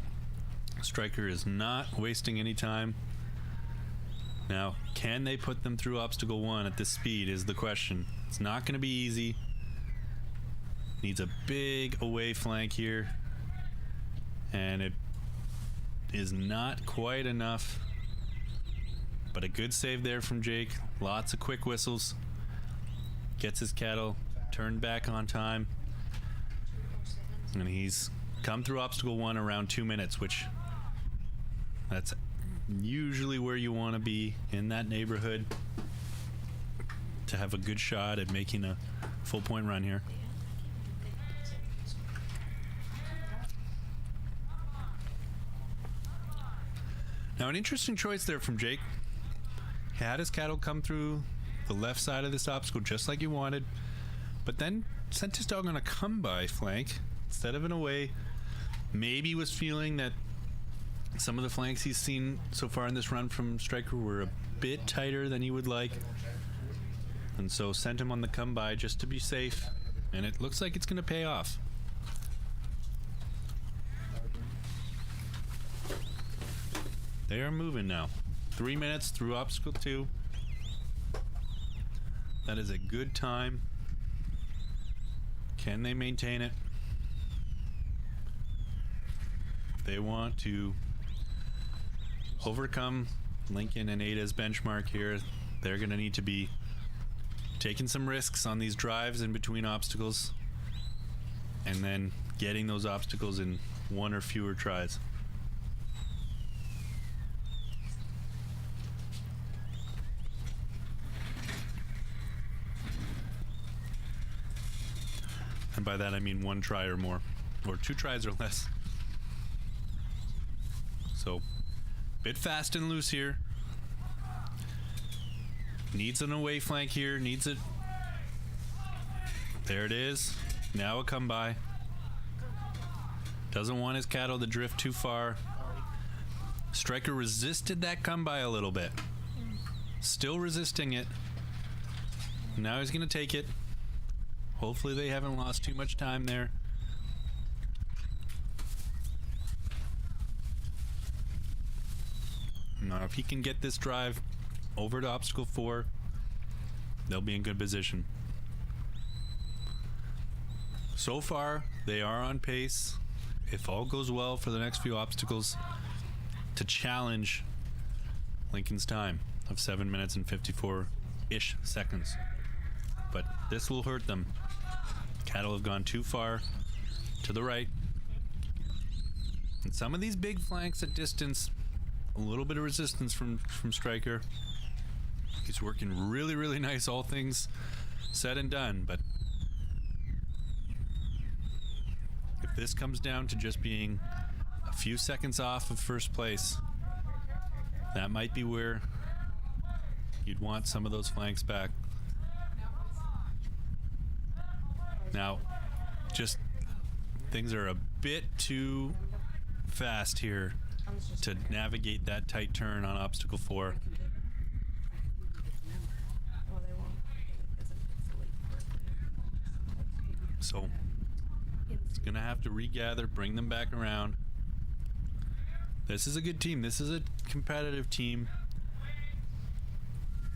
Striker is not wasting any time. Now, can they put them through obstacle 1 at this speed is the question. It's not going to be easy. Needs a big away flank here. And it is not quite enough. But a good save there from Jake. Lots of quick whistles. Gets his cattle turned back on time. And he's come through obstacle 1 around 2 minutes, which that's usually where you want to be, in that neighborhood, to have a good shot at making a full point run here. Now, an interesting choice there from Jake. He had his cattle come through the left side of this obstacle just like he wanted, but then sent his dog on a come-by flank instead of an away. Maybe was feeling that some of the flanks he's seen so far in this run from Striker were a bit tighter than he would like, and so sent him on the come-by just to be safe, and it looks like it's going to pay off. They are moving now. 3 minutes through obstacle 2. That is a good time. Can they maintain it? If they want to overcome Lincoln and Ada's benchmark here, they're going to need to be taking some risks on these drives in between obstacles, and then getting those obstacles in 1 or fewer tries. And by that I mean 1 try or more, or 2 tries or less. So, bit fast and loose here. Needs an away flank here, needs it. There it is. Now a come by. Doesn't want his cattle to drift too far. Striker resisted that come by a little bit. Still resisting it. Now he's going to take it. Hopefully they haven't lost too much time there. Now, if he can get this drive over to obstacle 4, they'll be in good position. So far, they are on pace, if all goes well for the next few obstacles, to challenge Lincoln's time of 7 minutes and 54-ish seconds. But this will hurt them. Cattle have gone too far to the right. And some of these big flanks at distance, a little bit of resistance from Striker. He's working really, really nice, all things said and done, but if this comes down to just being a few seconds off of first place, that might be where you'd want some of those flanks back. Now, just things are a bit too fast here to navigate that tight turn on obstacle 4. Well, they won't because it's late for it. So it's gonna have to regather, bring them back around. This is a good team. This is a competitive team,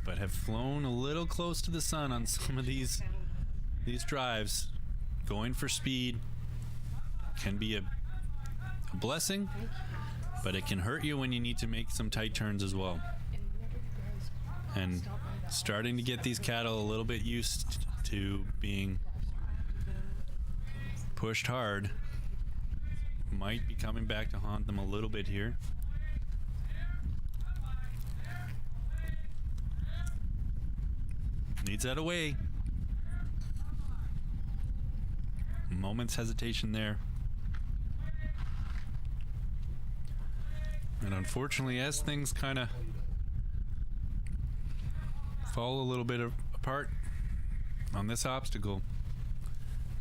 but have flown a little close to the sun on some of these drives. Going for speed can be a blessing, but it can hurt you when you need to make some tight turns as well. And starting to get these cattle a little bit used to being pushed hard might be coming back to haunt them a little bit here. Needs that away. Moment's hesitation there. And unfortunately, as things kind of fall a little bit apart on this obstacle,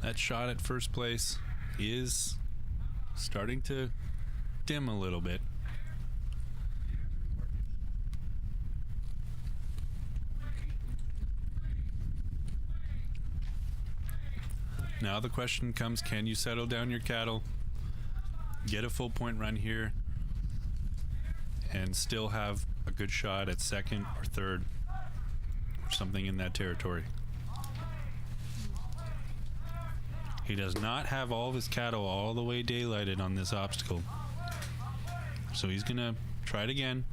that shot at first place is starting to dim a little bit. Now the question comes, can you settle down your cattle, get a full point run here, and still have a good shot at second or third or something in that territory? He does not have all of his cattle all the way daylighted on this obstacle, so he's gonna try it again.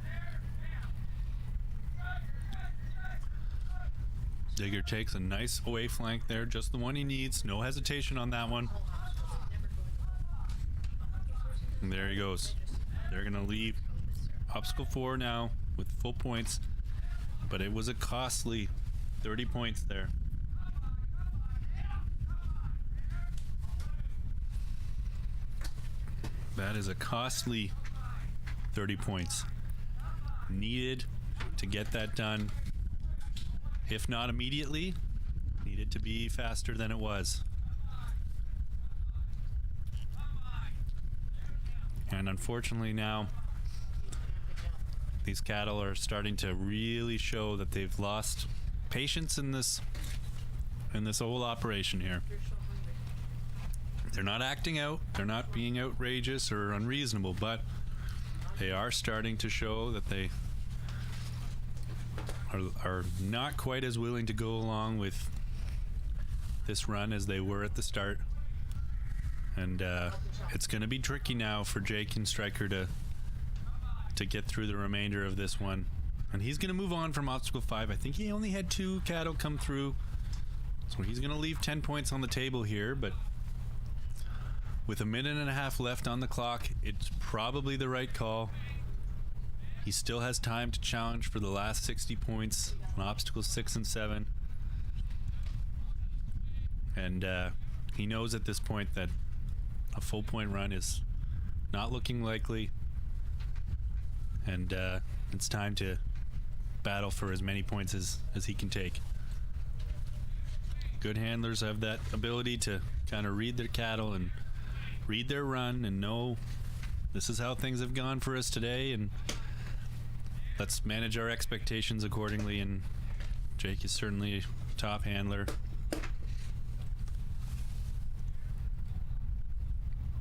Digger takes a nice away flank there, just the one he needs. No hesitation on that one. And there he goes. They're gonna leave obstacle 4 now with full points, but it was a costly 30 points there. That is a costly 30 points. Needed to get that done. If not immediately, needed to be faster than it was. And unfortunately now, these cattle are starting to really show that they've lost patience in this whole operation here. They're not acting out, they're not being outrageous or unreasonable, but they are starting to show that they are not quite as willing to go along with this run as they were at the start. And it's going to be tricky now for Jake and Stryker to get through the remainder of this one. And he's going to move on from obstacle 5. I think he only had 2 cattle come through, so he's going to leave 10 points on the table here, but with a minute and a half left on the clock, it's probably the right call. He still has time to challenge for the last 60 points on obstacles 6 and 7. And he knows at this point that a full point run is not looking likely. And it's time to battle for as many points as he can take. Good handlers have that ability to kind of read their cattle and read their run and know this is how things have gone for us today, and let's manage our expectations accordingly. And Jake is certainly a top handler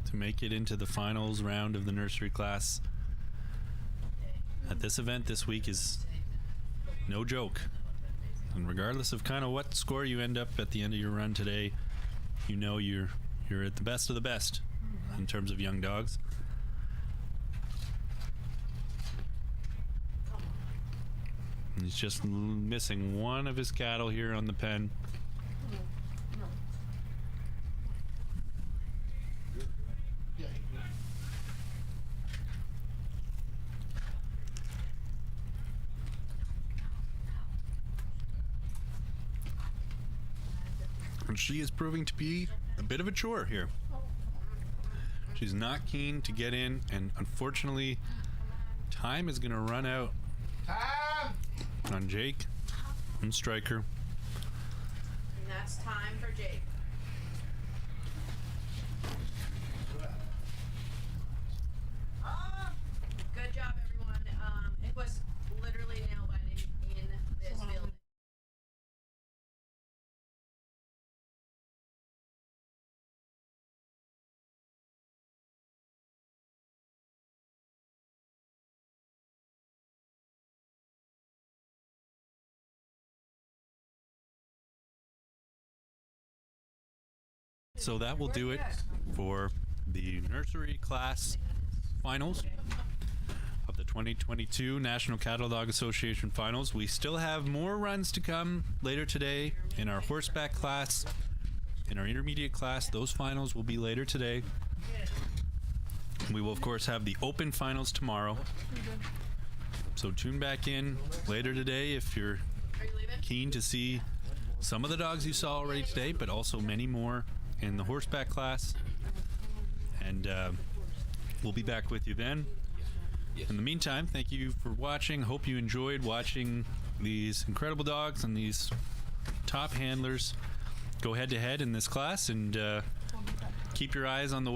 to make it into the finals round of the nursery class at this event this week is no joke. And regardless of kind of what score you end up at the end of your run today, you know you're at the best of the best in terms of young dogs. And he's just missing one of his cattle here on the pen. And she is proving to be a bit of a chore here. She's not keen to get in, and unfortunately, time is going to run out on Jake and Stryker. And that's time for Jake. Good job, everyone. It was literally nail biting in this building. So that will do it for the nursery class finals of the 2022 National Cattle Dog Association finals. We still have more runs to come later today in our horseback class, in our intermediate class. Those finals will be later today. We will, of course, have the open finals tomorrow. So tune back in later today if you're Are you leaving? keen to see some of the dogs you saw already today, but also many more in the horseback class. And we'll be back with you then. In the meantime, thank you for watching. Hope you enjoyed watching these incredible dogs and these top handlers go head to head in this class, and keep your eyes on the web.